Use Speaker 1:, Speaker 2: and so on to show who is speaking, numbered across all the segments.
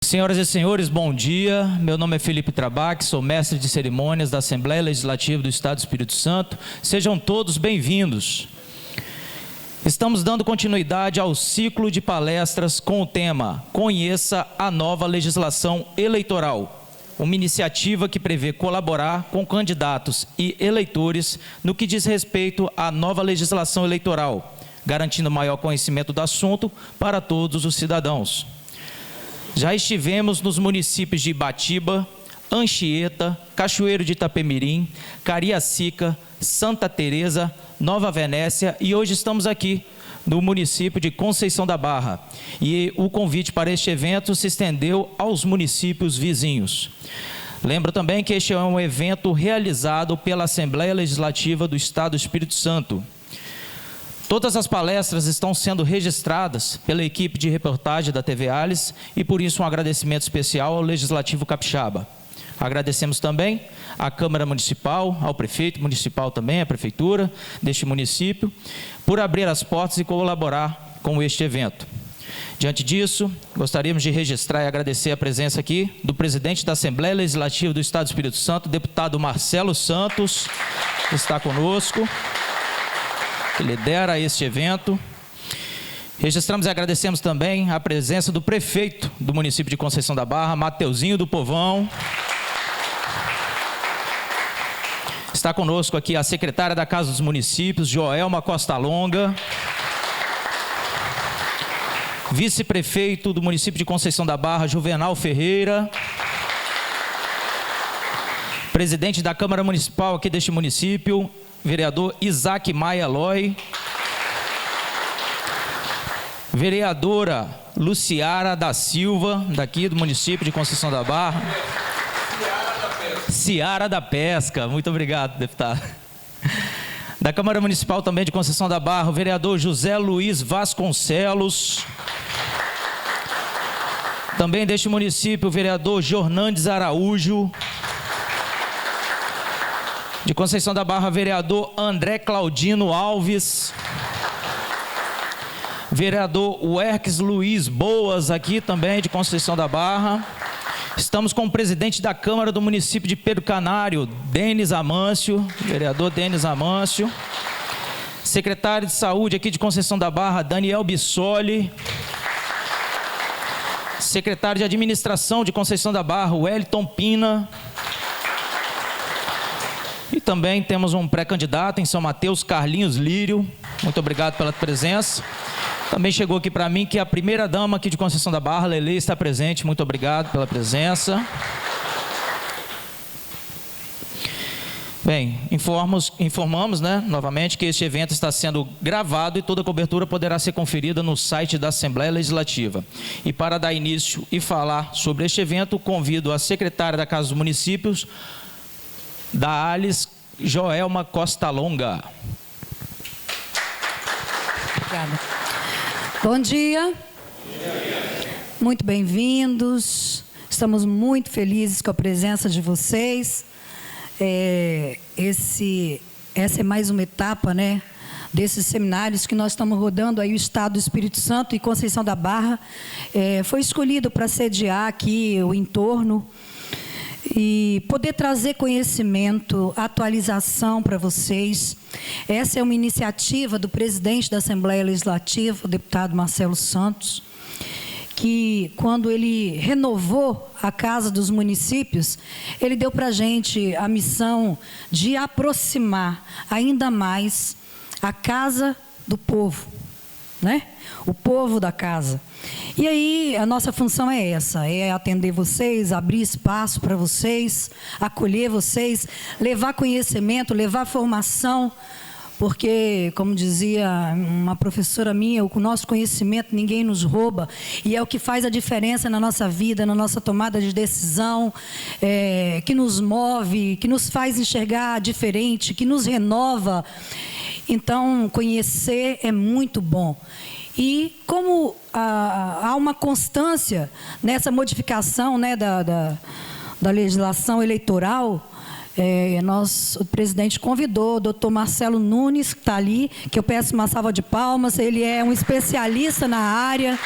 Speaker 1: Senhoras e senhores, bom dia. Meu nome é Felipe Trabac, sou mestre de cerimônias da Assembleia Legislativa do Estado do Espírito Santo. Sejam todos bem-vindos. Estamos dando continuidade ao ciclo de palestras com o tema Conheça a Nova Legislação Eleitoral, uma iniciativa que prevê colaborar com candidatos e eleitores no que diz respeito à nova legislação eleitoral, garantindo maior conhecimento do assunto para todos os cidadãos. Já estivemos nos municípios de Ibatiba, Anchieta, Cachoeiro de Itapemirim, Cariacica, Santa Teresa, Nova Venécia e hoje estamos aqui no município de Conceição da Barra. E o convite para este evento se estendeu aos municípios vizinhos. Lembro também que este é um evento realizado pela Assembleia Legislativa do Estado do Espírito Santo. Todas as palestras estão sendo registradas pela equipe de reportagem da TV Alice e por isso um agradecimento especial ao Legislativo Capixaba. Agradecemos também à Câmara Municipal, ao Prefeito Municipal também, à Prefeitura deste município, por abrir as portas e colaborar com este evento. Diante disso, gostaríamos de registrar e agradecer a presença aqui do Presidente da Assembleia Legislativa do Estado do Espírito Santo, deputado Marcelo Santos, que está conosco, que lidera este evento. Registramos e agradecemos também a presença do prefeito do município de Conceição da Barra, Mateuzinho do Povão. Está conosco aqui a secretária da Casa dos Municípios, Joelma Costa Longa. Vice-prefeito do município de Conceição da Barra, Juvenal Ferreira. Presidente da Câmara Municipal aqui deste município, vereador Isaac Maia Loi. Vereadora Luciara da Silva, daqui do município de Conceição da Barra. Ciara da Pesca, muito obrigado, deputado. Da Câmara Municipal também de Conceição da Barra, o vereador José Luiz Vasconcelos. Também deste município, o vereador Jornandes Araújo. De Conceição da Barra, vereador André Claudino Alves. Vereador Werques Luiz Boas, aqui também de Conceição da Barra. Estamos com o presidente da Câmara do município de Pedro Canário, Denis Amâncio, vereador Denis Amâncio. Secretário de Saúde aqui de Conceição da Barra, Daniel Bissoli. Secretário de Administração de Conceição da Barra, Wellington Pina. E também temos um pré-candidato em São Mateus, Carlinhos Lírio. Muito obrigado pela presença. Também chegou aqui para mim que a primeira-dama aqui de Conceição da Barra, Lele, está presente. Muito obrigado pela presença. Bem, informamos, novamente que este evento está sendo gravado e toda a cobertura poderá ser conferida no site da Assembleia Legislativa. E para dar início e falar sobre este evento, convido a secretária da Casa dos Municípios, da Alice, Joelma Costa Longa.
Speaker 2: Obrigada. Bom dia. Muito bem-vindos. Estamos muito felizes com a presença de vocês. Essa é mais uma etapa, desses seminários que nós estamos rodando aí o Estado do Espírito Santo e Conceição da Barra. Foi escolhido para sediar aqui o entorno e poder trazer conhecimento, atualização para vocês. Essa é uma iniciativa do presidente da Assembleia Legislativa, o deputado Marcelo Santos, que quando ele renovou a Casa dos Municípios, ele deu para a gente a missão de aproximar ainda mais a Casa do Povo, o povo da casa. E aí, a nossa função é essa, é atender vocês, abrir espaço para vocês, acolher vocês, levar conhecimento, levar formação, porque, como dizia uma professora minha, o nosso conhecimento ninguém nos rouba, e é o que faz a diferença na nossa vida, na nossa tomada de decisão, que nos move, que nos faz enxergar diferente, que nos renova. Então, conhecer é muito bom. E como há uma constância nessa modificação da legislação eleitoral, o presidente convidou o doutor Marcelo Nunes, que está ali, que eu peço uma salva de palmas. Ele é um especialista na área,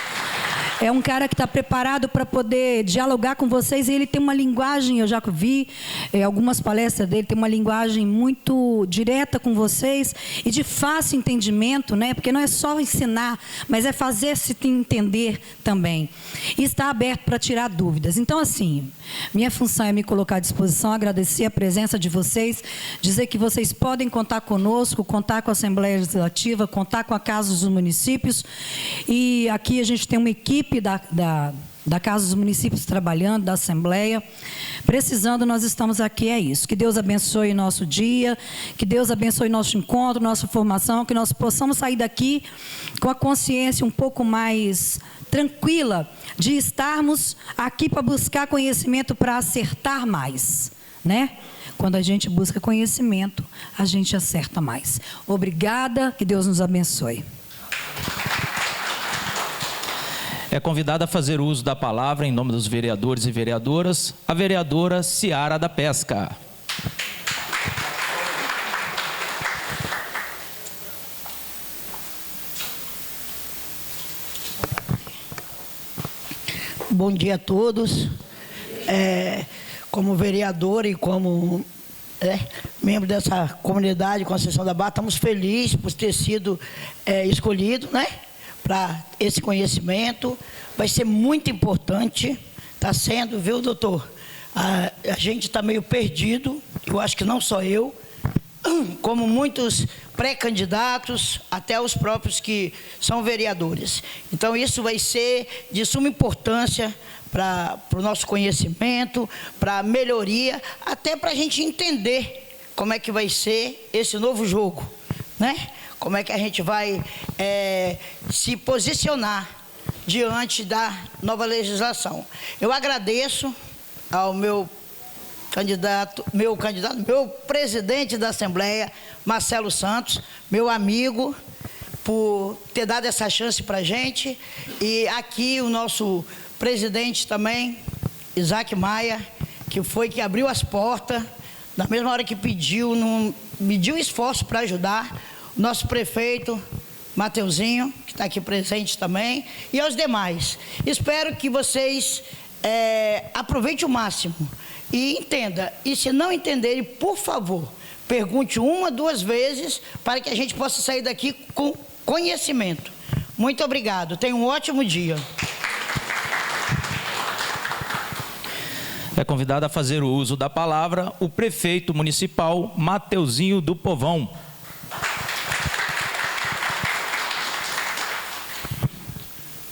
Speaker 2: É um cara que está preparado para poder dialogar com vocês. E ele tem uma linguagem, eu já vi algumas palestras dele, tem uma linguagem muito direta com vocês e de fácil entendimento, né? Porque não é só ensinar, mas é fazer-se entender também. E está aberto para tirar dúvidas. Então, assim, minha função é me colocar à disposição, agradecer a presença de vocês, dizer que vocês podem contar conosco, contar com a Assembleia Legislativa, contar com a Casa dos Municípios. E aqui a gente tem uma equipe da Casa dos Municípios trabalhando, da Assembleia. Precisando, nós estamos aqui, é isso. Que Deus abençoe nosso dia, que Deus abençoe nosso encontro, nossa formação, que nós possamos sair daqui com a consciência um pouco mais tranquila de estarmos aqui para buscar conhecimento, para acertar mais, né? Quando a gente busca conhecimento, a gente acerta mais. Obrigada, que Deus nos abençoe.
Speaker 1: É convidada a fazer uso da palavra, em nome dos vereadores e vereadoras, a vereadora Ciara da Pesca.
Speaker 3: Bom dia a todos. Como vereador e como membro dessa comunidade Conceição da Barra, estamos felizes por ter sido escolhido, né, para esse conhecimento. Vai ser muito importante, está sendo, viu, doutor? A gente está meio perdido, eu acho que não só eu, como muitos pré-candidatos, até os próprios que são vereadores. Então, isso vai ser de suma importância para o nosso conhecimento, para a melhoria, até para a gente entender como é que vai ser esse novo jogo, né? Como é que a gente vai se posicionar diante da nova legislação. Eu agradeço ao meu presidente da Assembleia, Marcelo Santos, meu amigo, por ter dado essa chance para a gente. E aqui o nosso presidente também, Isaac Maia, que abriu as portas, na mesma hora que pediu, não mediu esforço para ajudar. O nosso prefeito, Mateuzinho, que está aqui presente também, e aos demais. Espero que vocês aproveitem o máximo e entenda. E se não entenderem, por favor, pergunte 1 ou 2 vezes para que a gente possa sair daqui com conhecimento. Muito obrigado. Tenha um ótimo dia.
Speaker 1: É convidado a fazer o uso da palavra o prefeito municipal Mateuzinho do Povão.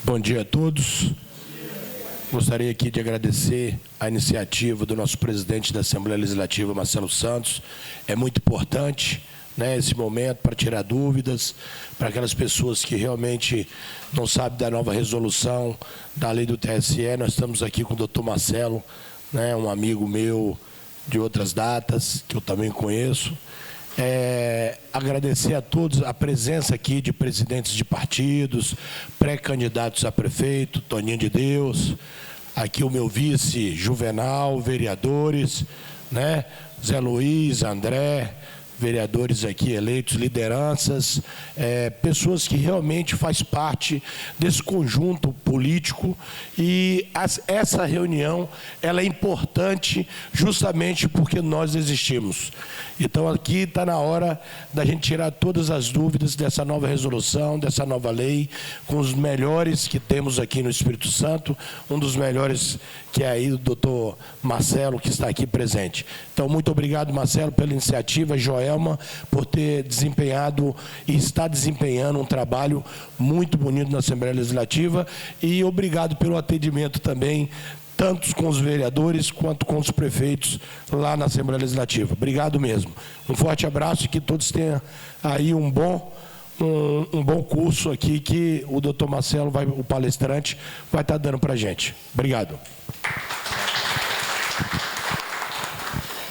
Speaker 4: Bom dia a todos. Gostaria aqui de agradecer a iniciativa do nosso presidente da Assembleia Legislativa, Marcelo Santos. É muito importante, né, esse momento para tirar dúvidas, para aquelas pessoas que realmente não sabem da nova resolução da lei do TSE. Nós estamos aqui com o doutor Marcelo, né, um amigo meu de outras datas, que eu também conheço. Agradecer a todos a presença aqui de presidentes de partidos, pré-candidatos a prefeito, Toninho de Deus, aqui o meu vice Juvenal, vereadores, né, Zé Luiz, André, vereadores aqui eleitos, lideranças, pessoas que realmente fazem parte desse conjunto político. E essa reunião ela é importante justamente porque nós existimos. Então aqui está na hora da gente tirar todas as dúvidas dessa nova resolução, dessa nova lei, com os melhores que temos aqui no Espírito Santo, um dos melhores que é aí o doutor Marcelo, que está aqui presente. Então, muito obrigado, Marcelo, pela iniciativa, Joelma, por ter desempenhado e está desempenhando um trabalho muito bonito na Assembleia Legislativa, e obrigado pelo atendimento também, tanto com os vereadores quanto com os prefeitos lá na Assembleia Legislativa. Obrigado mesmo. Um forte abraço e que todos tenham aí um bom curso aqui que o doutor Marcelo, o palestrante, vai estar dando para a gente. Obrigado.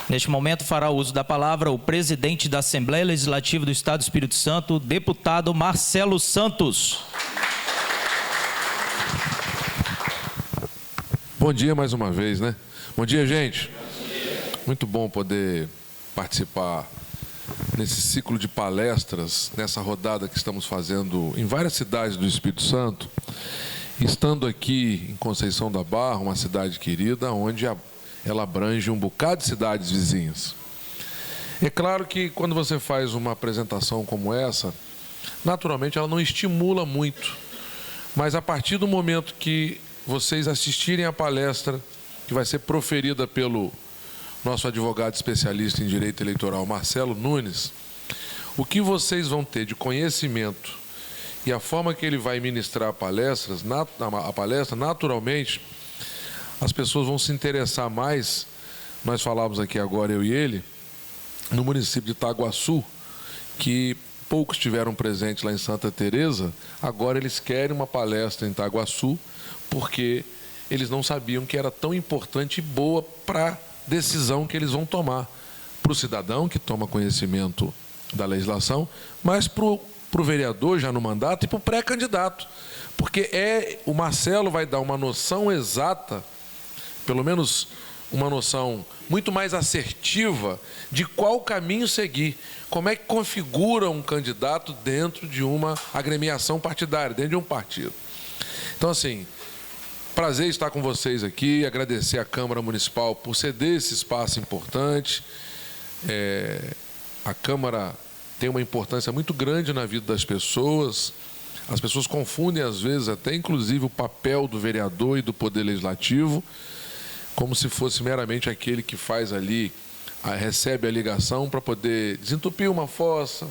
Speaker 1: Neste momento fará uso da palavra o presidente da Assembleia Legislativa do Estado do Espírito Santo, deputado Marcelo Santos.
Speaker 5: Bom dia mais uma vez, né? Bom dia, gente. Muito bom poder participar nesse ciclo de palestras, nessa rodada que estamos fazendo em várias cidades do Espírito Santo. estando aqui em Conceição da Barra, uma cidade querida, onde ela abrange um bocado de cidades vizinhas. É claro que quando você faz uma apresentação como essa, naturalmente ela não estimula muito, mas a partir do momento que vocês assistirem à palestra, que vai ser proferida pelo nosso advogado especialista em direito eleitoral, Marcelo Nunes, o que vocês vão ter de conhecimento e a forma que ele vai ministrar a palestra, naturalmente, as pessoas vão se interessar mais. Nós falávamos aqui agora, eu e ele, no município de Itaguaçu, que poucos estiveram presentes lá em Santa Teresa, agora eles querem uma palestra em Itaguaçu, porque eles não sabiam que era tão importante e boa para a decisão que eles vão tomar, para o cidadão que toma conhecimento da legislação, mas para o vereador já no mandato e para o pré-candidato, porque o Marcelo vai dar uma noção exata, pelo menos uma noção muito mais assertiva de qual caminho seguir, como é que configura um candidato dentro de uma agremiação partidária, dentro de um partido. Então, assim, prazer estar com vocês aqui, agradecer à Câmara Municipal por ceder esse espaço importante. A Câmara tem uma importância muito grande na vida das pessoas. As pessoas confundem, às vezes, até inclusive o papel do vereador e do Poder Legislativo, como se fosse meramente aquele que faz ali, recebe a ligação para poder desentupir uma fossa,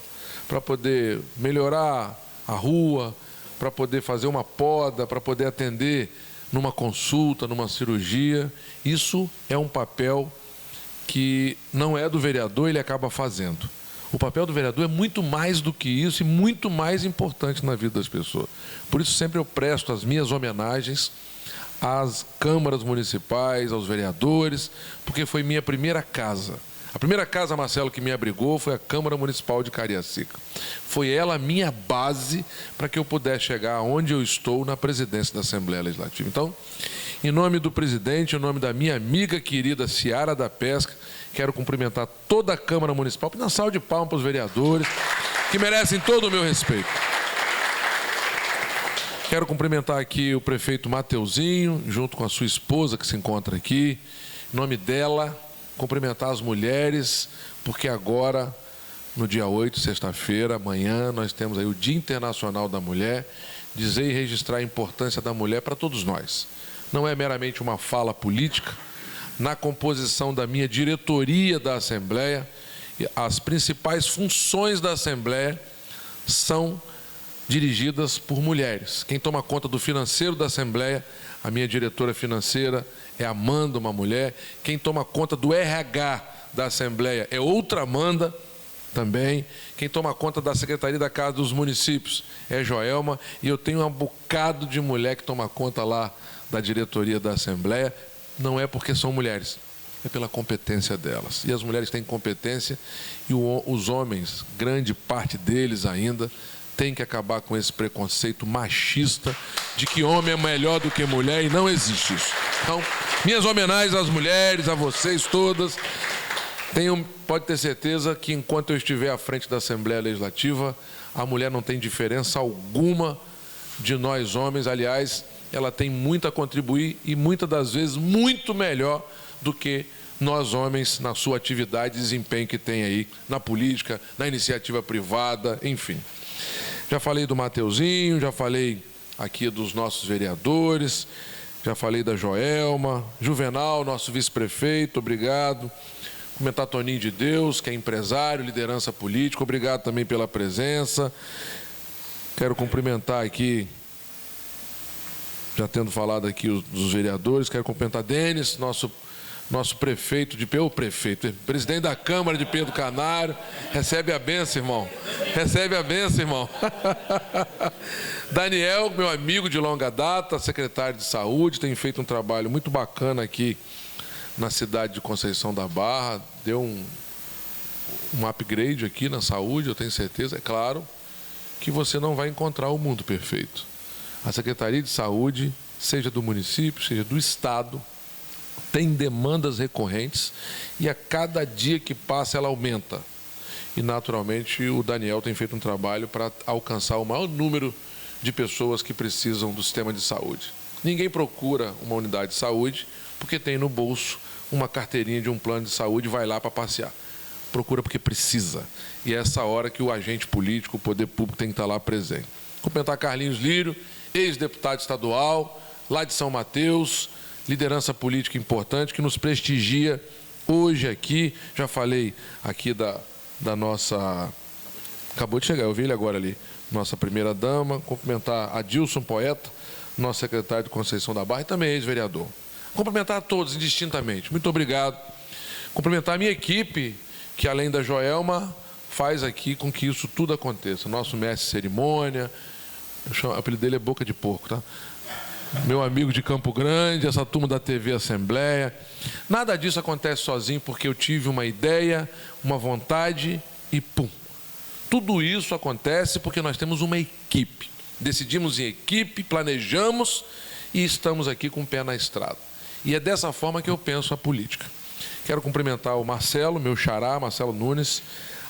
Speaker 5: para poder melhorar a rua, para poder fazer uma poda, para poder atender numa consulta, numa cirurgia. Isso é um papel que não é do vereador, ele acaba fazendo. O papel do vereador é muito mais do que isso e muito mais importante na vida das pessoas. Por isso sempre eu presto as minhas homenagens às câmaras municipais, aos vereadores, porque foi minha primeira casa. A primeira casa, Marcelo, que me abrigou foi a Câmara Municipal de Cariacica. Foi ela a minha base para que eu pudesse chegar onde eu estou na presidência da Assembleia Legislativa. Então, em nome do presidente, em nome da minha amiga querida Ciara da Pesca, quero cumprimentar toda a Câmara Municipal, na salva de palmas para os vereadores, que merecem todo o meu respeito. Quero cumprimentar aqui o prefeito Mateuzinho, junto com a sua esposa que se encontra aqui. Em nome dela, cumprimentar as mulheres, porque agora, no dia 8, sexta-feira, amanhã, nós temos aí o Dia Internacional da Mulher. Dizer e registrar a importância da mulher para todos nós. Não é meramente uma fala política. Na composição da minha diretoria da Assembleia, as principais funções da Assembleia são dirigidas por mulheres. Quem toma conta do financeiro da Assembleia, a minha diretora financeira é Amanda, uma mulher. Quem toma conta do RH da Assembleia é outra Amanda também. Quem toma conta da Secretaria da Casa dos Municípios é Joelma. E eu tenho um bocado de mulher que toma conta lá da diretoria da Assembleia. Não é porque são mulheres, é pela competência delas. E as mulheres têm competência e os homens, grande parte deles ainda, tem que acabar com esse preconceito machista de que homem é melhor do que mulher, e não existe isso. Então, minhas homenagens às mulheres, a vocês todas. Pode ter certeza que enquanto eu estiver à frente da Assembleia Legislativa, a mulher não tem diferença alguma de nós homens. Aliás, ela tem muito a contribuir e muitas das vezes muito melhor do que nós homens na sua atividade e desempenho que tem aí na política, na iniciativa privada, enfim. Já falei do Mateuzinho, já falei aqui dos nossos vereadores, já falei da Joelma, Juvenal, nosso vice-prefeito, obrigado. Comentar Toninho de Deus, que é empresário, liderança política, obrigado também pela presença. Quero cumprimentar aqui, já tendo falado aqui dos vereadores, quero cumprimentar Denis, nosso prefeito, presidente da Câmara de Pedro Canário. Recebe a bênção, irmão. Recebe a bênção, irmão. Daniel, meu amigo de longa data, secretário de Saúde, tem feito um trabalho muito bacana aqui na cidade de Conceição da Barra. Deu um upgrade aqui na saúde, eu tenho certeza. É claro que você não vai encontrar o mundo perfeito. A Secretaria de Saúde, seja do município, seja do Estado, tem demandas recorrentes e a cada dia que passa ela aumenta. E naturalmente o Daniel tem feito um trabalho para alcançar o maior número de pessoas que precisam do sistema de saúde. Ninguém procura uma unidade de saúde porque tem no bolso uma carteirinha de um plano de saúde e vai lá para passear. Procura porque precisa. E é essa hora que o agente político, o poder público tem que estar lá presente. Cumprimentar Carlinhos Lírio, ex-deputado estadual, lá de São Mateus, liderança política importante que nos prestigia hoje aqui. Já falei aqui da nossa... Acabou de chegar, eu vi ele agora ali. Nossa primeira-dama. Cumprimentar a Dilson Poeta, nosso secretário de Conceição da Barra e também ex-vereador. Cumprimentar a todos indistintamente. Muito obrigado. Cumprimentar a minha equipe, que além da Joelma, faz aqui com que isso tudo aconteça. Nosso mestre de cerimônia, o apelido dele é Boca de Porco, tá? Meu amigo de Campo Grande, essa turma da TV Assembleia. Nada disso acontece sozinho porque eu tive uma ideia, uma vontade e pum. Tudo isso acontece porque nós temos uma equipe. Decidimos em equipe, planejamos e estamos aqui com o pé na estrada. E é dessa forma que eu penso a política. Quero cumprimentar o Marcelo, meu xará, Marcelo Nunes,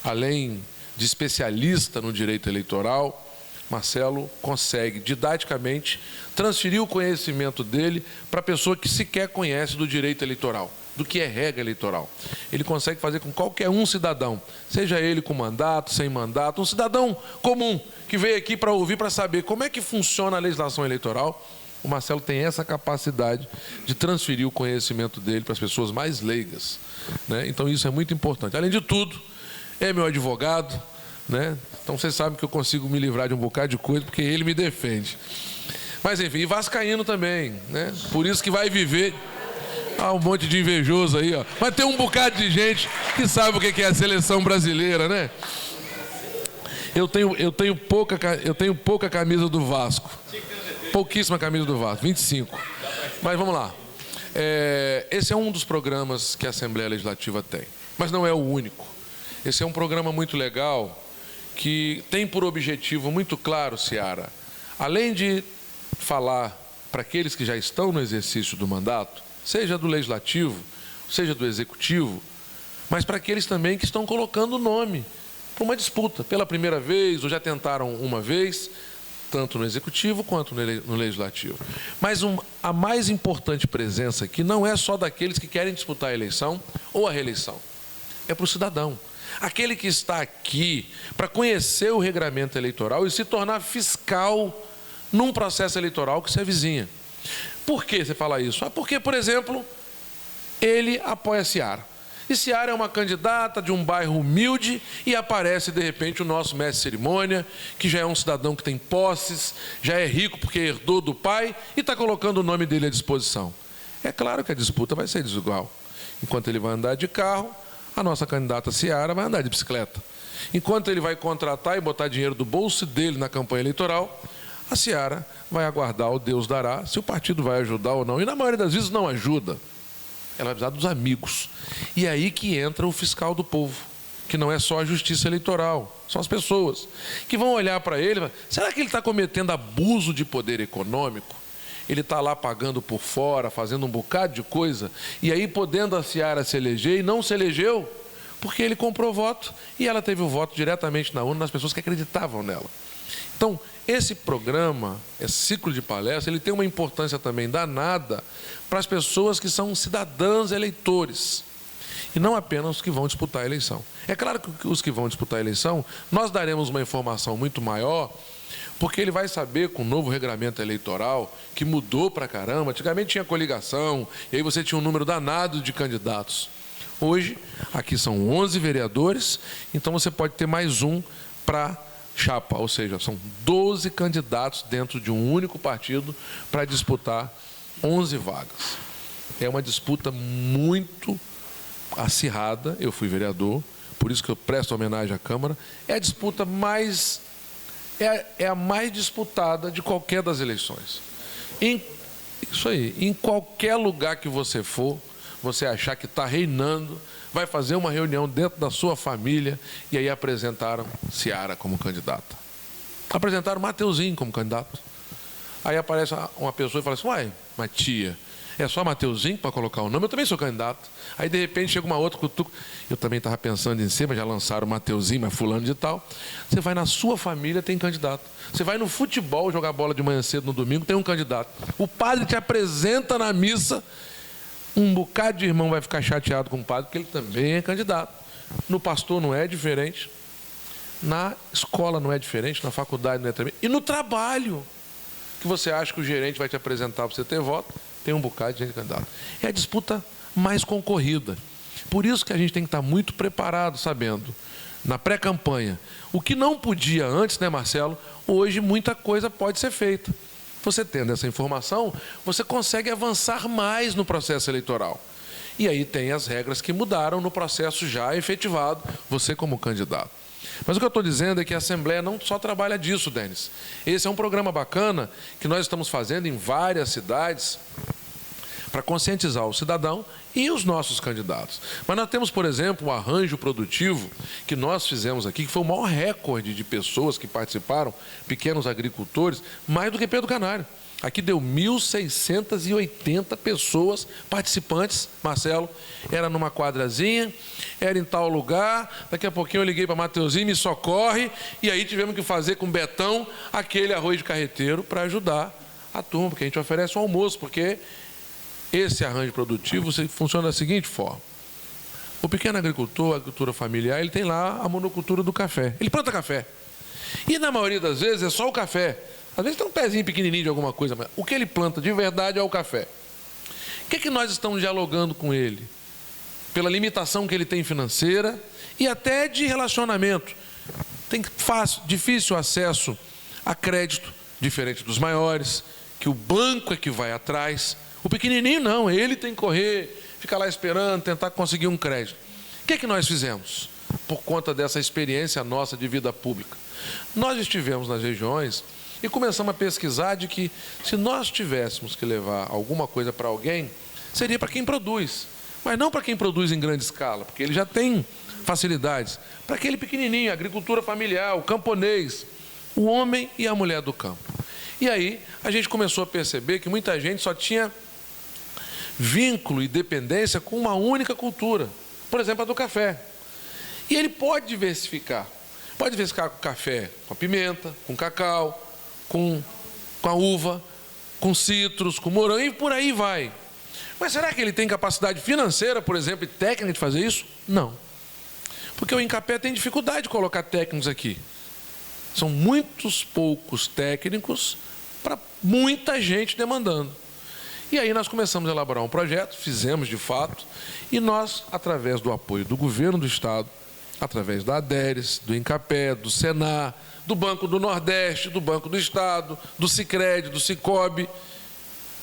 Speaker 5: além de especialista no direito eleitoral. Marcelo consegue, didaticamente, transferir o conhecimento dele para a pessoa que sequer conhece do direito eleitoral, do que é regra eleitoral. Ele consegue fazer com qualquer um cidadão, seja ele com mandato, sem mandato, um cidadão comum, que veio aqui para ouvir, para saber como é que funciona a legislação eleitoral. O Marcelo tem essa capacidade de transferir o conhecimento dele para as pessoas mais leigas, né? Então isso é muito importante. Além de tudo, é meu advogado, né? Então vocês sabem que eu consigo me livrar de um bocado de coisa porque ele me defende. Mas enfim, e vascaíno também, né? Por isso que vai viver... um monte de invejoso aí, ó. Mas tem um bocado de gente que sabe o que é a seleção brasileira, né? Eu tenho pouca camisa do Vasco. Pouquíssima camisa do Vasco, 25. Mas vamos lá. Esse é um dos programas que a Assembleia Legislativa tem. Mas não é o único. Esse é um programa muito legal que tem por objetivo muito claro, Ciara, além de falar para aqueles que já estão no exercício do mandato, seja do Legislativo, seja do Executivo, mas para aqueles também que estão colocando o nome para uma disputa pela primeira vez, ou já tentaram uma vez, tanto no Executivo quanto no Legislativo. Mas a mais importante presença aqui não é só daqueles que querem disputar a eleição ou a reeleição, é para o cidadão. Aquele que está aqui para conhecer o regramento eleitoral e se tornar fiscal num processo eleitoral que se avizinha. Por que você fala isso? Porque, por exemplo, ele apoia a Ciara. E Ciara é uma candidata de um bairro humilde e aparece, de repente, o nosso mestre de cerimônia, que já é um cidadão que tem posses, já é rico porque herdou do pai e está colocando o nome dele à disposição. É claro que a disputa vai ser desigual. Enquanto ele vai andar de carro, a nossa candidata Ciara vai andar de bicicleta. Enquanto ele vai contratar e botar dinheiro do bolso dele na campanha eleitoral, a Ciara vai aguardar o Deus dará, se o partido vai ajudar ou não. E na maioria das vezes não ajuda. Ela vai precisar dos amigos. E é aí que entra o fiscal do povo, que não é só a justiça eleitoral, são as pessoas que vão olhar para ele, será que ele está cometendo abuso de poder econômico? Ele está lá pagando por fora, fazendo um bocado de coisa, e aí podendo a Ciara se eleger e não se elegeu, porque ele comprou voto e ela teve o voto diretamente na urna das pessoas que acreditavam nela. Então, esse programa, esse ciclo de palestras, ele tem uma importância também danada para as pessoas que são cidadãs eleitores, e não apenas os que vão disputar a eleição. É claro que os que vão disputar a eleição, nós daremos uma informação muito maior, porque ele vai saber com o novo regramento eleitoral, que mudou pra caramba. Antigamente tinha coligação, e aí você tinha um número danado de candidatos. Hoje, aqui são 11 vereadores, então você pode ter mais um para chapa, ou seja, são 12 candidatos dentro de um único partido para disputar 11 vagas. É uma disputa muito acirrada, eu fui vereador, por isso que eu presto homenagem à Câmara, é a disputa mais... É a mais disputada de qualquer das eleições. Isso aí, em qualquer lugar que você for, você achar que está reinando, vai fazer uma reunião dentro da sua família e aí apresentaram Ciara como candidata. Apresentaram Mateuzinho como candidato. Aí aparece uma pessoa e fala assim, uai, mas tia, É só Mateuzinho para colocar o nome? Eu também sou candidato. Aí, de repente, chega uma outra cutuca. Eu também estava pensando em cima, já lançaram o Mateuzinho, mas fulano de tal. Você vai na sua família, tem candidato. Você vai no futebol jogar bola de manhã cedo no domingo, tem um candidato. O padre te apresenta na missa, um bocado de irmão vai ficar chateado com o padre, porque ele também é candidato. No pastor não é diferente. Na escola não é diferente, na faculdade não é também. E no trabalho, que você acha que o gerente vai te apresentar para você ter voto, tem um bocado de gente candidata. É a disputa mais concorrida. Por isso que a gente tem que estar muito preparado, sabendo, na pré-campanha, o que não podia antes, né, Marcelo? Hoje muita coisa pode ser feita. Você tendo essa informação, você consegue avançar mais no processo eleitoral. E aí tem as regras que mudaram no processo já efetivado, você como candidato. Mas o que eu estou dizendo é que a Assembleia não só trabalha disso, Denis. Esse é um programa bacana que nós estamos fazendo em várias cidades para conscientizar o cidadão e os nossos candidatos. Mas nós temos, por exemplo, um arranjo produtivo que nós fizemos aqui, que foi o maior recorde de pessoas que participaram, pequenos agricultores, mais do que Pedro Canário. Aqui deu 1.680 pessoas participantes, Marcelo. Era numa quadrazinha, era em tal lugar. Daqui a pouquinho eu liguei para Mateuzinho, me socorre. E aí tivemos que fazer com Betão aquele arroz de carreteiro para ajudar a turma, porque a gente oferece um almoço, porque esse arranjo produtivo funciona da seguinte forma. O pequeno agricultor, a agricultura familiar, ele tem lá a monocultura do café. Ele planta café. E na maioria das vezes é só o café. Às vezes tem um pezinho pequenininho de alguma coisa, mas o que ele planta de verdade é o café. O que é que nós estamos dialogando com ele? Pela limitação que ele tem financeira e até de relacionamento. Tem difícil acesso a crédito, diferente dos maiores, que o banco é que vai atrás. O pequenininho não, ele tem que correr, ficar lá esperando, tentar conseguir um crédito. O que é que nós fizemos? Por conta dessa experiência nossa de vida pública. Nós estivemos nas regiões e começamos a pesquisar de que se nós tivéssemos que levar alguma coisa para alguém, seria para quem produz. Mas não para quem produz em grande escala, porque ele já tem facilidades. Para aquele pequenininho, a agricultura familiar, o camponês, o homem e a mulher do campo. E aí a gente começou a perceber que muita gente só tinha vínculo e dependência com uma única cultura. Por exemplo, a do café. E ele pode diversificar. Pode diversificar com café, com a pimenta, com cacau, com a uva, com citros, com morango e por aí vai. Mas será que ele tem capacidade financeira, por exemplo, e técnica de fazer isso? Não. Porque o Incapé tem dificuldade de colocar técnicos aqui. São muitos poucos técnicos para muita gente demandando. E aí nós começamos a elaborar um projeto, fizemos de fato, e nós, através do apoio do governo do Estado, através da ADERES, do Incapé, do Senar, do Banco do Nordeste, do Banco do Estado, do Sicredi, do Sicob,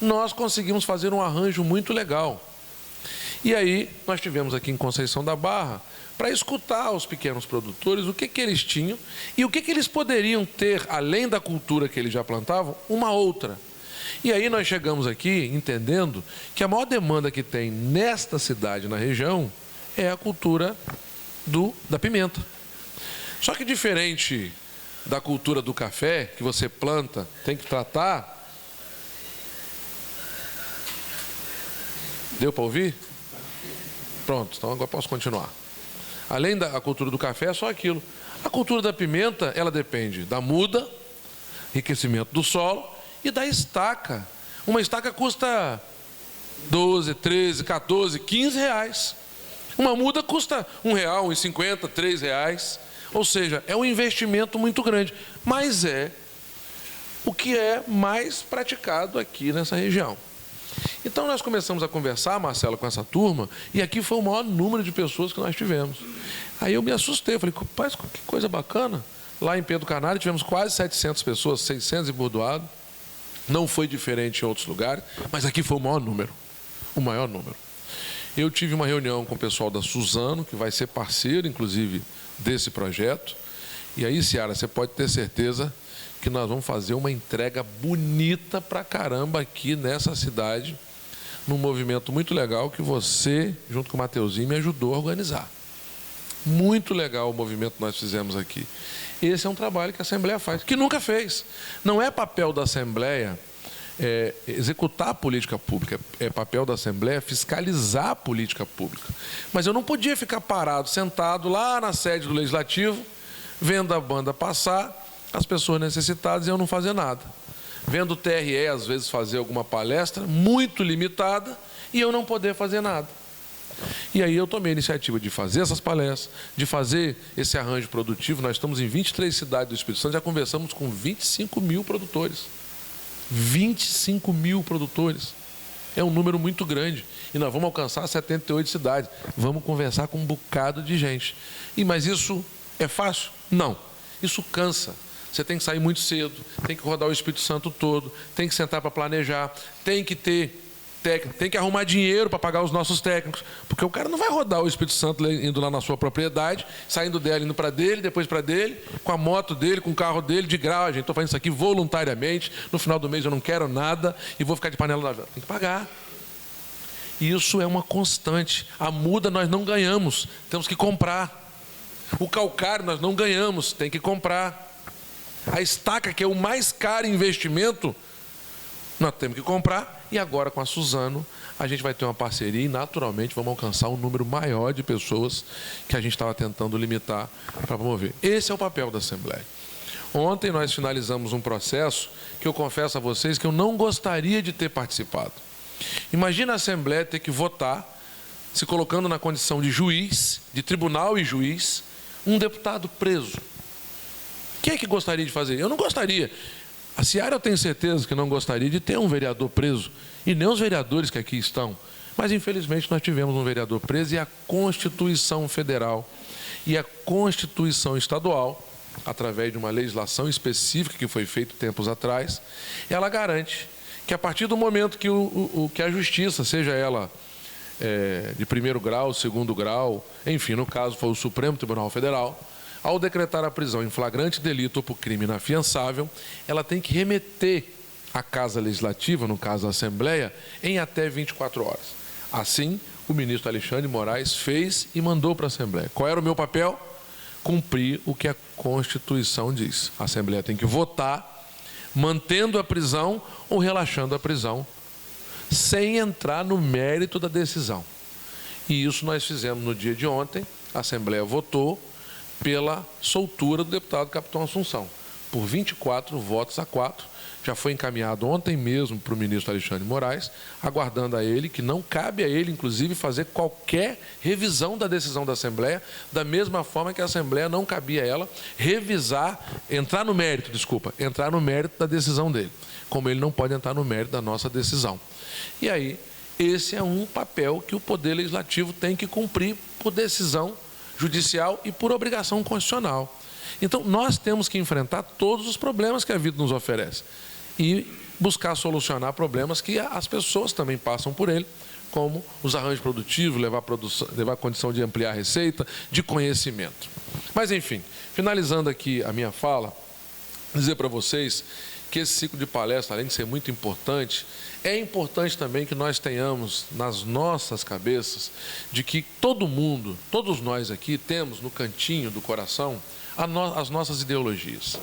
Speaker 5: nós conseguimos fazer um arranjo muito legal. E aí nós tivemos aqui em Conceição da Barra para escutar os pequenos produtores o que eles tinham e o que eles poderiam ter, além da cultura que eles já plantavam, uma outra. E aí nós chegamos aqui entendendo que a maior demanda que tem nesta cidade, na região, é a cultura da pimenta. Só que diferente da cultura do café, que você planta, tem que tratar. Deu para ouvir? Pronto, então agora posso continuar. Além da cultura do café, é só aquilo. A cultura da pimenta, ela depende da muda, enriquecimento do solo e da estaca. Uma estaca custa 12, 13, 14, 15 reais. Uma muda custa R$1, R$1,50, R$3. Ou seja, é um investimento muito grande, mas é o que é mais praticado aqui nessa região. Então nós começamos a conversar, Marcelo, com essa turma, e aqui foi o maior número de pessoas que nós tivemos. Aí eu me assustei, eu falei, rapaz, que coisa bacana. Lá em Pedro Canário tivemos quase 700 pessoas, 600 e bordoado. Não foi diferente em outros lugares, mas aqui foi o maior número. O maior número. Eu tive uma reunião com o pessoal da Suzano, que vai ser parceiro, inclusive, desse projeto. E aí, Ciara, você pode ter certeza que nós vamos fazer uma entrega bonita pra caramba aqui nessa cidade, num movimento muito legal que você, junto com o Mateuzinho, me ajudou a organizar. Muito legal o movimento que nós fizemos aqui. Esse é um trabalho que a Assembleia faz, que nunca fez. Não é papel da Assembleia executar a política pública, é papel da Assembleia fiscalizar a política pública. Mas eu não podia ficar parado, sentado lá na sede do Legislativo, vendo a banda passar, as pessoas necessitadas e eu não fazer nada. Vendo o TRE, às vezes, fazer alguma palestra muito limitada e eu não poder fazer nada. E aí eu tomei a iniciativa de fazer essas palestras, de fazer esse arranjo produtivo. Nós estamos em 23 cidades do Espírito Santo, já conversamos com 25 mil produtores. 25 mil produtores. É um número muito grande. E nós vamos alcançar 78 cidades. Vamos conversar com um bocado de gente. Mas isso é fácil? Não. Isso cansa. Você tem que sair muito cedo, tem que rodar o Espírito Santo todo, tem que sentar para planejar, tem que ter técnico, tem que arrumar dinheiro para pagar os nossos técnicos, porque o cara não vai rodar o Espírito Santo indo lá na sua propriedade, saindo dela, indo para dele, depois para dele, com a moto dele, com o carro dele, de grau. Gente, estou fazendo isso aqui voluntariamente, no final do mês eu não quero nada e vou ficar de panela na vela. Tem que pagar. E isso é uma constante. A muda nós não ganhamos, temos que comprar. O calcário nós não ganhamos, tem que comprar. A estaca, que é o mais caro investimento, nós temos que comprar. E agora, com a Suzano, a gente vai ter uma parceria e, naturalmente, vamos alcançar um número maior de pessoas que a gente estava tentando limitar para promover. Esse é o papel da Assembleia. Ontem nós finalizamos um processo que eu confesso a vocês que eu não gostaria de ter participado. Imagina a Assembleia ter que votar, se colocando na condição de juiz, de tribunal e juiz, um deputado preso. Quem é que gostaria de fazer? Eu não gostaria. A Ciara, eu tenho certeza que não gostaria de ter um vereador preso, e nem os vereadores que aqui estão. Mas, infelizmente, nós tivemos um vereador preso e a Constituição Federal e a Constituição Estadual, através de uma legislação específica que foi feita tempos atrás, ela garante que, a partir do momento que a Justiça, seja ela de primeiro grau, segundo grau, enfim, no caso foi o Supremo Tribunal Federal, ao decretar a prisão em flagrante delito ou por crime inafiançável, ela tem que remeter à Casa Legislativa, no caso a Assembleia, em até 24 horas. Assim, o ministro Alexandre de Moraes fez e mandou para a Assembleia. Qual era o meu papel? Cumprir o que a Constituição diz. A Assembleia tem que votar, mantendo a prisão ou relaxando a prisão, sem entrar no mérito da decisão. E isso nós fizemos no dia de ontem. A Assembleia votou pela soltura do deputado Capitão Assunção, por 24 votos a 4. Já foi encaminhado ontem mesmo para o ministro Alexandre de Moraes, aguardando a ele, que não cabe a ele, inclusive, fazer qualquer revisão da decisão da Assembleia, da mesma forma que a Assembleia não cabia a ela entrar no mérito da decisão dele, como ele não pode entrar no mérito da nossa decisão. E aí, esse é um papel que o Poder Legislativo tem que cumprir por decisão judicial e por obrigação constitucional. Então, nós temos que enfrentar todos os problemas que a vida nos oferece e buscar solucionar problemas que as pessoas também passam por ele, como os arranjos produtivos, levar a condição de ampliar a receita, de conhecimento. Mas, enfim, finalizando aqui a minha fala, dizer para vocês que esse ciclo de palestra, além de ser muito importante, é importante também que nós tenhamos nas nossas cabeças de que todo mundo, todos nós aqui, temos no cantinho do coração as nossas ideologias.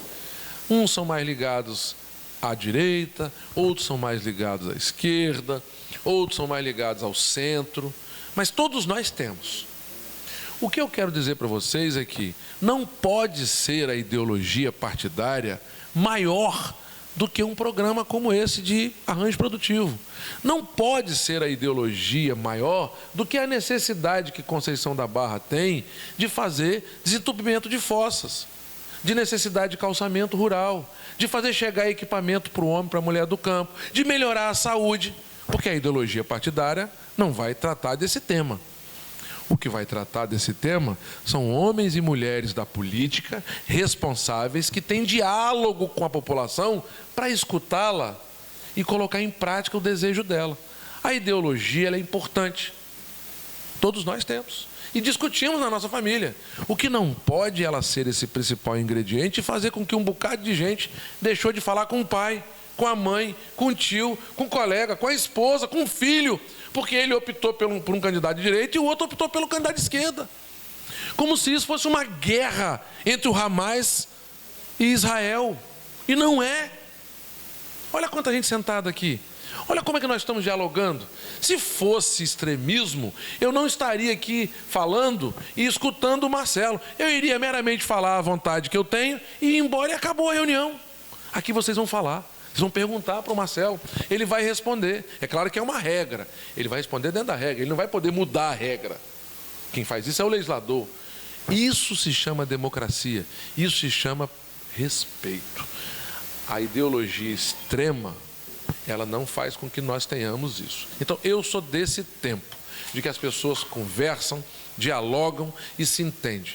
Speaker 5: Uns são mais ligados à direita, outros são mais ligados à esquerda, outros são mais ligados ao centro, mas todos nós temos. O que eu quero dizer para vocês é que não pode ser a ideologia partidária maior do que um programa como esse de arranjo produtivo. Não pode ser a ideologia maior do que a necessidade que Conceição da Barra tem de fazer desentupimento de fossas, de necessidade de calçamento rural, de fazer chegar equipamento para o homem, para a mulher do campo, de melhorar a saúde, porque a ideologia partidária não vai tratar desse tema. O que vai tratar desse tema são homens e mulheres da política responsáveis que têm diálogo com a população para escutá-la e colocar em prática o desejo dela. A ideologia ela é importante. Todos nós temos. E discutimos na nossa família. O que não pode ela ser esse principal ingrediente e fazer com que um bocado de gente deixou de falar com o pai, com a mãe, com o tio, com o colega, com a esposa, com o filho, porque ele optou por um candidato de direita e o outro optou pelo candidato de esquerda. Como se isso fosse uma guerra entre o Hamas e Israel. E não é. Olha quanta gente sentada aqui. Olha como é que nós estamos dialogando. Se fosse extremismo, eu não estaria aqui falando e escutando o Marcelo. Eu iria meramente falar à vontade que eu tenho e ir embora e acabou a reunião. Aqui vocês vão falar, vocês vão perguntar para o Marcelo, ele vai responder. É claro que é uma regra, ele vai responder dentro da regra, ele não vai poder mudar a regra. Quem faz isso é o legislador. Isso se chama democracia, isso se chama respeito. A ideologia extrema, ela não faz com que nós tenhamos isso. Então, eu sou desse tempo, de que as pessoas conversam, dialogam e se entendem.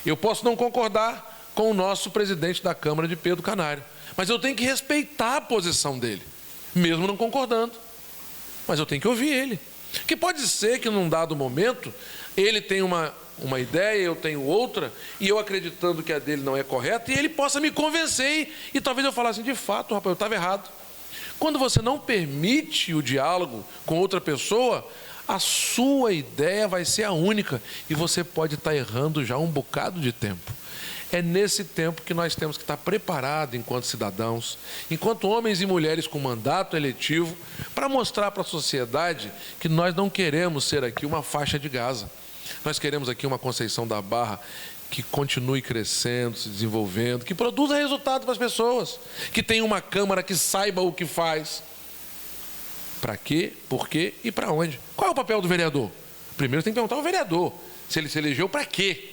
Speaker 5: Eu posso não concordar com o nosso presidente da Câmara de Pedro Canário, mas eu tenho que respeitar a posição dele, mesmo não concordando. Mas eu tenho que ouvir ele. Que pode ser que num dado momento, ele tenha uma ideia, eu tenho outra, e eu acreditando que a dele não é correta, e ele possa me convencer, e talvez eu falasse assim, de fato, rapaz, eu estava errado. Quando você não permite o diálogo com outra pessoa, a sua ideia vai ser a única, e você pode estar errando já um bocado de tempo. É nesse tempo que nós temos que estar preparados enquanto cidadãos, enquanto homens e mulheres com mandato eletivo, para mostrar para a sociedade que nós não queremos ser aqui uma faixa de Gaza. Nós queremos aqui uma Conceição da Barra que continue crescendo, se desenvolvendo, que produza resultado para as pessoas, que tenha uma Câmara que saiba o que faz. Para quê, por quê e para onde. Qual é o papel do vereador? Primeiro tem que perguntar ao vereador, se ele se elegeu para quê?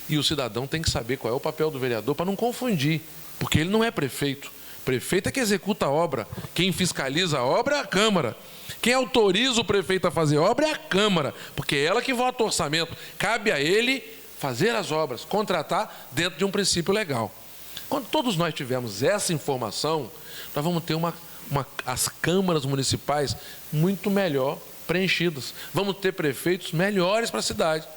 Speaker 5: E o cidadão tem que saber qual é o papel do vereador para não confundir, porque ele não é prefeito. Prefeito é que executa a obra. Quem fiscaliza a obra é a Câmara. Quem autoriza o prefeito a fazer obra é a Câmara, porque é ela que vota o orçamento. Cabe a ele fazer as obras, contratar dentro de um princípio legal. Quando todos nós tivermos essa informação, nós vamos ter as câmaras municipais muito melhor preenchidas. Vamos ter prefeitos melhores para a cidade.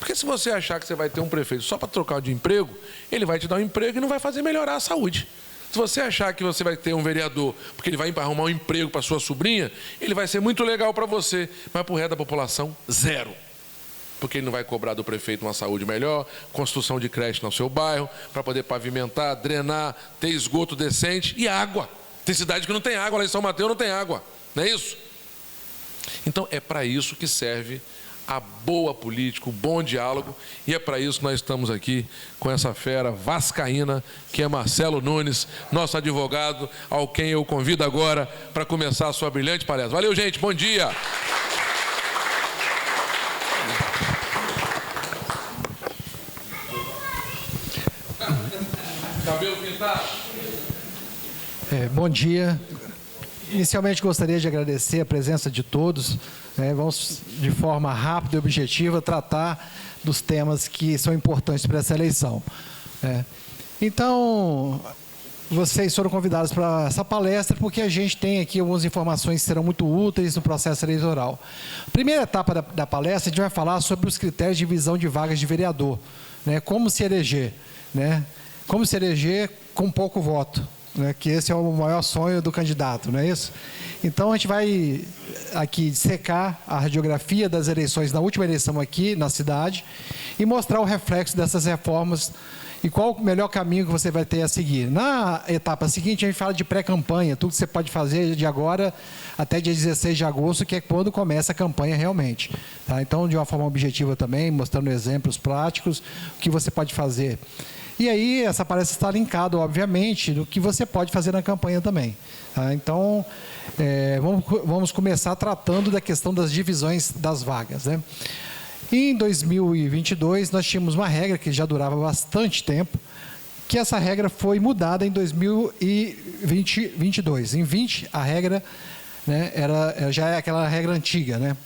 Speaker 5: Porque se você achar que você vai ter um prefeito só para trocar de emprego, ele vai te dar um emprego e não vai fazer melhorar a saúde. Se você achar que você vai ter um vereador porque ele vai arrumar um emprego para sua sobrinha, ele vai ser muito legal para você, mas para o resto da população, zero. Porque ele não vai cobrar do prefeito uma saúde melhor, construção de creche no seu bairro, para poder pavimentar, drenar, ter esgoto decente e água. Tem cidade que não tem água, lá em São Mateus não tem água, não é isso? Então é para isso que serve a boa política, o bom diálogo, e é para isso que nós estamos aqui com essa fera vascaína, que é Marcelo Nunes, nosso advogado, ao quem eu convido agora para começar a sua brilhante palestra. Valeu, gente, bom dia! Cabelo pintado.
Speaker 6: Bom dia. Inicialmente gostaria de agradecer a presença de todos. Vamos, de forma rápida e objetiva, tratar dos temas que são importantes para essa eleição. Então, vocês foram convidados para essa palestra porque a gente tem aqui algumas informações que serão muito úteis no processo eleitoral. A primeira etapa da palestra, a gente vai falar sobre os critérios de divisão de vagas de vereador. Como se eleger. Como se eleger com pouco voto. Que esse é o maior sonho do candidato, não é isso? Então, a gente vai aqui dissecar a radiografia das eleições, na última eleição aqui na cidade, e mostrar o reflexo dessas reformas e qual o melhor caminho que você vai ter a seguir. Na etapa seguinte, a gente fala de pré-campanha, tudo que você pode fazer de agora até dia 16 de agosto, que é quando começa a campanha realmente. Então, de uma forma objetiva também, mostrando exemplos práticos, o que você pode fazer. E aí, essa palestra está linkada, obviamente, do que você pode fazer na campanha também. Então, vamos começar tratando da questão das divisões das vagas. Em 2022, nós tínhamos uma regra que já durava bastante tempo, que essa regra foi mudada em 2022. Em 20, a regra já é aquela regra antiga.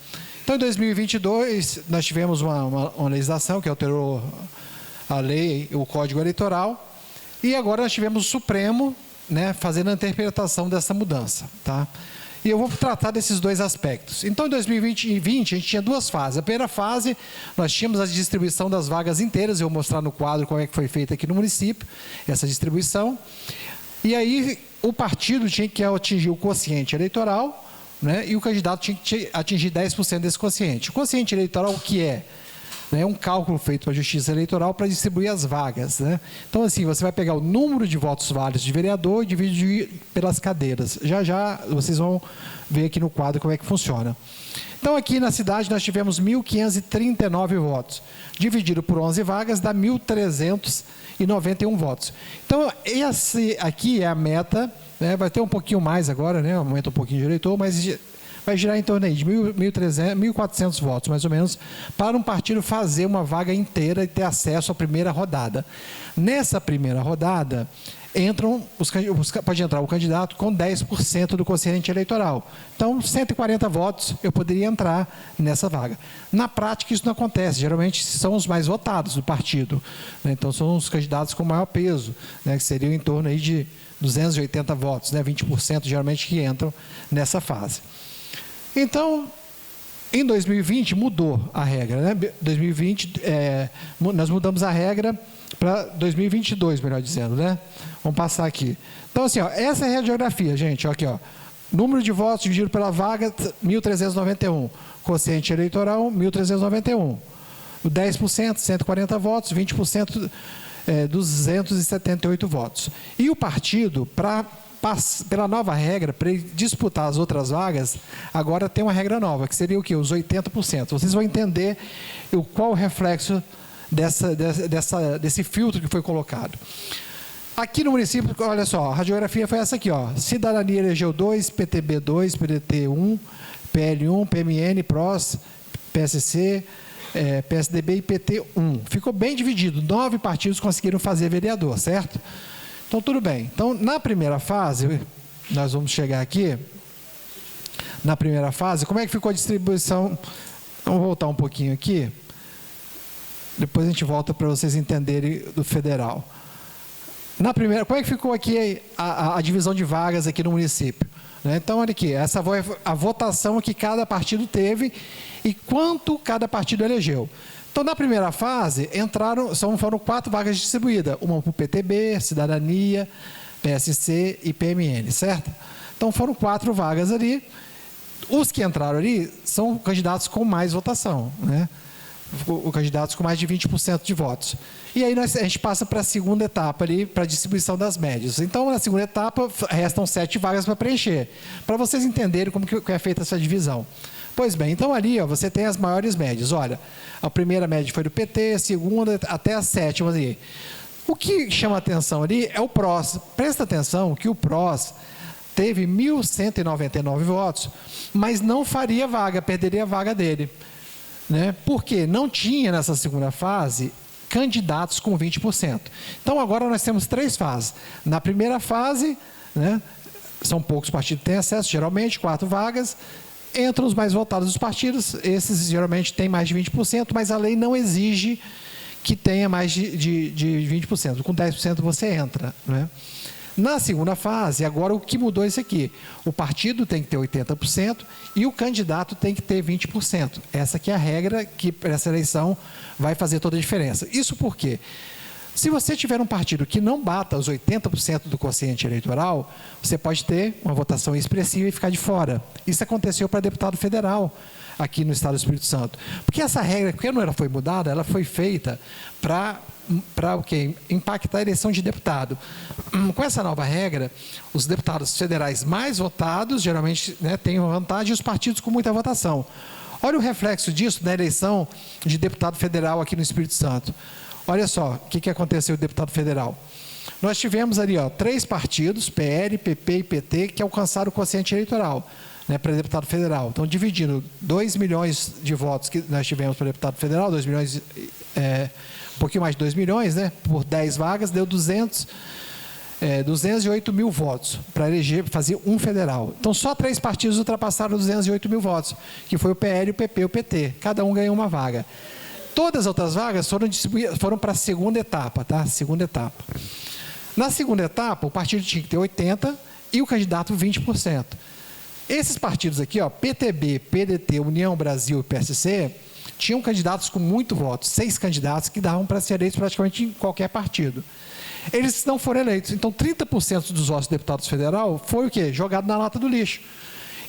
Speaker 6: Então, em 2022, nós tivemos uma legislação que alterou a lei, o Código Eleitoral, e agora nós tivemos o Supremo, fazendo a interpretação dessa mudança. E eu vou tratar desses dois aspectos. Então, em 2020, a gente tinha duas fases. A primeira fase, nós tínhamos a distribuição das vagas inteiras, eu vou mostrar no quadro como é que foi feita aqui no município, essa distribuição. E aí, o partido tinha que atingir o quociente eleitoral, e o candidato tinha que atingir 10% desse quociente. O quociente eleitoral, o que é? É um cálculo feito pela Justiça Eleitoral para distribuir as vagas, né? Então, assim, você vai pegar o número de votos válidos de vereador e dividir pelas cadeiras. Já já vocês vão ver aqui no quadro como é que funciona. Então, aqui na cidade nós tivemos 1.539 votos. Dividido por 11 vagas dá 1.391 votos. Então, esse aqui é a meta, né? Vai ter um pouquinho mais agora, né? Aumenta um pouquinho de eleitor, mas vai girar em torno aí de 1.400 votos, mais ou menos, para um partido fazer uma vaga inteira e ter acesso à primeira rodada. Nessa primeira rodada, pode entrar o candidato com 10% do quociente eleitoral. Então, 140 votos, eu poderia entrar nessa vaga. Na prática, isso não acontece. Geralmente, são os mais votados do partido, né? Então, são os candidatos com maior peso, né? Que seriam em torno aí de 280 votos, né? 20% geralmente que entram nessa fase. Então, em 2020 mudou a regra, né? 2020, nós mudamos a regra para 2022, melhor dizendo, né? Vamos passar aqui. Então, assim, ó, essa é a radiografia, gente. Ó, aqui, ó. Número de votos dividido pela vaga, 1.391. Quociente eleitoral, 1.391. O 10%, 140 votos, 20%, 278 votos. E o partido, pela nova regra, para ele disputar as outras vagas, agora tem uma regra nova, que seria o quê? Os 80%. Vocês vão entender qual o reflexo desse filtro que foi colocado. Aqui no município, olha só, a radiografia foi essa aqui, ó. Cidadania elegeu 2, PTB 2, PDT 1, PL 1, PMN, PROS, PSC, PSDB e PT 1. Ficou bem dividido, 9 partidos conseguiram fazer vereador, certo? Então, tudo bem. Então, na primeira fase, nós vamos chegar aqui, na primeira fase, como é que ficou a distribuição? Vamos voltar um pouquinho aqui, depois a gente volta para vocês entenderem do federal. Na primeira, como é que ficou aqui a divisão de vagas aqui no município? Né? Então, olha aqui, essa foi a votação que cada partido teve e quanto cada partido elegeu. Então, na primeira fase, foram 4 vagas distribuídas, uma para o PTB, Cidadania, PSC e PMN, certo? Então, foram 4 vagas ali. Os que entraram ali são candidatos com mais votação, né? Candidatos com mais de 20% de votos. E aí a gente passa para a segunda etapa ali, para a distribuição das médias. Então, na segunda etapa, restam 7 vagas para preencher, para vocês entenderem como que é feita essa divisão. Pois bem, então ali, ó, você tem as maiores médias. Olha, a primeira média foi do PT, a segunda até a 7ª ali. O que chama a atenção ali é o PROS. Presta atenção que o PROS teve 1.199 votos, mas não faria vaga, perderia a vaga dele. Né? Porque não tinha nessa segunda fase candidatos com 20%. Então agora nós temos 3 fases. Na primeira fase, né, são poucos partidos que têm acesso, geralmente 4 vagas, entram os mais votados dos partidos, esses geralmente têm mais de 20%, mas a lei não exige que tenha mais de 20%. Com 10% você entra, né? Na segunda fase, agora o que mudou é isso aqui. O partido tem que ter 80% e o candidato tem que ter 20%. Essa aqui é a regra que para essa eleição vai fazer toda a diferença. Isso por quê? Se você tiver um partido que não bata os 80% do quociente eleitoral, você pode ter uma votação expressiva e ficar de fora. Isso aconteceu para deputado federal aqui no estado do Espírito Santo. Porque essa regra, quando ela foi mudada, ela foi feita para o quê? Impactar a eleição de deputado. Com essa nova regra, os deputados federais mais votados, geralmente, né, têm vantagem, e os partidos com muita votação. Olha o reflexo disso na eleição de deputado federal aqui no Espírito Santo. Olha só o que aconteceu com o deputado federal. Nós tivemos ali, ó, 3 partidos, PL, PP e PT, que alcançaram o quociente eleitoral, né, para deputado federal. Então, dividindo 2 milhões de votos que nós tivemos para deputado federal, 2 milhões, um pouquinho mais de 2 milhões, né, por 10 vagas, deu 208 mil votos para eleger, fazer um federal. Então, só 3 partidos ultrapassaram 208 mil votos, que foi o PL, o PP e o PT. Cada um ganhou uma vaga. Todas as outras vagas foram para a segunda etapa, tá? Segunda etapa. Na segunda etapa, o partido tinha que ter 80% e o candidato 20%. Esses partidos aqui, ó, PTB, PDT, União Brasil e PSC, tinham candidatos com muito voto, 6 candidatos que davam para ser eleitos praticamente em qualquer partido. Eles não foram eleitos. Então, 30% dos votos de deputados federal foi o quê? Jogado na lata do lixo.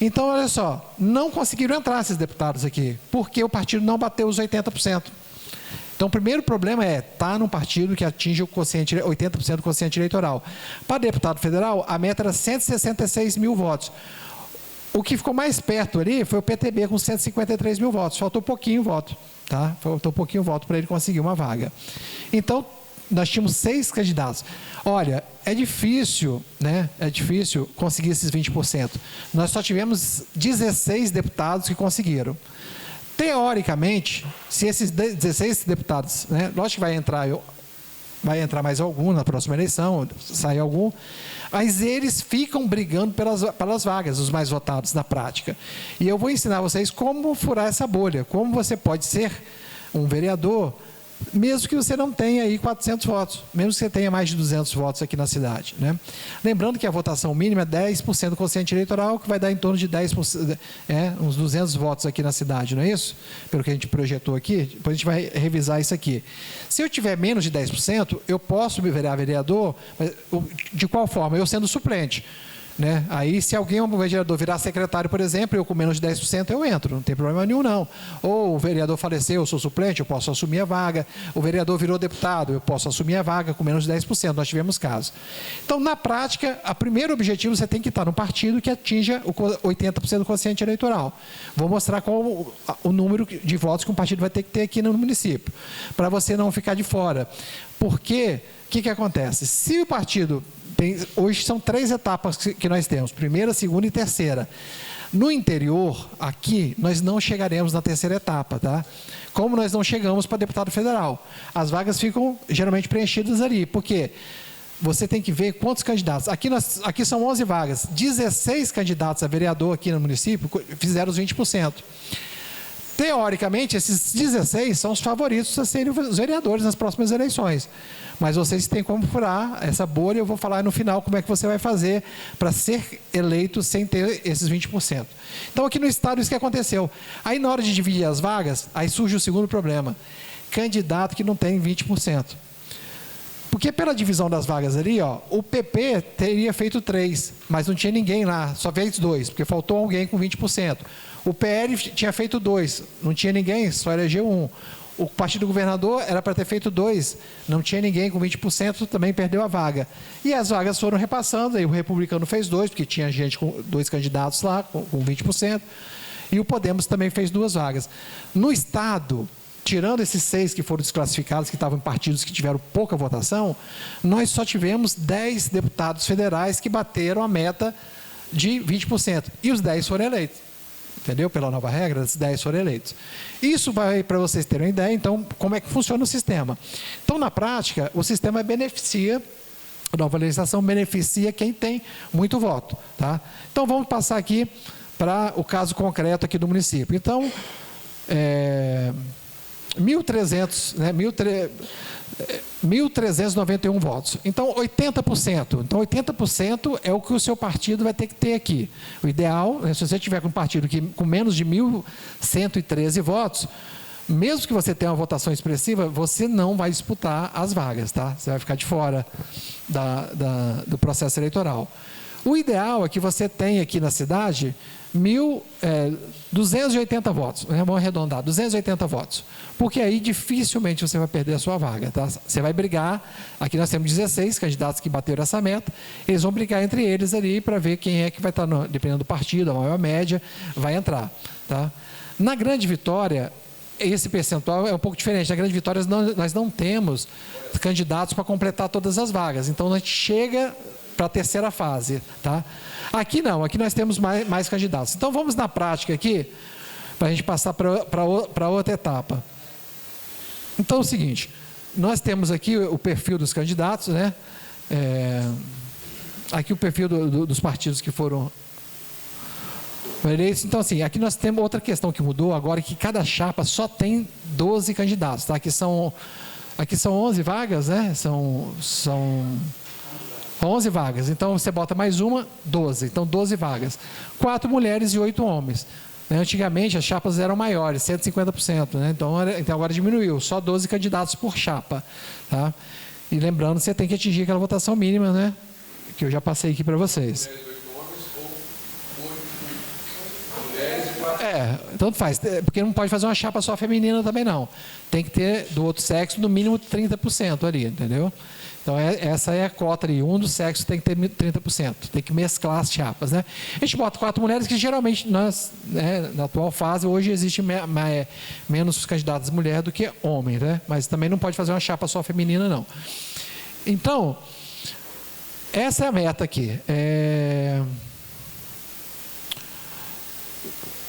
Speaker 6: Então, olha só, não conseguiram entrar esses deputados aqui, porque o partido não bateu os 80%. Então, o primeiro problema é estar num partido que atinge o quociente, 80% do quociente eleitoral. Para deputado federal, a meta era 166 mil votos. O que ficou mais perto ali foi o PTB com 153 mil votos. Faltou pouquinho voto, tá? Faltou pouquinho voto para ele conseguir uma vaga. Então, nós tínhamos 6 candidatos. Olha, é difícil, né? É difícil conseguir esses 20%. Nós só tivemos 16 deputados que conseguiram. Teoricamente, se esses 16 deputados, né? Lógico que vai entrar mais algum na próxima eleição, sai algum, mas eles ficam brigando pelas vagas, os mais votados na prática. E eu vou ensinar vocês como furar essa bolha, como você pode ser um vereador, mesmo que você não tenha aí 400 votos, mesmo que você tenha mais de 200 votos aqui na cidade, né? Lembrando que a votação mínima é 10% do quociente eleitoral, que vai dar em torno de 10%, uns 200 votos aqui na cidade, não é isso? Pelo que a gente projetou aqui, depois a gente vai revisar isso aqui. Se eu tiver menos de 10%, eu posso me virar vereador, mas de qual forma? Eu sendo suplente. Né? Aí, se alguém, um vereador, virar secretário, por exemplo, eu com menos de 10%, eu entro, não tem problema nenhum, não. Ou o vereador faleceu, eu sou suplente, eu posso assumir a vaga. O vereador virou deputado, eu posso assumir a vaga com menos de 10%, nós tivemos casos. Então, na prática, o primeiro objetivo, você tem que estar num partido que atinja o 80% do quociente eleitoral. Vou mostrar qual o número de votos que um partido vai ter que ter aqui no município, para você não ficar de fora. Porque, o que acontece? Se o partido... hoje são 3 etapas que nós temos, primeira, segunda e terceira. No interior, aqui, nós não chegaremos na terceira etapa, tá? Como nós não chegamos para deputado federal. As vagas ficam geralmente preenchidas ali, porque você tem que ver quantos candidatos. Aqui são 11 vagas, 16 candidatos a vereador aqui no município fizeram os 20%. Teoricamente, esses 16 são os favoritos a serem os vereadores nas próximas eleições. Mas vocês têm como furar essa bolha, eu vou falar no final como é que você vai fazer para ser eleito sem ter esses 20%. Então, aqui no estado, isso que aconteceu. Aí, na hora de dividir as vagas, aí surge o segundo problema. Candidato que não tem 20%. Porque pela divisão das vagas ali, ó, o PP teria feito 3, mas não tinha ninguém lá, só fez 2, porque faltou alguém com 20%. O PL tinha feito 2, não tinha ninguém, só elegeu 1. O partido do governador era para ter feito 2, não tinha ninguém com 20%, também perdeu a vaga. E as vagas foram repassando, aí o republicano fez 2, porque tinha gente com 2 candidatos lá, com 20%, e o Podemos também fez 2 vagas. No estado, tirando esses 6 que foram desclassificados, que estavam em partidos que tiveram pouca votação, nós só tivemos 10 deputados federais que bateram a meta de 20%, e os 10 foram eleitos. Entendeu? Pela nova regra, os 10 foram eleitos. Isso vai para vocês terem uma ideia, então, como é que funciona o sistema. Então, na prática, o sistema beneficia, a nova legislação beneficia quem tem muito voto. Tá? Então, vamos passar aqui para o caso concreto aqui do município. Então, 1.391 votos. Então, 80%. Então, 80% é o que o seu partido vai ter que ter aqui. O ideal, né, se você tiver com um partido com menos de 1.113 votos, mesmo que você tenha uma votação expressiva, você não vai disputar as vagas, tá? Você vai ficar de fora do processo eleitoral. O ideal é que você tenha aqui na cidade 280 votos, vamos arredondar, 280 votos, porque aí dificilmente você vai perder a sua vaga, tá? Você vai brigar, aqui nós temos 16 candidatos que bateram essa meta, eles vão brigar entre eles ali para ver quem é que vai estar, dependendo do partido, a maior média, vai entrar, tá? Na Grande Vitória, esse percentual é um pouco diferente. Na Grande Vitória, nós não temos candidatos para completar todas as vagas, então a gente chega para a terceira fase, tá? Aqui não, aqui nós temos mais candidatos. Então vamos na prática aqui, para a gente passar para outra etapa. Então é o seguinte, nós temos aqui o perfil dos candidatos, né? Aqui o perfil dos partidos que foram eleitos. Então assim, aqui nós temos outra questão que mudou agora, que cada chapa só tem 12 candidatos, tá? Aqui são 11 vagas, né? São 11 vagas, então você bota mais uma, 12, então 12 vagas. 4 mulheres e 8 homens. Antigamente as chapas eram maiores, 150%, né? Então agora diminuiu, só 12 candidatos por chapa. Tá? E lembrando, você tem que atingir aquela votação mínima, né? Que eu já passei aqui para vocês. Tanto faz, porque não pode fazer uma chapa só feminina também não. Tem que ter do outro sexo no mínimo 30% ali, entendeu? Então, essa é a cota ali. Um dos sexos tem que ter 30%. Tem que mesclar as chapas, né? A gente bota 4 mulheres que geralmente, na atual fase, hoje existe menos candidatas mulher do que homem, né? Mas também não pode fazer uma chapa só feminina, não. Então, essa é a meta aqui.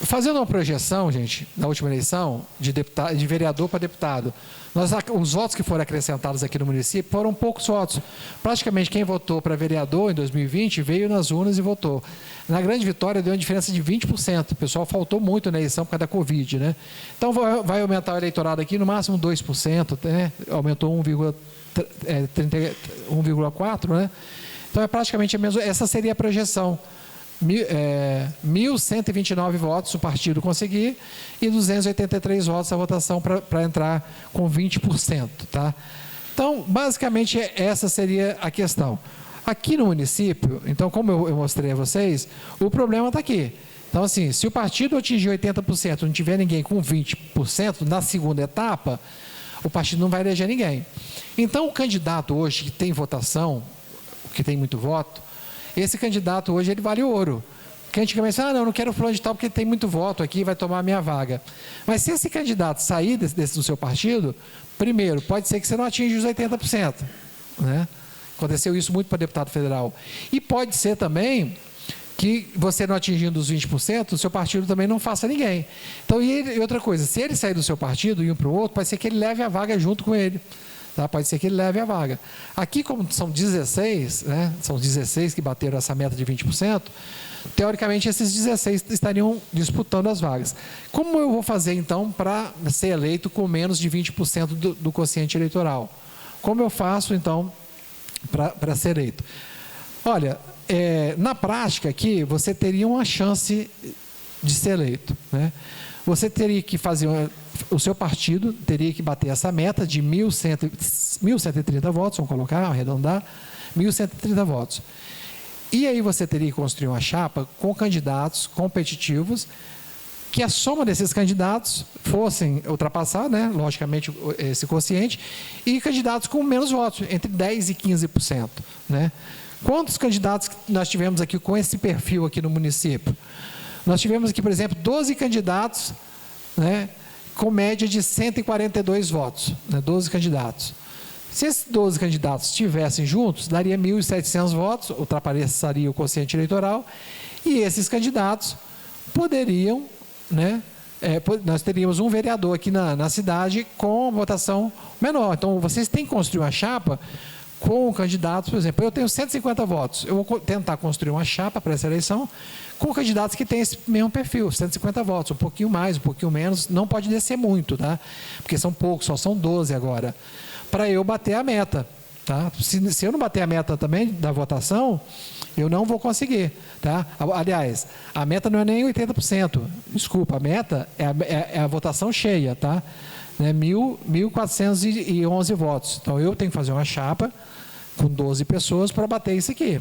Speaker 6: Fazendo uma projeção, gente, na última eleição, de vereador para deputado, os votos que foram acrescentados aqui no município foram poucos votos. Praticamente quem votou para vereador em 2020 veio nas urnas e votou. Na Grande Vitória deu uma diferença de 20%. O pessoal faltou muito na eleição por causa da Covid, né? Então vai aumentar o eleitorado aqui no máximo 2%, né? Aumentou 1,4%, né? Então é praticamente a mesma. Essa seria a projeção. 1.129 votos o partido conseguir e 283 votos a votação para entrar com 20%. Tá? Então, basicamente, essa seria a questão. Aqui no município, então, como eu mostrei a vocês, o problema está aqui. Então, assim, se o partido atingir 80%, não tiver ninguém com 20%, na segunda etapa, o partido não vai eleger ninguém. Então, o candidato hoje que tem votação, que tem muito voto, esse candidato hoje ele vale ouro. Porque antigamente, não quero fulano de tal porque tem muito voto aqui, vai tomar a minha vaga. Mas se esse candidato sair do seu partido, primeiro, pode ser que você não atinja os 80%. Né? Aconteceu isso muito para deputado federal. E pode ser também que você não atingindo os 20%, o seu partido também não faça ninguém. Então, e outra coisa, se ele sair do seu partido e ir para o outro, pode ser que ele leve a vaga junto com ele. Tá? Pode ser que ele leve a vaga. Aqui, como são 16, né? São 16 que bateram essa meta de 20%, teoricamente esses 16 estariam disputando as vagas. Como eu vou fazer, então, para ser eleito com menos de 20% do quociente eleitoral? Como eu faço, então, para ser eleito? Olha, na prática aqui, você teria uma chance de ser eleito. Né? Você teria que fazer... O seu partido teria que bater essa meta de 1.130 votos, vamos colocar, arredondar, 1.130 votos. E aí você teria que construir uma chapa com candidatos competitivos, que a soma desses candidatos fossem ultrapassar, né, logicamente, esse quociente, e candidatos com menos votos, entre 10% e 15%. Né? Quantos candidatos nós tivemos aqui com esse perfil aqui no município? Nós tivemos aqui, por exemplo, 12 candidatos, né, com média de 142 votos, né, 12 candidatos. Se esses 12 candidatos estivessem juntos, daria 1.700 votos, ultrapassaria o quociente eleitoral, e esses candidatos poderiam, né, nós teríamos um vereador aqui na cidade com votação menor. Então, vocês têm que construir uma chapa com candidatos, por exemplo, eu tenho 150 votos, eu vou tentar construir uma chapa para essa eleição com candidatos que têm esse mesmo perfil, 150 votos, um pouquinho mais, um pouquinho menos, não pode descer muito, tá? Porque são poucos, só são 12 agora, para eu bater a meta, tá? Se eu não bater a meta também da votação, eu não vou conseguir, tá? Aliás, a meta não é nem 80%, desculpa, a meta é a votação cheia, tá? 1.411 votos. Então, eu tenho que fazer uma chapa com 12 pessoas para bater isso aqui.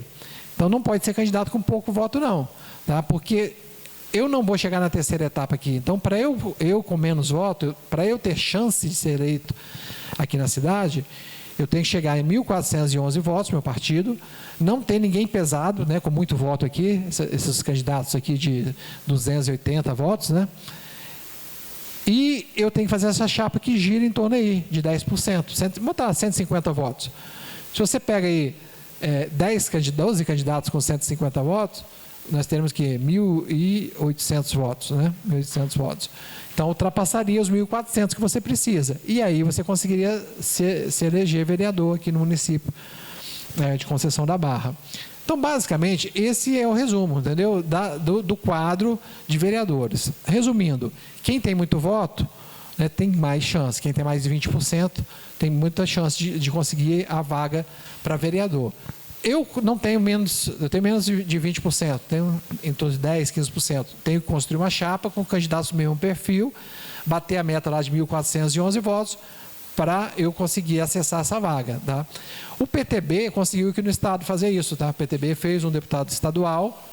Speaker 6: Então, não pode ser candidato com pouco voto, não. Tá? Porque eu não vou chegar na terceira etapa aqui. Então, para eu com menos voto, para eu ter chance de ser eleito aqui na cidade, eu tenho que chegar em 1.411 votos, meu partido. Não tem ninguém pesado, né, com muito voto aqui, esses candidatos aqui de 280 votos, né? E eu tenho que fazer essa chapa que gira em torno aí de 10%, botar 150 votos. Se você pega aí 12 candidatos com 150 votos, nós teremos que 1.800 votos, né? 1.800 votos. Então, ultrapassaria os 1.400 que você precisa. E aí você conseguiria se eleger vereador aqui no município de Conceição da Barra. Então, basicamente, esse é o resumo, entendeu? Do quadro de vereadores. Resumindo, quem tem muito voto, né, tem mais chance. Quem tem mais de 20% tem muita chance de conseguir a vaga para vereador. Eu não tenho menos, eu tenho menos de 20%, tenho em torno de 10%, 15%. Tenho que construir uma chapa com candidatos do mesmo perfil, bater a meta lá de 1.411 votos, para eu conseguir acessar essa vaga. Tá? O PTB conseguiu aqui no estado fazer isso. Tá? O PTB fez um deputado estadual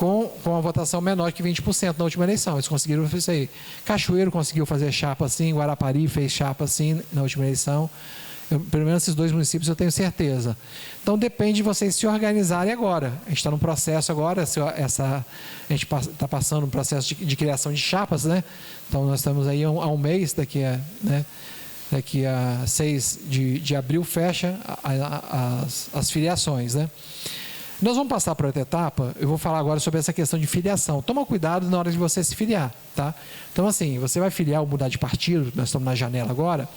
Speaker 6: com uma votação menor que 20% na última eleição. Eles conseguiram fazer isso aí. Cachoeiro conseguiu fazer chapa assim, Guarapari fez chapa assim na última eleição. Pelo menos esses 2 municípios eu tenho certeza. Então depende de vocês se organizarem agora. A gente está num processo agora, a gente está passando um processo de criação de chapas, né? Então nós estamos aí há um mês, daqui a 6 de abril fecha as filiações, né? Nós vamos passar para outra etapa, eu vou falar agora sobre essa questão de filiação. Toma cuidado na hora de você se filiar, tá? Então assim, você vai filiar ou mudar de partido, nós estamos na janela agora,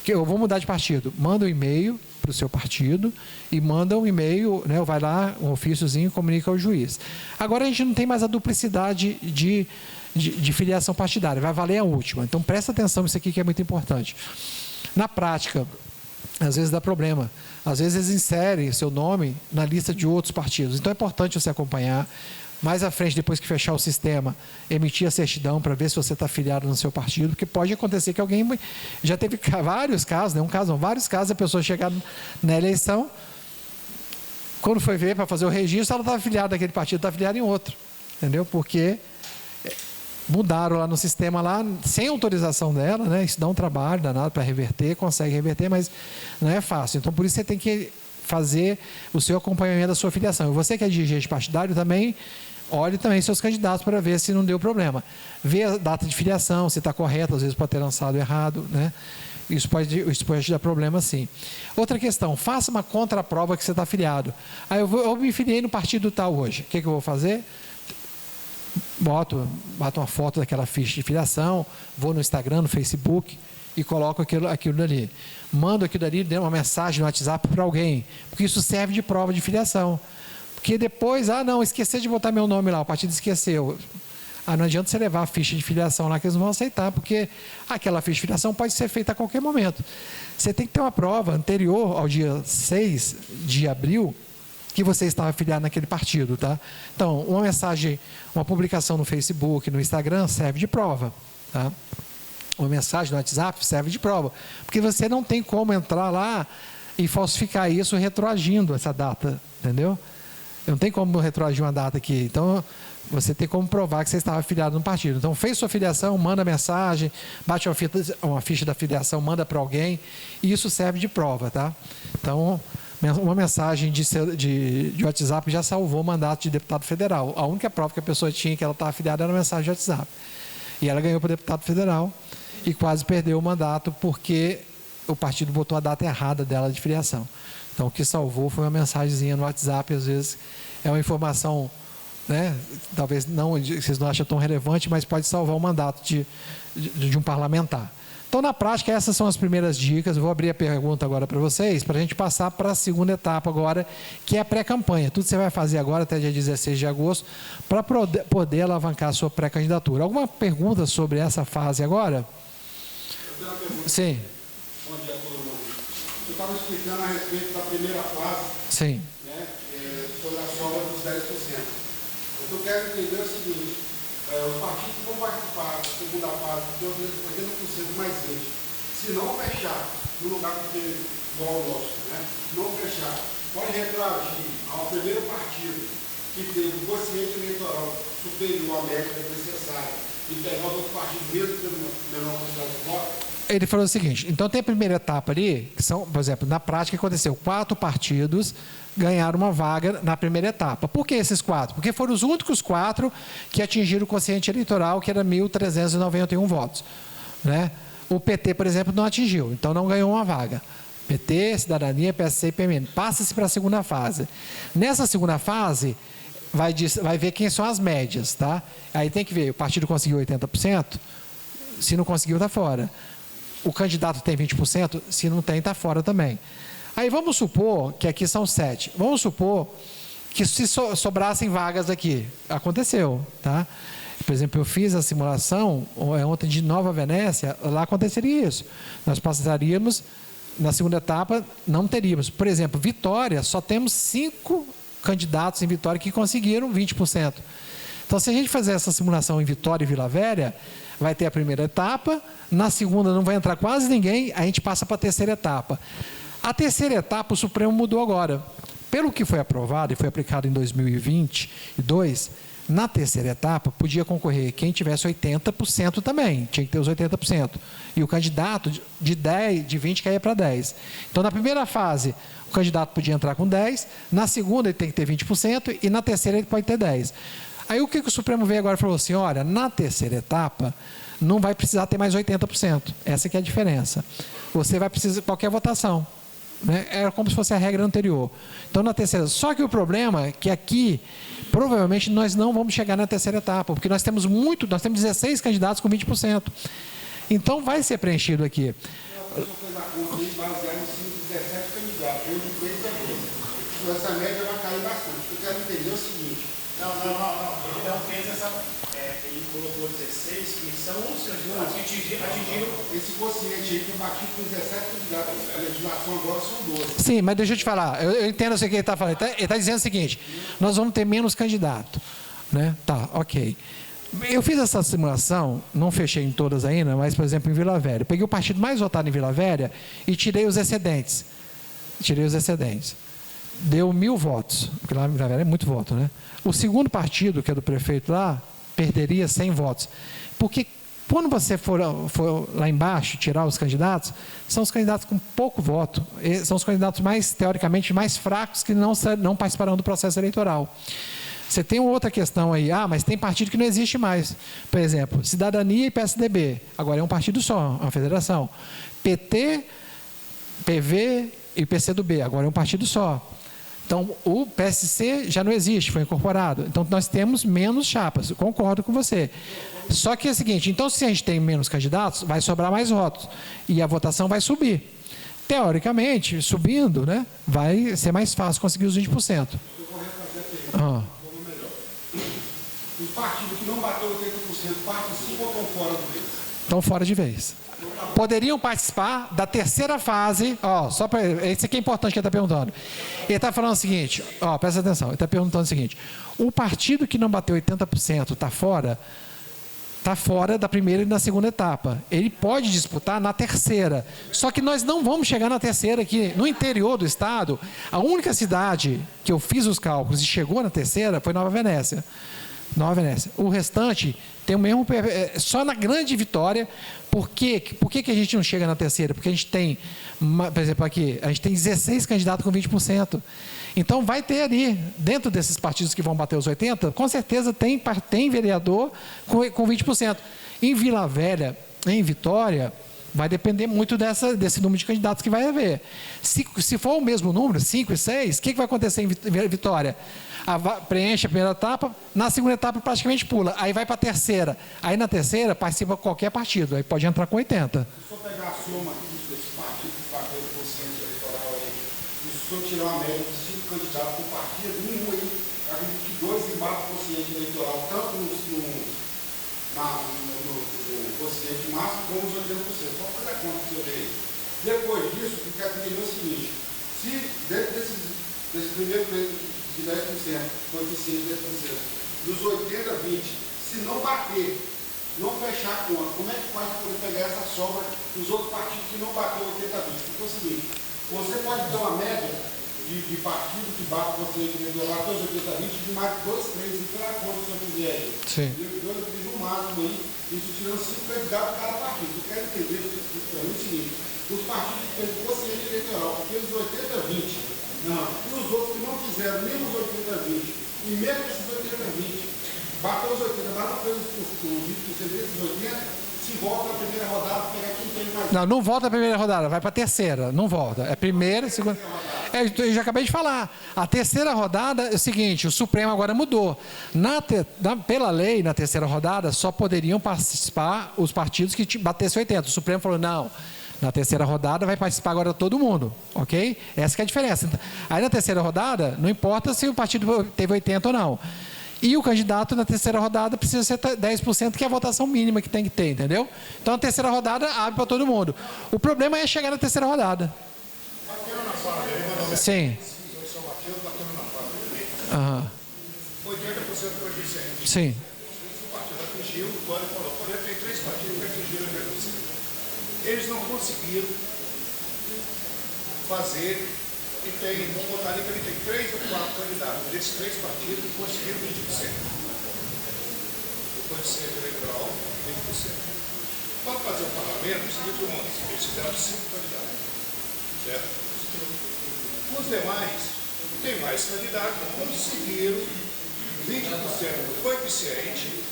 Speaker 6: que eu vou mudar de partido, manda um e-mail para o seu partido e manda um e-mail, né, vai lá, um ofíciozinho, comunica ao juiz. Agora a gente não tem mais a duplicidade de filiação partidária, vai valer a última. Então presta atenção nisso aqui que é muito importante. Na prática, às vezes dá problema. Às vezes eles inserem seu nome na lista de outros partidos. Então é importante você acompanhar. Mais à frente, depois que fechar o sistema, emitir a certidão para ver se você está afiliado no seu partido, porque pode acontecer que alguém... Já teve vários casos, vários casos, a pessoa chegar na eleição, quando foi ver para fazer o registro, ela estava afiliada naquele partido, está afiliada em outro. Entendeu? Porque mudaram lá no sistema, lá, sem autorização dela, né? Isso dá um trabalho danado para reverter, consegue reverter, mas não é fácil. Então, por isso você tem que fazer o seu acompanhamento da sua filiação. E você que é dirigente partidário também, olhe também seus candidatos para ver se não deu problema. Vê a data de filiação, se está correto, às vezes pode ter lançado errado, né? Isso pode dar problema, sim. Outra questão, faça uma contraprova que você está afiliado. Aí eu me filiei no partido tal hoje. O que eu vou fazer? Bato uma foto daquela ficha de filiação, vou no Instagram, no Facebook e coloco aquilo dali. Mando aquilo dali, dê uma mensagem no WhatsApp para alguém, porque isso serve de prova de filiação. Porque depois, esqueci de botar meu nome lá, o partido esqueceu. Não adianta você levar a ficha de filiação lá que eles não vão aceitar, porque aquela ficha de filiação pode ser feita a qualquer momento. Você tem que ter uma prova anterior ao dia 6 de abril, que você estava afiliado naquele partido, tá? Então, uma mensagem, uma publicação no Facebook, no Instagram, serve de prova, tá? Uma mensagem no WhatsApp serve de prova, porque você não tem como entrar lá e falsificar isso retroagindo essa data, entendeu? Não tem como retroagir uma data aqui, então você tem como provar que você estava afiliado no partido. Então, fez sua filiação, manda mensagem, bate uma ficha da filiação, manda para alguém, e isso serve de prova, tá? Então, uma mensagem de WhatsApp já salvou o mandato de deputado federal. A única prova que a pessoa tinha que ela estava afiliada era uma mensagem de WhatsApp. E ela ganhou para deputado federal e quase perdeu o mandato porque o partido botou a data errada dela de filiação. Então, o que salvou foi uma mensagenzinha no WhatsApp, às vezes é uma informação, né, talvez vocês não acham tão relevante, mas pode salvar o mandato de um parlamentar. Então, na prática, essas são as primeiras dicas. Eu vou abrir a pergunta agora para vocês, para a gente passar para a segunda etapa agora, que é a pré-campanha. Tudo que você vai fazer agora até dia 16 de agosto, para poder alavancar a sua pré-candidatura. Alguma pergunta sobre essa fase agora?
Speaker 7: Eu tenho uma pergunta.
Speaker 6: Sim.
Speaker 7: Bom dia a todo mundo. Você estava explicando a respeito da primeira fase,
Speaker 6: Sim.
Speaker 7: né, sobre a sobra dos 10%. O que eu quero entender é o seguinte: os partidos que vão participar da segunda fase, de 80% mais 20%, se não fechar no lugar igual ao nosso, né, não fechar, pode retroagir ao primeiro partido que teve o quociente eleitoral superior à média necessária e pegar outro partido mesmo tendo menor quantidade de votos?
Speaker 6: Ele falou o seguinte, então tem a primeira etapa ali, que são, por exemplo, na prática aconteceu 4 partidos ganharam uma vaga na primeira etapa. Por que esses 4? Porque foram os únicos 4 que atingiram o quociente eleitoral, que era 1.391 votos. Né? O PT, por exemplo, não atingiu, então não ganhou uma vaga. PT, Cidadania, PSC e PMN. Passa-se para a segunda fase. Nessa segunda fase, vai ver quem são as médias. Tá? Aí tem que ver, o partido conseguiu 80%, se não conseguiu, está fora. O candidato tem 20%, se não tem, está fora também. Aí vamos supor que aqui são 7. Vamos supor que se sobrassem vagas aqui. Aconteceu, tá? Por exemplo, eu fiz a simulação ontem de Nova Venécia, lá aconteceria isso. Nós passaríamos, na segunda etapa, não teríamos. Por exemplo, Vitória, só temos 5 candidatos em Vitória que conseguiram 20%. Então, se a gente fazer essa simulação em Vitória e Vila Velha, vai ter a primeira etapa, na segunda não vai entrar quase ninguém, a gente passa para a terceira etapa. A terceira etapa, o Supremo mudou agora. Pelo que foi aprovado e foi aplicado em 2022, Na terceira etapa, podia concorrer quem tivesse 80% também, tinha que ter os 80%. E o candidato de 20 caía para 10%. Então, na primeira fase, o candidato podia entrar com 10%, na segunda ele tem que ter 20% e na terceira ele pode ter 10%. Aí o que o Supremo veio agora e falou assim, olha, na terceira etapa, não vai precisar ter mais 80%. Essa que é a diferença. Você vai precisar de qualquer votação. Né? Era como se fosse a regra anterior. Então, na terceira... Só que o problema é que aqui, provavelmente, nós não vamos chegar na terceira etapa, porque nós temos 16 candidatos com 20%. Então, vai ser preenchido aqui.
Speaker 7: A pessoa fez a conta aí, baseada em cima de 17 candidatos. Hoje, 3 é 12. Essa média vai cair bastante. O que eu quero entender é o seguinte...
Speaker 8: Não. Ele não fez essa... ele colocou 16, que são os candidatos que atingiram...
Speaker 7: Esse quociente aí que eu bati com 17 candidatos. A legislação agora são 12.
Speaker 6: Sim, mas deixa eu te falar. Eu entendo o que ele está falando. Ele está dizendo o seguinte, nós vamos ter menos candidato. Né? Tá, ok. Eu fiz essa simulação, não fechei em todas ainda, mas, por exemplo, em Vila Velha. Eu peguei o partido mais votado em Vila Velha e tirei os excedentes. Deu 1.000 votos, porque lá em Vila Velha é muito voto, né? O segundo partido, que é do prefeito lá, perderia 100 votos. Porque quando você for lá embaixo tirar os candidatos, são os candidatos com pouco voto, são os candidatos mais, teoricamente, mais fracos que não participarão do processo eleitoral. Você tem outra questão aí, mas tem partido que não existe mais. Por exemplo, Cidadania e PSDB, agora é um partido só, uma federação. PT, PV e PCdoB, agora é um partido só. Então, o PSC já não existe, foi incorporado. Então, nós temos menos chapas, eu concordo com você. Só que é o seguinte, então, se a gente tem menos candidatos, vai sobrar mais votos. E a votação vai subir. Teoricamente, subindo, né, vai ser mais fácil conseguir os 20%.
Speaker 7: Eu vou refazer a pergunta. Os partidos que não bateu 80% participam ou estão fora do vez?
Speaker 6: Estão fora de vez. Poderiam participar da terceira fase, só para... Esse aqui é importante que ele está perguntando. Ele está falando o seguinte, presta atenção, ele está perguntando o seguinte, o partido que não bateu 80% está fora da primeira e da segunda etapa. Ele pode disputar na terceira. Só que nós não vamos chegar na terceira aqui. No interior do estado, a única cidade que eu fiz os cálculos e chegou na terceira foi Nova Venécia. O restante tem o mesmo... Só na Grande Vitória. Por que a gente não chega na terceira? Porque a gente tem, por exemplo, aqui, a gente tem 16 candidatos com 20%. Então, vai ter ali, dentro desses partidos que vão bater os 80%, com certeza tem vereador com 20%. Em Vila Velha, em Vitória, vai depender muito desse número de candidatos que vai haver. Se for o mesmo número, 5 e 6, o que vai acontecer em Vitória? Preenche a primeira etapa, na segunda etapa praticamente pula, aí vai para a terceira. Aí na terceira participa qualquer partido, aí pode entrar com 80%.
Speaker 7: Se for pegar a soma desse partido que bateu o quociente eleitoral aí, e se for tirar uma média de 5 candidatos por partido, nenhum aí, acredito que 2 embatem o quociente eleitoral, tanto no quociente máximo como os 80%. Só fazer a conta para você ver. Depois disso, eu quero entender o seguinte, se dentro desse primeiro período de 10%, coeficiente de 10%, dos 80 a 20, se não bater, não fechar a conta, como é que faz para poder pegar essa sobra dos outros partidos que não bateu 80 a 20? Porque é o seguinte, você pode ter uma média de partido que bate o quociente eleitoral até os 80 a 20 de mais 2, 3, e pela conta que você fizer aí.
Speaker 6: Sim.
Speaker 7: Eu fiz no máximo aí, isso tirando 5 candidatos cada partido. Eu quero entender o seguinte, os partidos que têm quociente eleitoral, aqueles 80 a 20, não, e os outros que não fizeram nem os 80 a 20, e mesmo esses 80 a 20, bateu os 80, mas não fez os 20% desses 80, se volta na primeira rodada, pegar quem tem mais.
Speaker 6: Não volta a primeira rodada, vai para a terceira, não volta. É primeira, segunda. Eu já acabei de falar. A terceira rodada é o seguinte: o Supremo agora mudou. Pela lei, na terceira rodada, só poderiam participar os partidos que batessem 80. O Supremo falou: não. Na terceira rodada vai participar agora todo mundo, ok? Essa que é a diferença. Aí na terceira rodada, não importa se o partido teve 80 ou não. E o candidato na terceira rodada precisa ser 10%, que é a votação mínima que tem que ter, entendeu? Então a terceira rodada abre para todo mundo. O problema é chegar na terceira rodada. Sim. Aham.
Speaker 8: 80% do coeficiente.
Speaker 6: Sim.
Speaker 8: O partido atingiu, o Código falou, tem 3 partidos que atingiram o 80%. Eles não conseguiram fazer, vamos botar ali que ele tem 3 ou 4 candidatos desses 3 partidos que conseguiram 20%.
Speaker 7: coeficiente eleitoral 20%. Para fazer o parlamento, seguiu ontem, eles fizeram 5 candidatos. Certo? Os demais, tem mais candidatos, conseguiram 20% do coeficiente,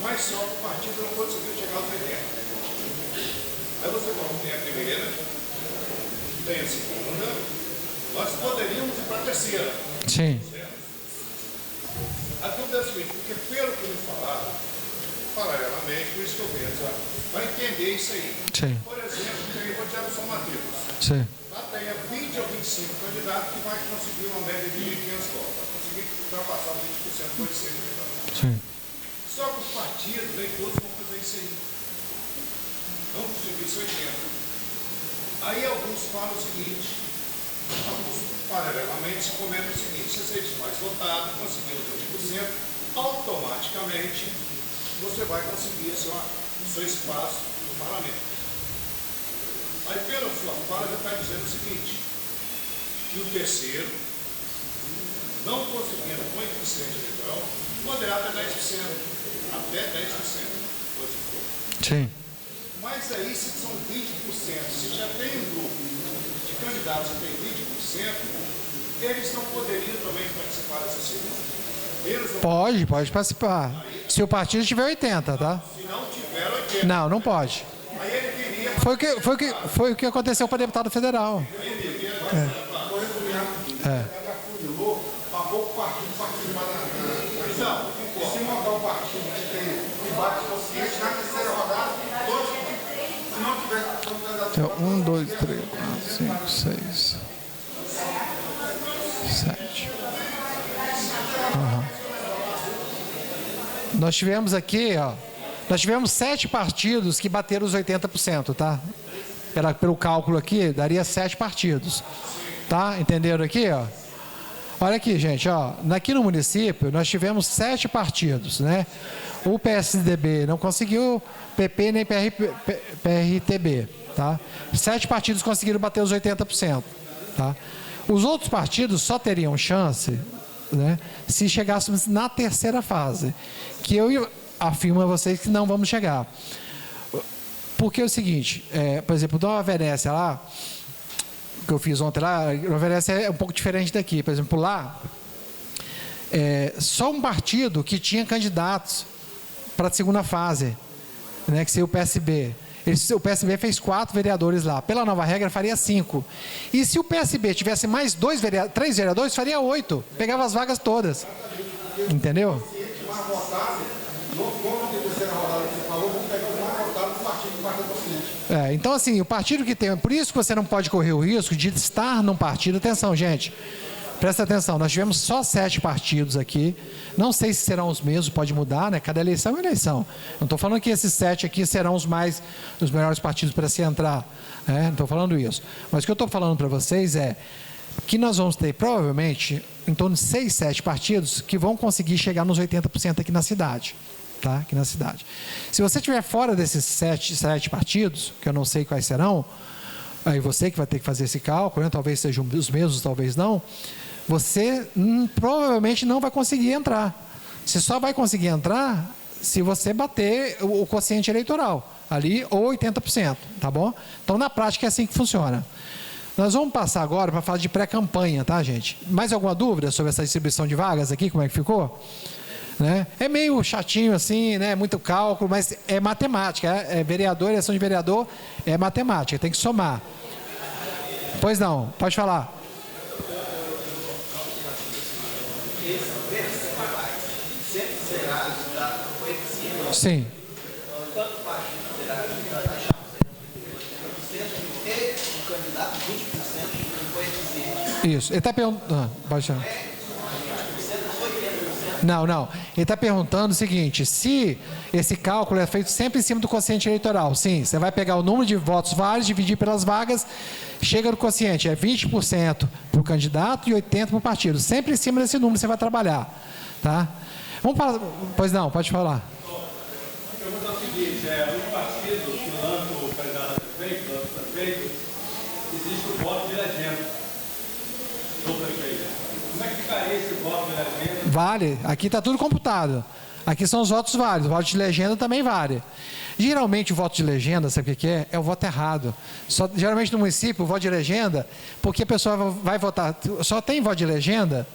Speaker 7: mas só que o partido não conseguiu chegar aos 80%. Aí você fala, tem a primeira, tem a segunda, nós poderíamos ir para a terceira.
Speaker 6: Sim.
Speaker 7: Certo? A dúvida é a seguinte, porque pelo que me falaram, paralelamente, por isso que eu penso, vai entender isso aí.
Speaker 6: Sim.
Speaker 7: Por exemplo, tem o Diabo São Mateus.
Speaker 6: Sim.
Speaker 7: Lá tem 20 ou 25 candidatos que vai conseguir uma média de 1.500 votos, vai conseguir ultrapassar 20% do coeficiente eleitoral.
Speaker 6: Sim.
Speaker 7: Só que os partidos, nem todos vão fazer isso aí. Não conseguir isso 80. Aí alguns falam o seguinte, alguns paralelamente se comentam o seguinte, se vocês mais votados, conseguindo 20%, automaticamente você vai conseguir o seu espaço no parlamento. Aí pela sua fala já está dizendo o seguinte, que o terceiro, não conseguindo o coeficiente eleitoral, poderá até 10%. Até 10%.
Speaker 6: Sim.
Speaker 7: Mas aí, se são 20%, se já tem um grupo de candidatos que tem 20%, eles não poderiam também participar dessa segunda?
Speaker 6: Pode participar. Se o partido tiver 80, tá?
Speaker 7: Se não tiver 80.
Speaker 6: Não pode.
Speaker 7: Aí ele queria...
Speaker 6: Foi o que aconteceu para deputado federal.
Speaker 7: Pagou o partido participar da... Não, se montar um partido que tem debate consciente, na terceira rodada, todos, se não tiver...
Speaker 6: Então, 1, 2, 3, 4, 5, 6, 7. Nós tivemos aqui, nós tivemos 7 partidos que bateram os 80%, tá? Pelo cálculo aqui, daria 7 partidos. Tá? Entenderam aqui, ó? Olha aqui, gente, ó. Aqui no município, nós tivemos 7 partidos, né? O PSDB não conseguiu, PP nem PRTB, tá? 7 partidos conseguiram bater os 80%, tá? Os outros partidos só teriam chance, né, se chegássemos na terceira fase, que eu afirmo a vocês que não vamos chegar. Porque é o seguinte, por exemplo, Nova Venécia lá, que eu fiz ontem lá, Nova Venécia é um pouco diferente daqui. Por exemplo, lá, só um partido que tinha candidatos para a segunda fase, né, que seria o PSB. O PSB fez 4 vereadores lá. Pela nova regra, faria 5. E se o PSB tivesse mais 3 vereadores, faria 8. Pegava as vagas todas. Entendeu? Então, assim, o partido que tem... Por isso que você não pode correr o risco de estar num partido... Atenção, gente. Presta atenção. Nós tivemos só 7 partidos aqui. Não sei se serão os mesmos, pode mudar, né? Cada eleição é eleição. Não estou falando que esses 7 aqui serão os melhores partidos para se entrar. Não estou falando isso. Mas o que eu estou falando para vocês é que nós vamos ter, provavelmente, em torno de 6, 7 partidos que vão conseguir chegar nos 80% aqui na cidade. Tá? Aqui na cidade. Se você estiver fora desses 7 partidos, que eu não sei quais serão, aí você que vai ter que fazer esse cálculo, né? Talvez sejam os mesmos, talvez não, você provavelmente não vai conseguir entrar. Você só vai conseguir entrar se você bater o quociente eleitoral, ali, ou 80%, tá bom? Então, na prática, é assim que funciona. Nós vamos passar agora para falar de pré-campanha, tá, gente? Mais alguma dúvida sobre essa distribuição de vagas aqui, como é que ficou? Né? É meio chatinho assim, né? Muito cálculo, mas é matemática. Vereador, eleição de vereador é matemática, tem que somar. Pois não, pode falar. Sim. Isso. Ele está perguntando. Pode chamar. Não. Ele está perguntando o seguinte, se esse cálculo é feito sempre em cima do quociente eleitoral. Sim, você vai pegar o número de votos válidos, dividir pelas vagas, chega no quociente, é 20% para o candidato e 80% para o partido. Sempre em cima desse número você vai trabalhar. Tá? Vamos falar. Pois não, pode falar.
Speaker 8: A pergunta é o seguinte, o partido que lança o candidato a prefeito, existe o voto de legenda do prefeito. Como é que ficaria esse voto de legenda?
Speaker 6: Vale, aqui está tudo computado. Aqui são os votos válidos. O voto de legenda também vale. Geralmente o voto de legenda, sabe o que é? É o voto errado. Geralmente no município, o voto de legenda, porque a pessoa vai votar, só tem voto de legenda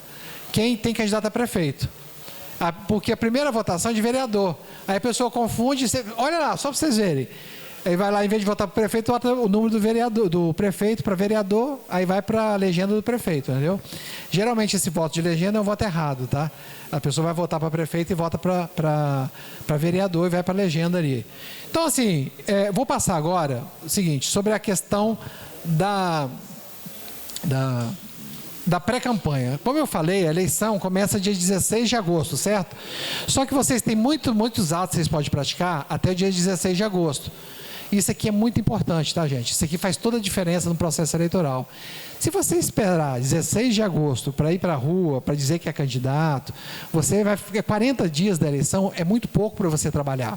Speaker 6: quem tem candidato a prefeito. Porque a primeira votação é de vereador. Aí a pessoa confunde, olha lá, só para vocês verem. Aí vai lá, em vez de votar para o prefeito, vota o número do vereador, do prefeito para vereador, aí vai para a legenda do prefeito, entendeu? Geralmente esse voto de legenda é um voto errado, tá? A pessoa vai votar para prefeito e vota para vereador e vai para a legenda ali. Então, assim, vou passar agora o seguinte, sobre a questão da pré-campanha. Como eu falei, a eleição começa dia 16 de agosto, certo? Só que vocês têm muitos atos que vocês podem praticar até dia 16 de agosto. Isso aqui é muito importante, tá, gente? Isso aqui faz toda a diferença no processo eleitoral. Se você esperar 16 de agosto para ir para a rua, para dizer que é candidato, você vai ficar 40 dias da eleição, é muito pouco para você trabalhar.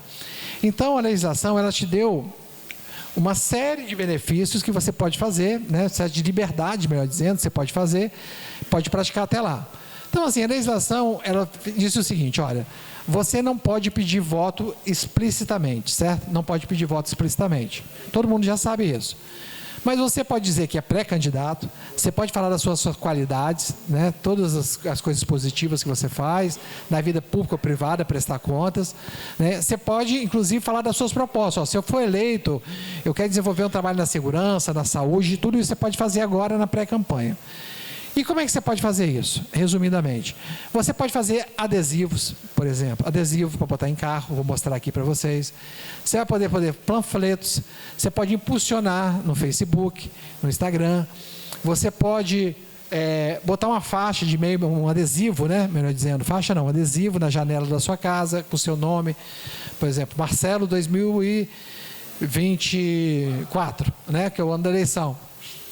Speaker 6: Então, a legislação, ela te deu uma série de benefícios que você pode fazer, né? Série de liberdade, melhor dizendo, você pode fazer, pode praticar até lá. Então, assim, a legislação, ela disse o seguinte, olha, você não pode pedir voto explicitamente, certo? Não pode pedir voto explicitamente. Todo mundo já sabe isso. Mas você pode dizer que é pré-candidato, você pode falar das suas qualidades, né? Todas as coisas positivas que você faz, na vida pública ou privada, prestar contas, né? Você pode, inclusive, falar das suas propostas. Ó, se eu for eleito, eu quero desenvolver um trabalho na segurança, na saúde, tudo isso você pode fazer agora na pré-campanha. E como é que você pode fazer isso? Resumidamente, você pode fazer adesivos, por exemplo, adesivo para botar em carro, vou mostrar aqui para vocês. Você vai poder panfletos, você pode impulsionar no Facebook, no Instagram, você pode botar uma faixa de meio, um adesivo, né? Melhor dizendo, faixa não, um adesivo na janela da sua casa, com o seu nome, por exemplo, Marcelo 2024, né? Que é o ano da eleição.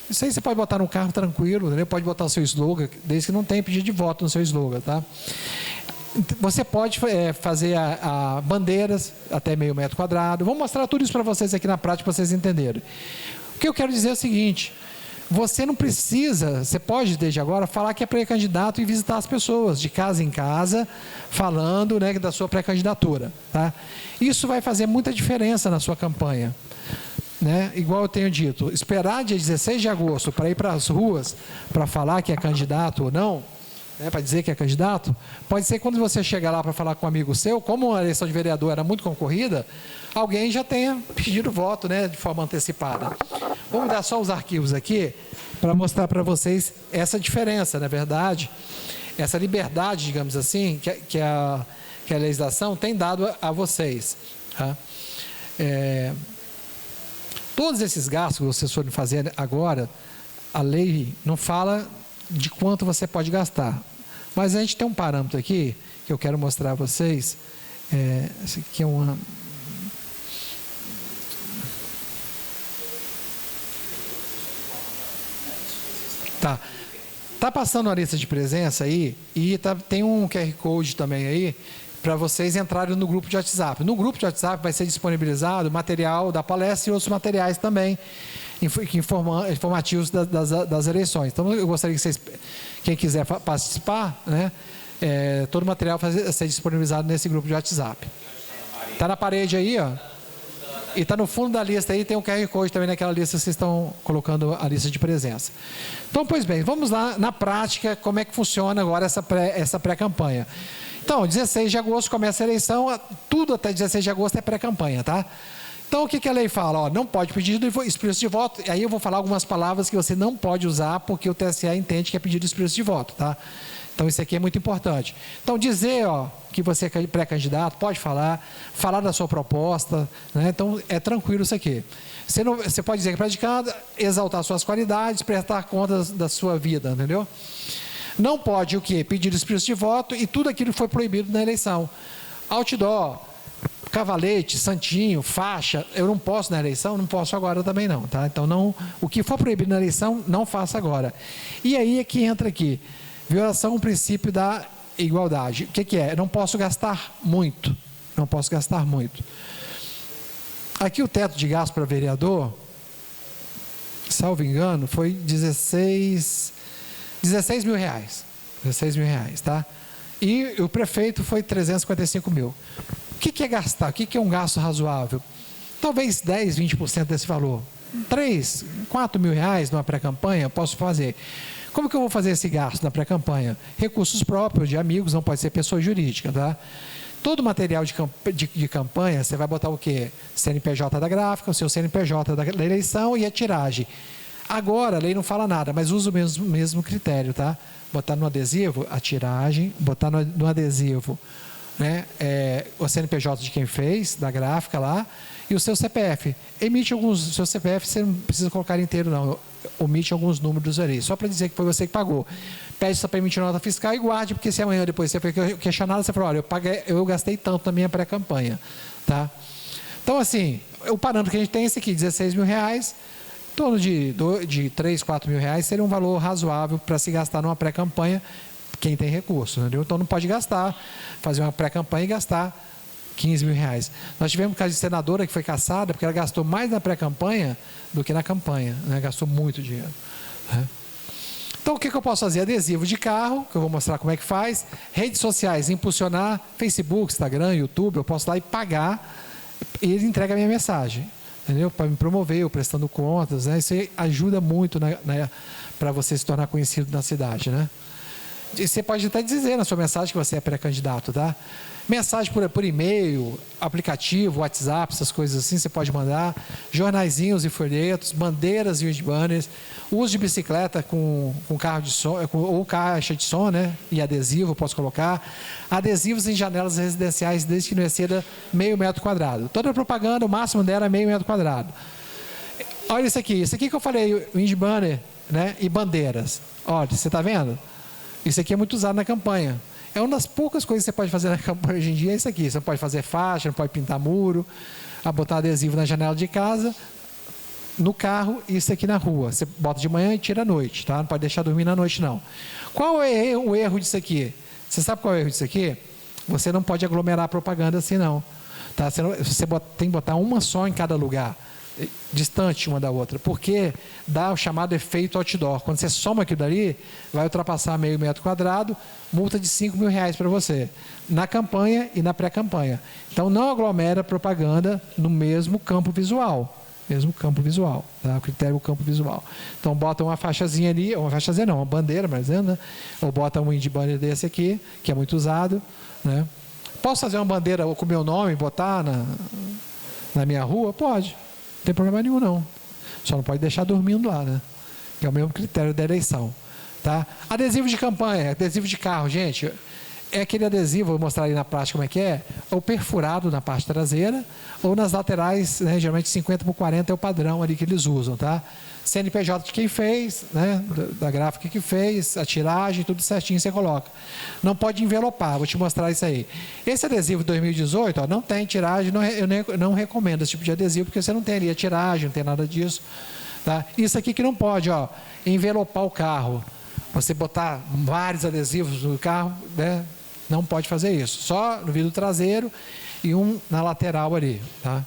Speaker 6: Isso aí você pode botar no carro tranquilo, né? Pode botar o seu slogan, desde que não tenha pedido de voto no seu slogan, tá? Você pode fazer bandeiras até meio metro quadrado. Vou mostrar tudo isso para vocês aqui na prática, para vocês entenderem. O que eu quero dizer é o seguinte, você não precisa, você pode desde agora falar que é pré-candidato e visitar as pessoas de casa em casa, falando, né, da sua pré-candidatura, tá? Isso vai fazer muita diferença na sua campanha. Né? Igual eu tenho dito, esperar dia 16 de agosto para ir para as ruas para falar que é candidato ou não, né, para dizer que é candidato, pode ser que quando você chegar lá para falar com um amigo seu, como a eleição de vereador era muito concorrida, alguém já tenha pedido voto, né, de forma antecipada. Vamos dar só os arquivos aqui para mostrar para vocês essa diferença, na verdade, essa liberdade, digamos assim, que a legislação tem dado a vocês. Tá? Todos esses gastos que vocês forem fazer agora, a lei não fala de quanto você pode gastar. Mas a gente tem um parâmetro aqui, que eu quero mostrar a vocês. Esse aqui é uma... Tá. Tá passando a lista de presença aí, e tem um QR Code também aí, para vocês entrarem no grupo de WhatsApp. No grupo de WhatsApp vai ser disponibilizado material da palestra e outros materiais também, informativos das eleições. Então, eu gostaria que vocês, quem quiser participar, né, todo o material vai ser disponibilizado nesse grupo de WhatsApp. Está na parede aí, ó. E está no fundo da lista aí, tem um QR Code também naquela lista, vocês estão colocando a lista de presença. Então, pois bem, vamos lá na prática, como é que funciona agora essa pré-campanha. Então, 16 de agosto começa a eleição, tudo até 16 de agosto é pré-campanha, tá? Então, o que a lei fala? Ó, não pode pedir expresso de voto, e aí eu vou falar algumas palavras que você não pode usar, porque o TSE entende que é pedido expresso de voto, tá? Então, isso aqui é muito importante. Então, dizer, ó, que você é pré-candidato, pode falar da sua proposta, né? Então, é tranquilo isso aqui. Você pode dizer que é pré-candidato, exaltar suas qualidades, prestar contas da sua vida, entendeu? Não pode o quê? Pedir expresso de voto e tudo aquilo que foi proibido na eleição. Outdoor, cavalete, santinho, faixa, eu não posso na eleição, não posso agora também não, tá? Então, não, o que for proibido na eleição, não faça agora. E aí é que entra aqui, violação ao princípio da igualdade. O que é? Eu não posso gastar muito, não posso gastar muito. Aqui o teto de gasto para vereador, salvo engano, foi 16 mil reais, tá? E o prefeito foi 355 mil. O que é gastar? O que é um gasto razoável? Talvez 10, 20% desse valor. 3, 4 mil reais numa pré-campanha, posso fazer. Como que eu vou fazer esse gasto na pré-campanha? Recursos próprios de amigos, não pode ser pessoa jurídica, tá? Todo material de campanha, você vai botar o quê? CNPJ da gráfica, o seu CNPJ da eleição e a tiragem. Agora, a lei não fala nada, mas usa o mesmo critério, tá? Botar no adesivo a tiragem, botar no adesivo, né, o CNPJ de quem fez, da gráfica lá, e o seu CPF. Emite alguns, o seu CPF você não precisa colocar inteiro não, omite alguns números ali, só para dizer que foi você que pagou. Pede só para emitir nota fiscal e guarde, porque se amanhã depois você for questionado, você fala, olha, eu gastei tanto na minha pré-campanha, tá? Então, assim, o parâmetro que a gente tem é esse aqui, 16 mil reais, em torno de 3, 4 mil reais seria um valor razoável para se gastar numa pré-campanha, quem tem recurso, entendeu? Então não pode gastar, fazer uma pré-campanha e gastar 15 mil reais. Nós tivemos um caso de senadora que foi cassada porque ela gastou mais na pré-campanha do que na campanha, né? Gastou muito dinheiro, né? Então o que eu posso fazer? Adesivo de carro, que eu vou mostrar como é que faz, redes sociais, impulsionar, Facebook, Instagram, YouTube, eu posso ir lá e pagar e ele entrega a minha mensagem, entendeu? Para me promover, eu prestando contas, né? Isso aí ajuda muito para você se tornar conhecido na cidade, né? E você pode até dizer na sua mensagem que você é pré-candidato, tá? Mensagem por e-mail, aplicativo, WhatsApp, essas coisas assim, você pode mandar. Jornaizinhos e folhetos, bandeiras e banners, uso de bicicleta com carro de som, ou caixa de som, né? E adesivo, posso colocar. Adesivos em janelas residenciais, desde que não exceda meio metro quadrado. Toda a propaganda, o máximo dela é meio metro quadrado. Olha isso aqui que eu falei, o banner, né? E bandeiras. Olha, você está vendo? Isso aqui é muito usado na campanha. É uma das poucas coisas que você pode fazer na campanha hoje em dia, é isso aqui. Você não pode fazer faixa, não pode pintar muro, botar adesivo na janela de casa, no carro e isso aqui na rua. Você bota de manhã e tira à noite, tá? Não pode deixar dormir na noite, não. Qual é o erro disso aqui? Você sabe qual é o erro disso aqui? Você não pode aglomerar propaganda assim, não. Tá? Você tem que botar uma só em cada lugar, distante uma da outra, porque dá o chamado efeito outdoor. Quando você soma aquilo dali, vai ultrapassar meio metro quadrado, multa de 5 mil reais para você, na campanha e na pré-campanha. Então não aglomera propaganda no mesmo campo visual. Tá? O critério é o campo visual. Então bota uma faixazinha ali, uma faixazinha não, uma bandeira, mas né? Ou bota um indie banner desse aqui, que é muito usado, né? Posso fazer uma bandeira com o meu nome, botar na minha rua? Pode. Não tem problema nenhum, não. Só não pode deixar dormindo lá, né? Que é o mesmo critério da eleição. Tá? Adesivo de campanha, adesivo de carro, gente. É aquele adesivo, vou mostrar aí na prática como é que é, ou perfurado na parte traseira, ou nas laterais, né, geralmente 50 por 40 é o padrão ali que eles usam, tá? CNPJ de quem fez, né, da gráfica que fez, a tiragem, tudo certinho você coloca. Não pode envelopar, vou te mostrar isso aí. Esse adesivo de 2018, ó, não tem tiragem, eu não recomendo esse tipo de adesivo, porque você não tem ali a tiragem, não tem nada disso. Tá? Isso aqui que não pode, ó, envelopar o carro. Você botar vários adesivos no carro, né? Não pode fazer isso. Só no vidro traseiro e um na lateral ali, tá?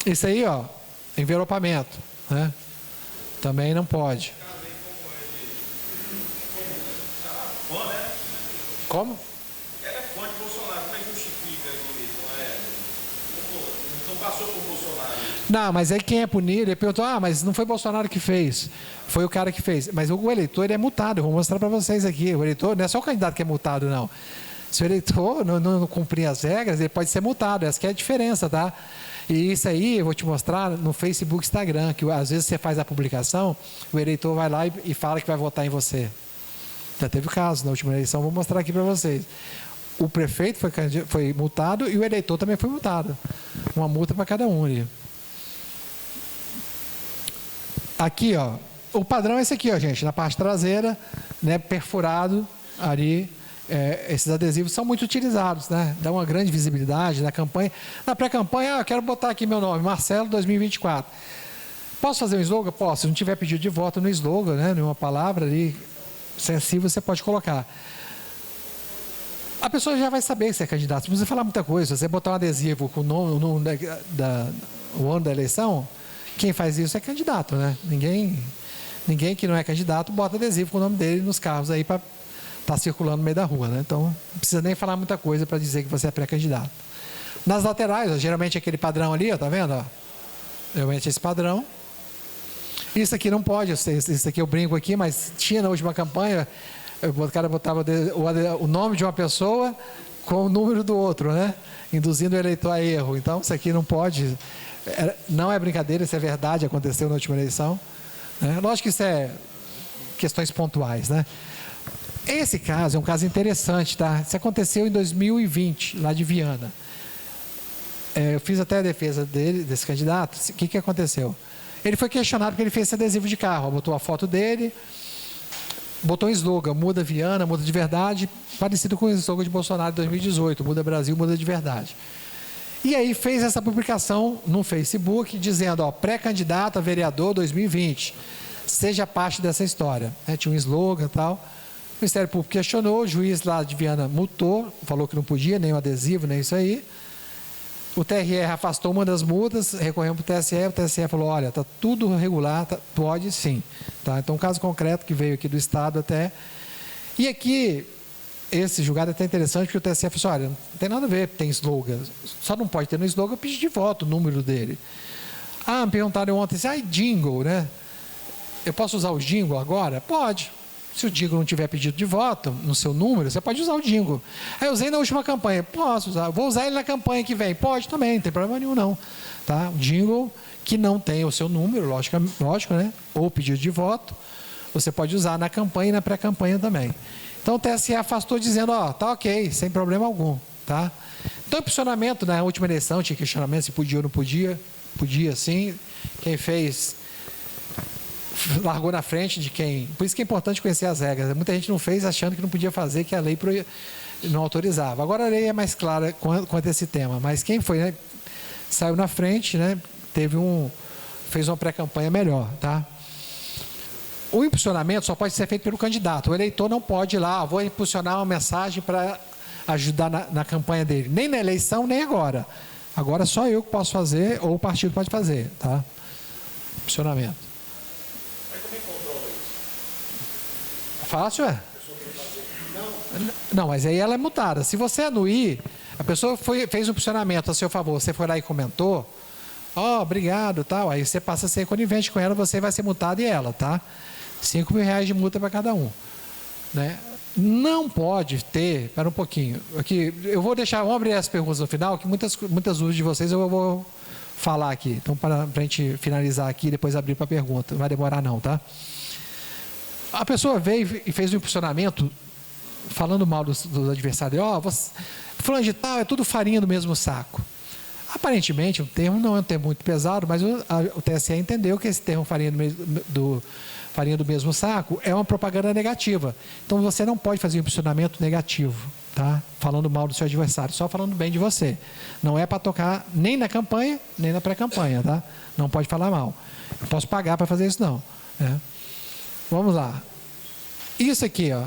Speaker 6: Isso aí, ó, envelopamento, né? Também não pode. Como?
Speaker 8: Ela é fonte de Bolsonaro, como é que justifica que não passou por Bolsonaro?
Speaker 6: Não, mas aí quem é punido, ele perguntou, mas não foi Bolsonaro que fez, foi o cara que fez. Mas o eleitor, ele é multado, eu vou mostrar para vocês aqui. O eleitor não é só o candidato que é multado, não. Se o eleitor não cumprir as regras, ele pode ser multado, essa que é a diferença, tá? E isso aí, eu vou te mostrar no Facebook, Instagram, que às vezes você faz a publicação, o eleitor vai lá e fala que vai votar em você. Já teve caso na última eleição, vou mostrar aqui para vocês. O prefeito foi multado e o eleitor também foi multado. Uma multa para cada um ali. Aqui, ó, o padrão é esse aqui, ó, gente, na parte traseira, né, perfurado ali. Esses adesivos são muito utilizados, né? Dá uma grande visibilidade na campanha. Na pré-campanha, eu quero botar aqui meu nome, Marcelo 2024. Posso fazer um slogan? Posso. Se não tiver pedido de voto no slogan, né, nenhuma palavra ali sensível, você pode colocar. A pessoa já vai saber que você é candidato. Não precisa falar muita coisa. Se você botar um adesivo com o nome o ano da eleição, quem faz isso é candidato, né? Ninguém que não é candidato bota adesivo com o nome dele nos carros aí para está circulando no meio da rua, né? Então, não precisa nem falar muita coisa para dizer que você é pré-candidato. Nas laterais, ó, geralmente aquele padrão ali, ó, tá vendo? Ó? Geralmente esse padrão. Isso aqui não pode, isso aqui eu brinco aqui, mas tinha na última campanha, o cara botava o nome de uma pessoa com o número do outro, né? Induzindo o eleitor a erro. Então, isso aqui não pode, não é brincadeira, isso é verdade, aconteceu na última eleição. Né? Lógico que isso é questões pontuais, né? Esse caso é um caso interessante, tá? Isso aconteceu em 2020, lá de Viana. Eu fiz até a defesa desse candidato. O que aconteceu? Ele foi questionado porque ele fez esse adesivo de carro, botou a foto dele, botou um slogan, muda Viana, muda de verdade, parecido com o slogan de Bolsonaro de 2018, muda Brasil, muda de verdade. E aí fez essa publicação no Facebook, dizendo, ó, pré-candidato a vereador 2020, seja parte dessa história. Tinha um slogan e tal. O Ministério Público questionou, o juiz lá de Viana multou, falou que não podia, nem o adesivo, nem isso aí. O TRE afastou uma das multas, recorremos para o TSE falou, olha, está tudo regular, pode sim. Tá? Então, um caso concreto que veio aqui do Estado até. E aqui, esse julgado é até interessante, porque o TSE falou assim, olha, não tem nada a ver, tem slogan. Só não pode ter no slogan pedido de voto, o número dele. Me perguntaram ontem, jingle, né? Eu posso usar o jingle agora? Pode. Se o jingle não tiver pedido de voto no seu número, você pode usar o jingle. Aí eu usei na última campanha, posso usar. Vou usar ele na campanha que vem. Pode também, não tem problema nenhum não. Tá? O jingle que não tem o seu número, lógico, né? Ou pedido de voto, você pode usar na campanha e na pré-campanha também. Então o TSE afastou dizendo, ó, tá ok, sem problema algum. Tá? Então o posicionamento na última eleição, tinha questionamento se podia ou não podia. Podia sim. Quem fez largou na frente de quem... Por isso que é importante conhecer as regras. Muita gente não fez achando que não podia fazer, que a lei não autorizava. Agora a lei é mais clara quanto a esse tema. Mas quem foi, né, saiu na frente, né, fez uma pré-campanha melhor. Tá? O impulsionamento só pode ser feito pelo candidato. O eleitor não pode ir lá, vou impulsionar uma mensagem para ajudar na campanha dele. Nem na eleição, nem agora. Agora só eu que posso fazer, ou o partido pode fazer. Tá? Impulsionamento. Fácil, é? Não, mas aí ela é multada. Se você anuir, a pessoa fez um posicionamento a seu favor, você foi lá e comentou, obrigado, tal, aí você passa a ser conivente com ela, você vai ser multado e ela, tá? R$5.000 de multa para cada um. Né? Não pode ter, espera um pouquinho, aqui, vamos abrir as perguntas no final, que muitas dúvidas de vocês eu vou falar aqui. Então, para a gente finalizar aqui e depois abrir para a pergunta, não vai demorar não, tá? A pessoa veio e fez um impulsionamento falando mal dos adversários. Fulano de tal é tudo farinha do mesmo saco. Aparentemente, o termo não é um termo muito pesado, mas o TSE entendeu que esse termo farinha do mesmo saco é uma propaganda negativa. Então, você não pode fazer um impulsionamento negativo, tá? Falando mal do seu adversário, só falando bem de você. Não é para tocar nem na campanha, nem na pré-campanha, tá? Não pode falar mal. Não posso pagar para fazer isso, não. Né? Vamos lá. Isso aqui, ó.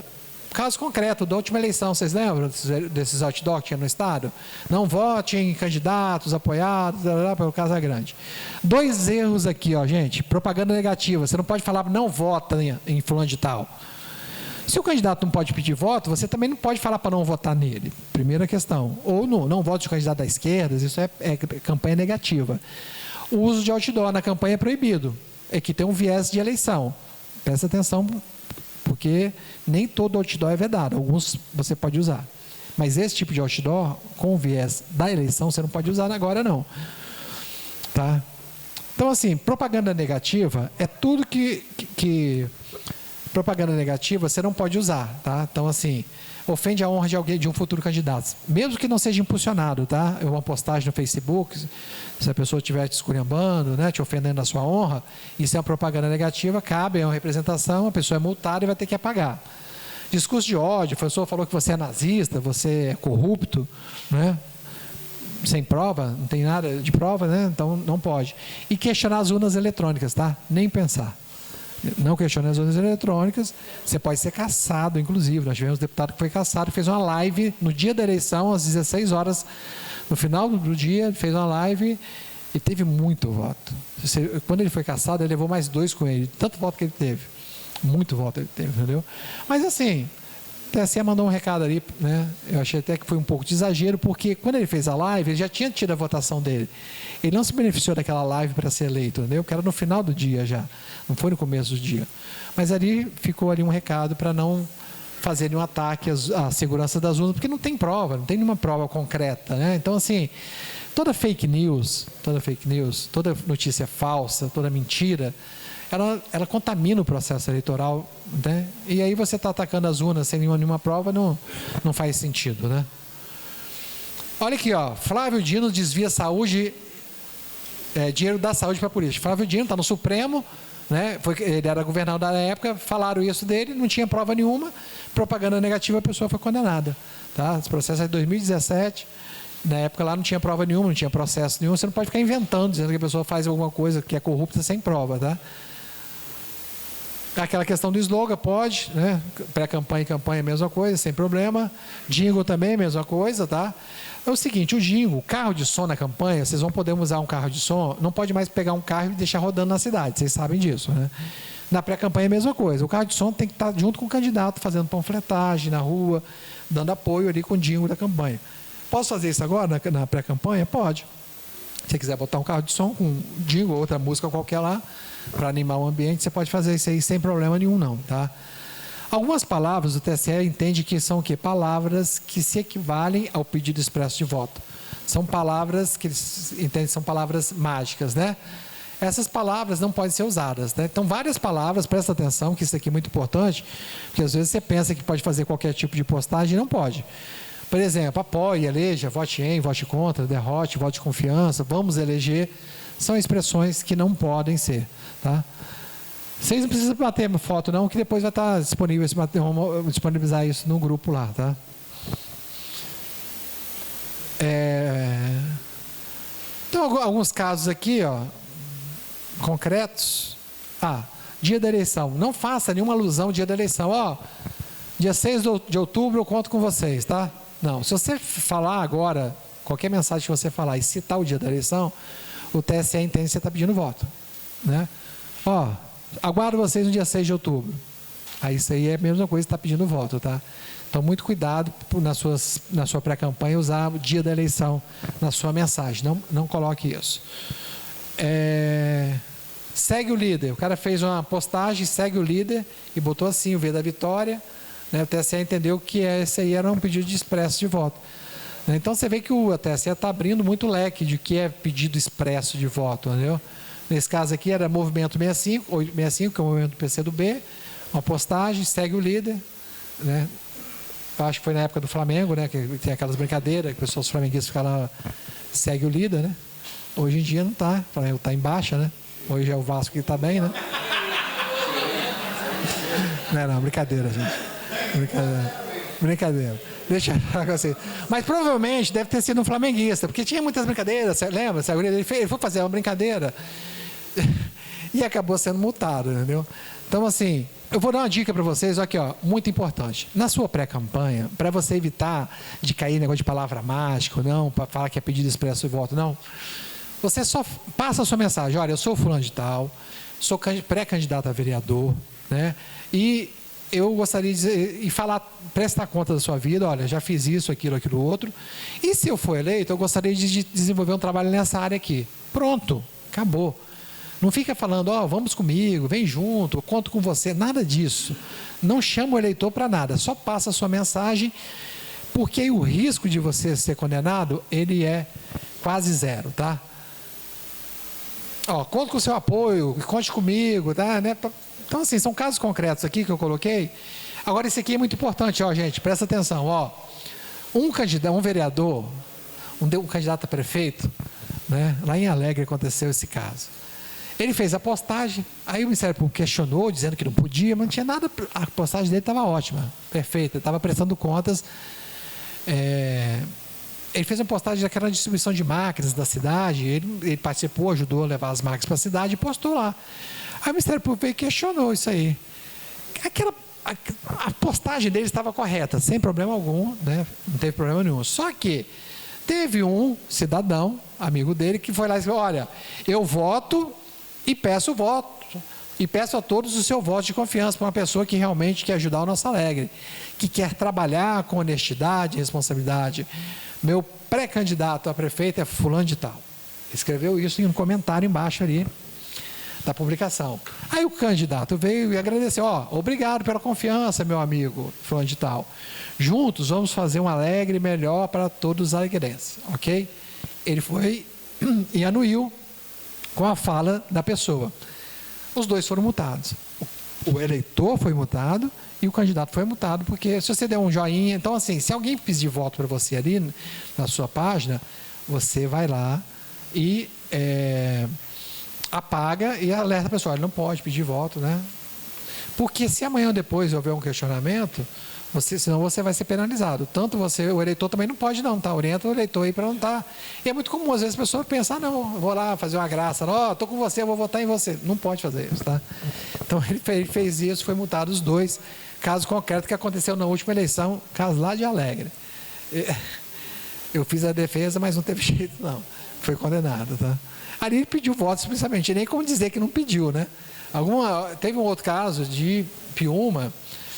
Speaker 6: Caso concreto da última eleição, vocês lembram desses outdoor que tinha no Estado? Não vote em candidatos apoiados, pelo Casa Grande. 2 erros aqui, ó, gente. Propaganda negativa. Você não pode falar não vota em fulano de tal. Se o candidato não pode pedir voto, você também não pode falar para não votar nele. Primeira questão. Ou não vote de candidato da esquerda, isso é campanha negativa. O uso de outdoor na campanha é proibido. É que tem um viés de eleição. Presta atenção, porque nem todo outdoor é vedado. Alguns você pode usar. Mas esse tipo de outdoor, com o viés da eleição, você não pode usar agora, não. Tá? Então, assim, propaganda negativa é tudo que propaganda negativa você não pode usar. Tá? Então, assim, ofende a honra de alguém, de um futuro candidato. Mesmo que não seja impulsionado, tá? Uma postagem no Facebook, se a pessoa estiver te esculhambando, né, te ofendendo a sua honra, isso é uma propaganda negativa, cabe a uma representação, a pessoa é multada e vai ter que pagar. Discurso de ódio, a pessoa falou que você é nazista, você é corrupto, né? Sem prova, não tem nada de prova, né? Então não pode. E questionar as urnas eletrônicas, tá? Nem pensar. Não questione as urnas eletrônicas, você pode ser cassado, inclusive. Nós tivemos um deputado que foi cassado, fez uma live no dia da eleição, às 16 horas, no final do dia, fez uma live e teve muito voto. Quando ele foi cassado, ele levou mais 2 com ele, tanto voto que ele teve. Muito voto ele teve, entendeu? Mas assim, TSE mandou um recado ali, né? Eu achei até que foi um pouco de exagero, porque quando ele fez a live, ele já tinha tido a votação dele. Ele não se beneficiou daquela live para ser eleito, entendeu? Que era no final do dia já, não foi no começo do dia. Mas ali ficou ali um recado para não fazer nenhum ataque à segurança das urnas, porque não tem prova, não tem nenhuma prova concreta, né? Então, assim, toda fake news, toda notícia falsa, toda mentira, ela contamina o processo eleitoral, né? E aí você está atacando as urnas sem nenhuma prova, não faz sentido, né? Olha aqui, ó, Flávio Dino desvia dinheiro da saúde para a política. Flávio Dino está no Supremo, né? Ele era governador da época, falaram isso dele, não tinha prova nenhuma, propaganda negativa, a pessoa foi condenada. Tá? Esse processo é de 2017, na época lá não tinha prova nenhuma, não tinha processo nenhum, você não pode ficar inventando, dizendo que a pessoa faz alguma coisa que é corrupta sem prova. Tá? Aquela questão do slogan, pode, né? Pré-campanha e campanha, mesma coisa, sem problema. Jingle também, mesma coisa, tá? É o seguinte, o jingle, o carro de som na campanha, vocês vão poder usar um carro de som, não pode mais pegar um carro e deixar rodando na cidade, vocês sabem disso, né? Na pré-campanha é a mesma coisa, o carro de som tem que estar junto com o candidato, fazendo panfletagem na rua, dando apoio ali com o jingle da campanha. Posso fazer isso agora na pré-campanha? Pode. Se você quiser botar um carro de som com jingle, outra música qualquer lá, para animar o ambiente, você pode fazer isso aí sem problema nenhum, não, tá? Algumas palavras o TSE entende que são o quê? Palavras que se equivalem ao pedido expresso de voto. São palavras que eles entendem são palavras mágicas, né? Essas palavras não podem ser usadas, né? Então, várias palavras, presta atenção, que isso aqui é muito importante, porque às vezes você pensa que pode fazer qualquer tipo de postagem e não pode. Por exemplo, apoie, eleja, vote em, vote contra, derrote, vote de confiança, vamos eleger, são expressões que não podem ser, tá? Vocês não precisam bater foto não, que depois vai estar disponível, vamos disponibilizar isso no grupo lá, tá? Então, alguns casos aqui, ó, concretos. Dia da eleição. Não faça nenhuma alusão ao dia da eleição. Ó, dia 6 de outubro eu conto com vocês, tá? Não, se você falar agora, qualquer mensagem que você falar e citar o dia da eleição, o TSE entende que você está pedindo voto, né? Ó, aguardo vocês no dia 6 de outubro. Aí isso aí é a mesma coisa que está pedindo voto, tá? Então, muito cuidado na sua pré-campanha usar o dia da eleição na sua mensagem. Não coloque isso. Segue o líder. O cara fez uma postagem, segue o líder e botou assim, o V da vitória. Né? O TSE entendeu que esse aí era um pedido de expresso de voto. Então, você vê que o TSE está abrindo muito leque de que é pedido expresso de voto, entendeu? Nesse caso aqui era Movimento 65, que é o movimento do PCdoB, uma postagem, segue o líder, né? Eu acho que foi na época do Flamengo, né? Que tem aquelas brincadeiras, que pessoas flamenguistas ficaram, segue o líder, né? Hoje em dia não está, o Flamengo está em baixa, né? Hoje é o Vasco que está bem, né? Não, brincadeira, gente. Brincadeira. Deixa eu falar com você. Mas provavelmente deve ter sido um flamenguista, porque tinha muitas brincadeiras, você lembra? Ele foi fazer uma brincadeira e acabou sendo multado, entendeu? Então, assim, eu vou dar uma dica para vocês, aqui, ó, muito importante. Na sua pré-campanha, para você evitar de cair em negócio de palavra mágica, não, para falar que é pedido expresso de voto, não. Você só passa a sua mensagem, olha, eu sou fulano de tal, sou pré-candidato a vereador, né? E eu gostaria de dizer, e falar, prestar conta da sua vida, olha, já fiz isso, aquilo outro. E se eu for eleito, eu gostaria de desenvolver um trabalho nessa área aqui. Pronto, acabou. Não fica falando, vamos comigo, vem junto, eu conto com você, nada disso. Não chama o eleitor para nada, só passa a sua mensagem, porque aí o risco de você ser condenado, ele é quase zero, tá? Conto com o seu apoio, conte comigo, tá? Né? Então, assim, são casos concretos aqui que eu coloquei. Agora, esse aqui é muito importante, gente, presta atenção, um vereador, um candidato a prefeito, né? Lá em Alegre aconteceu esse caso. Ele fez a postagem, aí o Ministério Público questionou, dizendo que não podia, mas não tinha nada, a postagem dele estava ótima, perfeita, estava prestando contas. Ele fez uma postagem daquela distribuição de máquinas da cidade, ele participou, ajudou a levar as máquinas para a cidade e postou lá. Aí o Ministério Público questionou isso aí. A postagem dele estava correta, sem problema algum, né? Não teve problema nenhum. Só que teve um cidadão, amigo dele, que foi lá e disse, olha, eu voto e peço voto, E peço a todos o seu voto de confiança para uma pessoa que realmente quer ajudar o Nosso Alegre, que quer trabalhar com honestidade e responsabilidade. Meu pré-candidato a prefeito é fulano de tal. Escreveu isso em um comentário embaixo ali da publicação. Aí o candidato veio e agradeceu, obrigado pela confiança, meu amigo fulano de tal. Juntos vamos fazer um Alegre melhor para todos os alegrenses, ok? Ele foi e anuiu com a fala da pessoa. Os dois foram multados. O eleitor foi multado e o candidato foi multado, porque se você der um joinha... Então, assim, se alguém pedir voto para você ali na sua página, você vai lá e apaga e alerta a pessoa, ele não pode pedir voto, né? Porque se amanhã ou depois houver um questionamento, senão você vai ser penalizado. Tanto você, o eleitor também não pode não, tá? Orienta o eleitor aí para não estar... E é muito comum, às vezes, a pessoa pensar, não, vou lá fazer uma graça, estou com você, eu vou votar em você. Não pode fazer isso, tá? Então, ele fez isso, foi multado os dois. Caso concreto que aconteceu na última eleição, caso lá de Alegre. Eu fiz a defesa, mas não teve jeito, não. Foi condenado, tá? Ali ele pediu voto, simplesmente, nem como dizer que não pediu, né? Teve um outro caso de Piúma,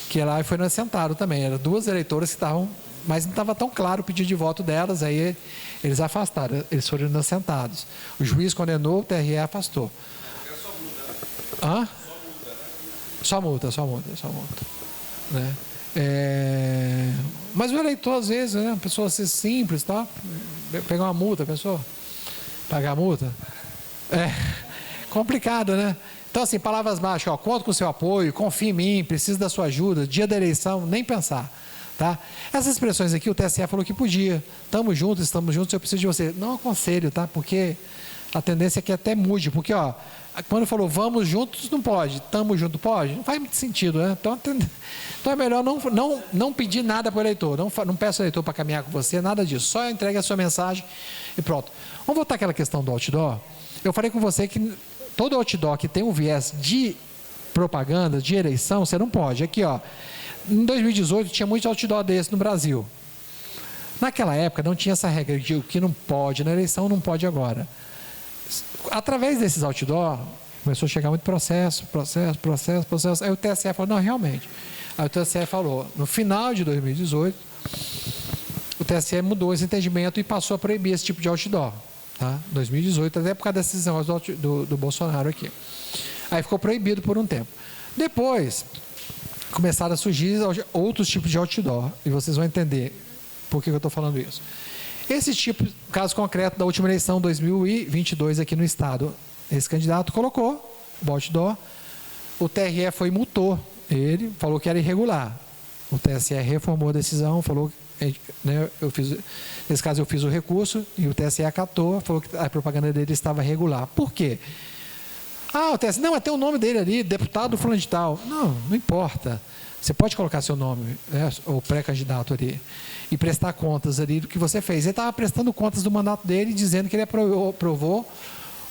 Speaker 6: que lá foi inocentado também. Eram duas eleitoras que estavam, mas não estava tão claro o pedido de voto delas, aí eles afastaram, eles foram inocentados. O juiz condenou, o TRE afastou.
Speaker 5: É só multa, né?
Speaker 6: Hã?
Speaker 5: Só multa, né?
Speaker 6: Só multa. Né? Mas o eleitor, às vezes, né? A pessoa ser simples, tá? Pegar uma multa, a pessoa pagar a multa. Complicado, né? Então, assim, palavras mágicas, conto com o seu apoio, confie em mim, preciso da sua ajuda, dia da eleição, nem pensar, tá? Essas expressões aqui, o TSE falou que podia, estamos juntos, eu preciso de você. Não aconselho, tá? Porque a tendência é que até mude, porque, quando falou vamos juntos, não pode, estamos juntos, pode? Não faz muito sentido, né? Então é melhor não pedir nada para o eleitor, não peça ao eleitor para caminhar com você, nada disso, só entregue a sua mensagem e pronto. Vamos voltar àquela questão do outdoor? Eu falei com você que todo outdoor que tem um viés de propaganda, de eleição, você não pode. Aqui, em 2018 tinha muito outdoor desse no Brasil. Naquela época não tinha essa regra de o que não pode na eleição, não pode agora. Através desses outdoor, começou a chegar muito processo. Aí o TSE falou, não, realmente. Aí o TSE falou, no final de 2018, o TSE mudou esse entendimento e passou a proibir esse tipo de outdoor. Tá? 2018, até por causa dessas decisões do Bolsonaro aqui. Aí ficou proibido por um tempo. Depois, começaram a surgir outros tipos de outdoor. E vocês vão entender por que eu estou falando isso. Esse tipo, caso concreto da última eleição 2022 aqui no estado, esse candidato colocou o outdoor, o TRE foi e multou ele, falou que era irregular. O TSE reformou a decisão, falou, né, nesse caso eu fiz o recurso e o TSE acatou, falou que a propaganda dele estava regular. Por quê? O TSE, não, até o nome dele ali, deputado fulano de tal. Não importa. Você pode colocar seu nome, né, o pré-candidato ali, e prestar contas ali do que você fez. Ele estava prestando contas do mandato dele, dizendo que ele aprovou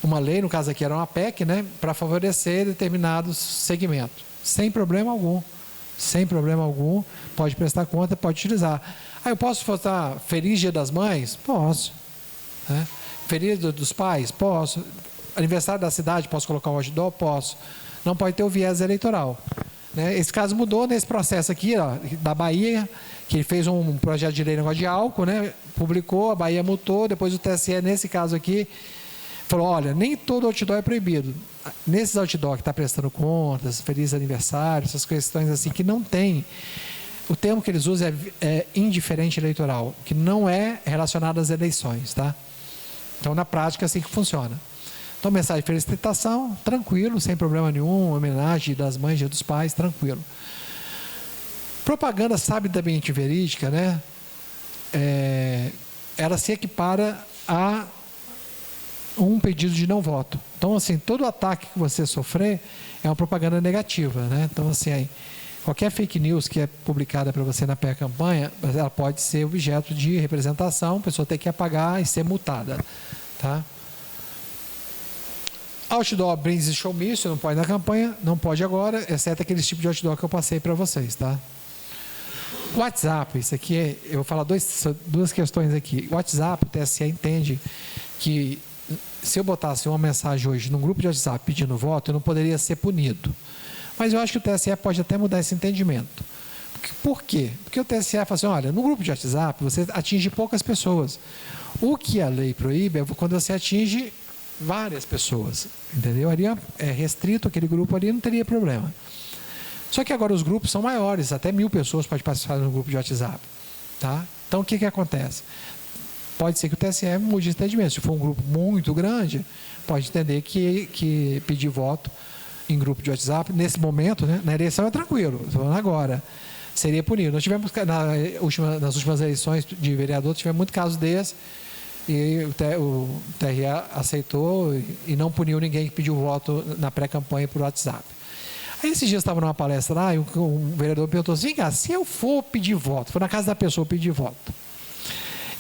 Speaker 6: uma lei, no caso aqui era uma PEC, né, para favorecer determinados segmentos. Sem problema algum. Pode prestar conta, pode utilizar. Eu posso votar Feliz Dia das Mães? Posso. Né? Feliz Dia dos Pais? Posso. Aniversário da cidade, posso colocar um outdoor? Posso. Não pode ter o viés eleitoral. Né? Esse caso mudou nesse processo aqui, da Bahia, que ele fez um projeto de lei negócio de álcool, né? Publicou, a Bahia multou, depois o TSE, nesse caso aqui, falou, olha, nem todo outdoor é proibido. Nesses outdoor que está prestando contas, feliz aniversário, essas questões assim, que não tem, o termo que eles usam é indiferente eleitoral, que não é relacionado às eleições, tá? Então, na prática, é assim que funciona. Então, mensagem de felicitação, tranquilo, sem problema nenhum, homenagem das mães e dos pais, tranquilo. Propaganda sabidamente verídica, né? Ela se equipara a um pedido de não voto. Então, assim, todo ataque que você sofrer é uma propaganda negativa, né? Então, assim, qualquer fake news que é publicada para você na pré-campanha, ela pode ser objeto de representação, a pessoa tem que apagar e ser multada, tá? Outdoor, brindes e showmício, não pode na campanha, não pode agora, exceto aqueles tipos de outdoor que eu passei para vocês, tá? WhatsApp, isso aqui eu vou falar duas questões aqui. WhatsApp, o TSE entende que se eu botasse uma mensagem hoje num grupo de WhatsApp pedindo voto, eu não poderia ser punido. Mas eu acho que o TSE pode até mudar esse entendimento. Por quê? Porque o TSE fala assim, olha, no grupo de WhatsApp você atinge poucas pessoas. O que a lei proíbe é quando você atinge várias pessoas, entendeu? Ali é restrito aquele grupo ali, não teria problema. Só que agora os grupos são maiores, até 1000 pessoas podem participar no grupo de WhatsApp, tá? Então o que acontece? Pode ser que o TSE mude de entendimento. Se for um grupo muito grande, pode entender que pedir voto em grupo de WhatsApp, nesse momento, né, na eleição é tranquilo, estou falando agora, seria punido. Nós tivemos, nas últimas eleições de vereador, tivemos muitos casos desses, e o TRE aceitou e não puniu ninguém que pediu voto na pré-campanha por WhatsApp. Aí esses dias estava numa palestra lá, e um vereador perguntou assim, vem cá, se eu for pedir voto, for na casa da pessoa pedir voto,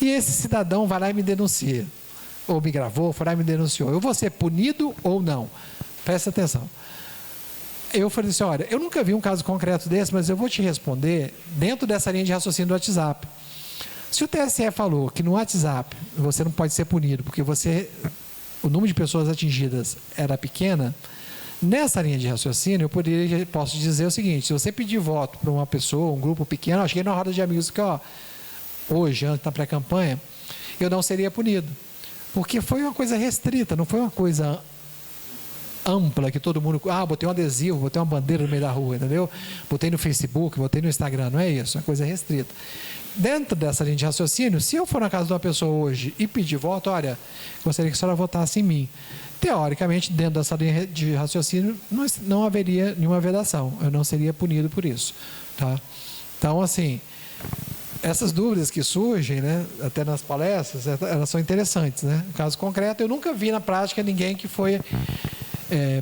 Speaker 6: e esse cidadão vai lá e me denuncia, ou me gravou, foi lá e me denunciou, eu vou ser punido ou não? Presta atenção. Eu falei assim, olha, eu nunca vi um caso concreto desse, mas eu vou te responder dentro dessa linha de raciocínio do WhatsApp. Se o TSE falou que no WhatsApp você não pode ser punido porque o número de pessoas atingidas era pequena, nessa linha de raciocínio eu posso dizer o seguinte, se você pedir voto para uma pessoa, um grupo pequeno, eu cheguei na roda de amigos que, hoje, antes da pré-campanha, eu não seria punido. Porque foi uma coisa restrita, não foi uma coisa ampla, que todo mundo, botei um adesivo, botei uma bandeira no meio da rua, entendeu? Botei no Facebook, botei no Instagram, não é isso, é uma coisa restrita. Dentro dessa linha de raciocínio, se eu for na casa de uma pessoa hoje e pedir voto, olha, gostaria que a senhora votasse em mim. Teoricamente, dentro dessa linha de raciocínio, não haveria nenhuma vedação, eu não seria punido por isso, tá? Então, assim, essas dúvidas que surgem, né, até nas palestras, elas são interessantes, né? No caso concreto, eu nunca vi na prática ninguém que foi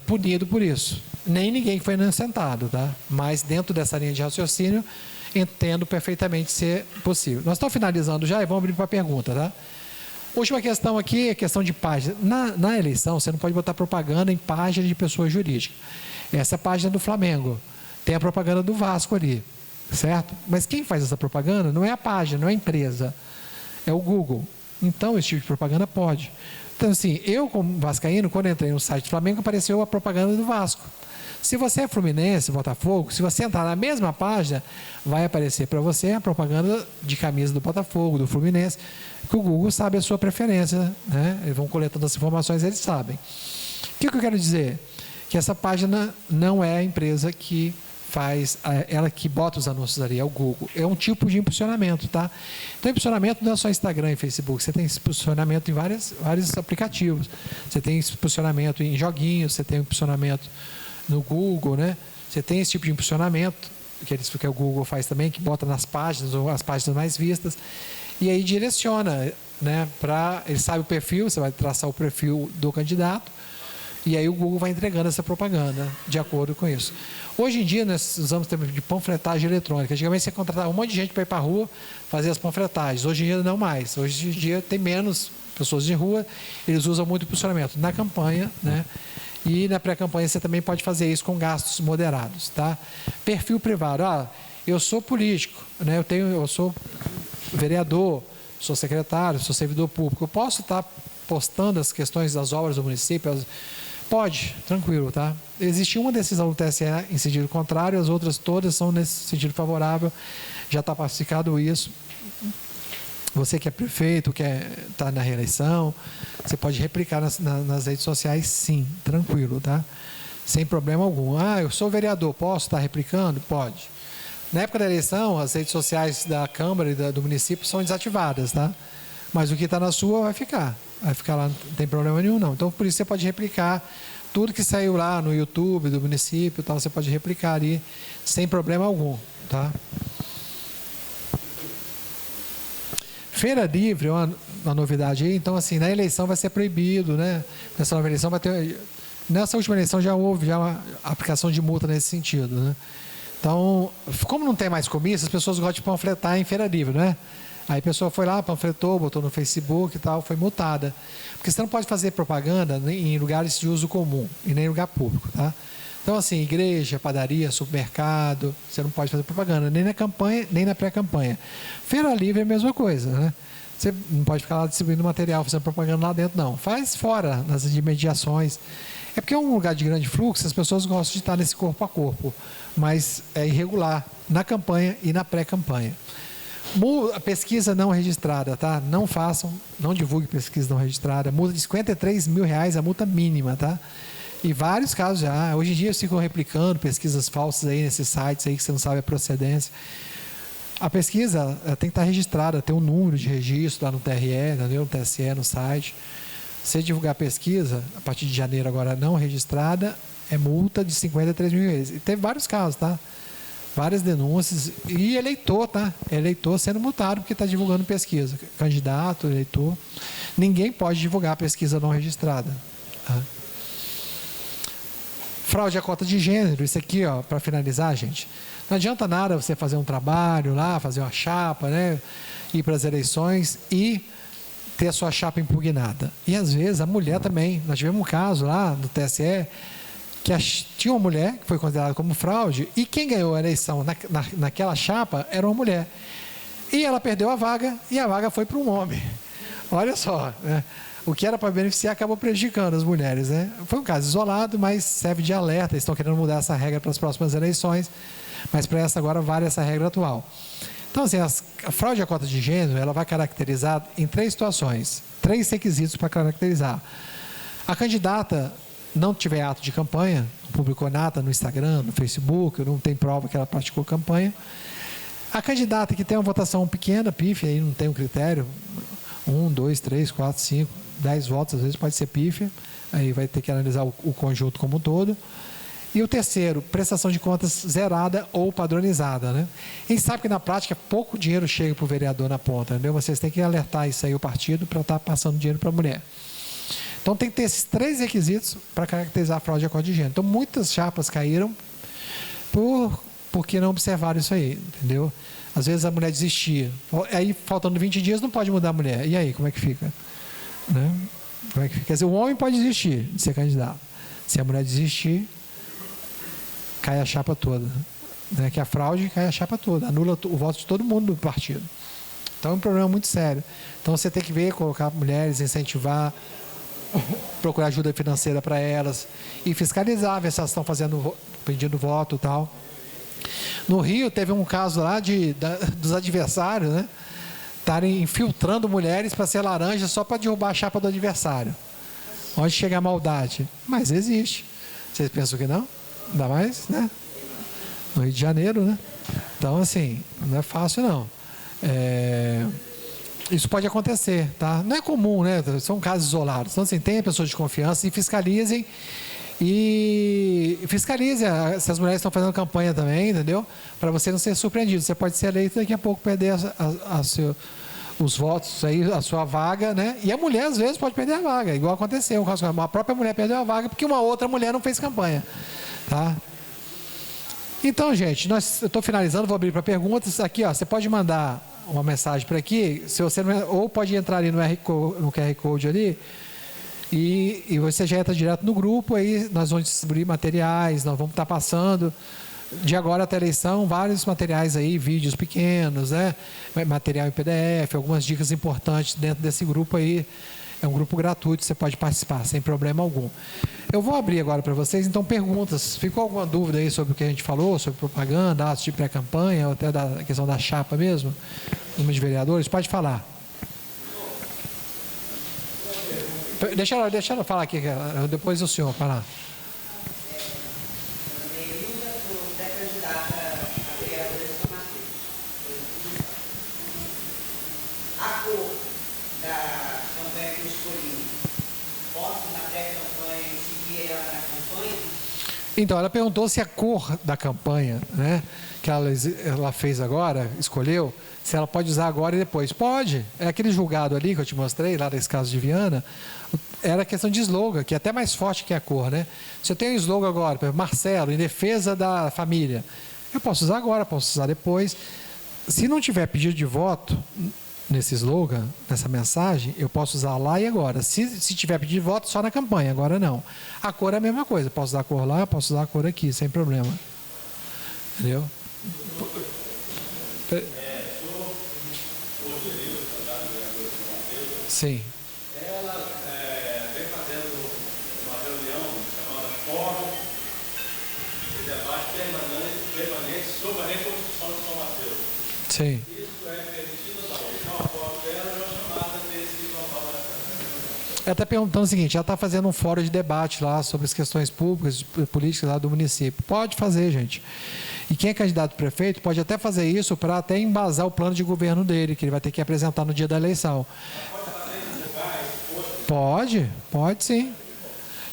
Speaker 6: punido por isso, nem ninguém que foi inocentado, tá? Mas dentro dessa linha de raciocínio, entendo perfeitamente ser possível. Nós estamos finalizando já e vamos abrir para a pergunta, tá? Última questão aqui, a questão de página. Na eleição, você não pode botar propaganda em página de pessoa jurídica. Essa é a página do Flamengo. Tem a propaganda do Vasco ali, certo? Mas quem faz essa propaganda não é a página, não é a empresa, é o Google. Então, esse tipo de propaganda pode. Então, assim, eu como vascaíno, quando entrei no site do Flamengo, apareceu a propaganda do Vasco. Se você é Fluminense, Botafogo, se você entrar na mesma página, vai aparecer para você a propaganda de camisa do Botafogo, do Fluminense, que o Google sabe a sua preferência, né? Eles vão coletando as informações, eles sabem. O que eu quero dizer? Que essa página não é a empresa que faz, ela que bota os anúncios ali, é o Google. É um tipo de impulsionamento, tá? Então, impulsionamento não é só Instagram e Facebook, você tem impulsionamento em vários aplicativos. Você tem impulsionamento em joguinhos, você tem impulsionamento no Google, né? Você tem esse tipo de impulsionamento, que o Google faz também, que bota nas páginas, ou as páginas mais vistas, e aí direciona, né? Ele sabe o perfil, você vai traçar o perfil do candidato, e aí o Google vai entregando essa propaganda de acordo com isso. Hoje em dia, nós usamos termos de panfletagem eletrônica. Antigamente, você contratava um monte de gente para ir para a rua fazer as panfletagens. Hoje em dia, não mais. Hoje em dia, tem menos pessoas de rua, eles usam muito impulsionamento na campanha, né? E na pré-campanha você também pode fazer isso com gastos moderados, tá? Perfil privado. Eu sou político, né? Eu sou vereador, sou secretário, sou servidor público. Eu posso estar postando as questões das obras do município? Pode, tranquilo, tá? Existe uma decisão do TSE em sentido contrário, as outras todas são nesse sentido favorável, já está pacificado isso. Você que é prefeito, que está na reeleição, você pode replicar nas redes sociais, sim, tranquilo, tá? Sem problema algum. Eu sou vereador, posso estar replicando? Pode. Na época da eleição, as redes sociais da Câmara e do município são desativadas, tá? Mas o que está na sua vai ficar lá, não tem problema nenhum, não. Então, por isso você pode replicar tudo que saiu lá no YouTube do município, tal, você pode replicar ali sem problema algum, tá? Feira livre é uma novidade aí, então assim, na eleição vai ser proibido, né? Nessa nova eleição vai ter... Nessa última eleição já houve uma aplicação de multa nesse sentido, né? Então, como não tem mais comício, as pessoas gostam de panfletar em feira livre, né? Aí a pessoa foi lá, panfletou, botou no Facebook e tal, foi multada. Porque você não pode fazer propaganda em lugares de uso comum e nem em lugar público, tá? Então, assim, igreja, padaria, supermercado, você não pode fazer propaganda, nem na campanha, nem na pré-campanha. Feira livre é a mesma coisa, né? Você não pode ficar lá distribuindo material, fazendo propaganda lá dentro, não. Faz fora, nas imediações. É porque é um lugar de grande fluxo, as pessoas gostam de estar nesse corpo a corpo, mas é irregular na campanha e na pré-campanha. A pesquisa não registrada, tá? Não façam, não divulgue pesquisa não registrada. Multa de R$53 mil, a multa mínima, tá? E vários casos já. Hoje em dia eles ficam replicando pesquisas falsas aí nesses sites aí que você não sabe a procedência. A pesquisa tem que estar registrada, tem um número de registro lá no TRE, entendeu? No TSE, no site. Se divulgar a pesquisa, a partir de janeiro agora não registrada, é multa de R$53 mil. E teve vários casos, tá? Várias denúncias. E eleitor, tá? Eleitor sendo multado porque está divulgando pesquisa. Candidato, eleitor. Ninguém pode divulgar pesquisa não registrada. Tá? Fraude à cota de gênero. Isso aqui, ó, para finalizar, gente. Não adianta nada você fazer um trabalho lá, fazer uma chapa, né? Ir para as eleições e ter a sua chapa impugnada. E às vezes a mulher também. Nós tivemos um caso lá no TSE que tinha uma mulher que foi considerada como fraude e quem ganhou a eleição naquela chapa era uma mulher. E ela perdeu a vaga e a vaga foi para um homem. Olha só, né? O que era para beneficiar acabou prejudicando as mulheres, né? Foi um caso isolado, mas serve de alerta. Eles estão querendo mudar essa regra para as próximas eleições, mas para essa agora vale essa regra atual. Então, assim, a fraude à cota de gênero, ela vai caracterizar em 3 situações, 3 requisitos para caracterizar. A candidata não tiver ato de campanha, não publicou nada no Instagram, no Facebook, não tem prova que ela praticou campanha. A candidata que tem uma votação pequena, pífia, aí não tem um critério, 1, 2, 3, 4, 5, 10 votos, às vezes pode ser pífia, aí vai ter que analisar o conjunto como um todo. E o terceiro, prestação de contas zerada ou padronizada, né? A gente sabe que na prática pouco dinheiro chega para o vereador na ponta, entendeu? Vocês têm que alertar isso aí o partido para estar passando dinheiro para a mulher. Então tem que ter esses 3 requisitos para caracterizar a fraude à cota de gênero. Então muitas chapas caíram porque não observaram isso aí, entendeu? Às vezes a mulher desistia. Aí faltando 20 dias não pode mudar a mulher. E aí, como é que fica? Né? Como é que fica? Quer dizer, o homem pode desistir de ser candidato. Se a mulher desistir, cai a chapa toda. Né? Que a fraude cai a chapa toda. Anula o voto de todo mundo do partido. Então é um problema muito sério. Então você tem que ver, colocar mulheres, incentivar, procurar ajuda financeira para elas e fiscalizar, ver se elas estão pedindo voto e tal. No Rio teve um caso lá dos adversários, né? Estarem infiltrando mulheres para ser laranja só para derrubar a chapa do adversário. Onde chega a maldade? Mas existe. Vocês pensam que não? Ainda mais, né? No Rio de Janeiro, né? Então, assim, não é fácil, não. Isso pode acontecer, tá? Não é comum, né? São casos isolados. Então, assim, tenha pessoas de confiança e fiscalizem. E fiscalize se as mulheres estão fazendo campanha também, entendeu? Para você não ser surpreendido. Você pode ser eleito e daqui a pouco perder os votos, aí, a sua vaga, né? E a mulher, às vezes, pode perder a vaga, igual aconteceu. A própria mulher perdeu a vaga porque uma outra mulher não fez campanha, tá? Então, gente, eu estou finalizando, vou abrir para perguntas. Aqui, ó, você pode mandar uma mensagem para aqui, se você não, ou pode entrar ali no QR Code ali, e você já entra direto no grupo, aí nós vamos distribuir materiais, nós vamos estar passando, de agora até a eleição, vários materiais aí, vídeos pequenos, né? Material em PDF, algumas dicas importantes dentro desse grupo aí. É um grupo gratuito, você pode participar, sem problema algum. Eu vou abrir agora para vocês, então, perguntas. Ficou alguma dúvida aí sobre o que a gente falou, sobre propaganda, atos de pré-campanha, ou até da questão da chapa mesmo, número de vereadores? Pode falar. Deixa ela falar aqui, depois o senhor falar.
Speaker 9: A cor da campanha que eu escolhi, posso na pré-campanha seguir ela na campanha?
Speaker 6: Então, ela perguntou se a cor da campanha, né, que ela fez agora, escolheu, se ela pode usar agora e depois. Pode. É aquele julgado ali que eu te mostrei, lá desse caso de Viana, era questão de slogan, que é até mais forte que a cor, né? Se eu tenho um slogan agora, por exemplo, Marcelo, em defesa da família, eu posso usar agora, posso usar depois. Se não tiver pedido de voto nesse slogan, nessa mensagem, eu posso usar lá e agora. Se tiver pedido de voto, só na campanha, agora não. A cor é a mesma coisa, posso usar a cor lá, posso usar a cor aqui, sem problema. Entendeu? Sim.
Speaker 8: ela vem fazendo uma reunião chamada Fórum de Debate Permanente sobre a Reconstrução de São Mateus.
Speaker 6: Sim.
Speaker 8: Isso é permitido ou não? Então, a foto dela é uma chamada desse local da casa.
Speaker 6: Ela está perguntando o seguinte, ela está fazendo um fórum de debate lá sobre as questões públicas, políticas lá do município. Pode fazer, gente. E quem é candidato a prefeito pode até fazer isso para até embasar o plano de governo dele, que ele vai ter que apresentar no dia da eleição. Pode sim.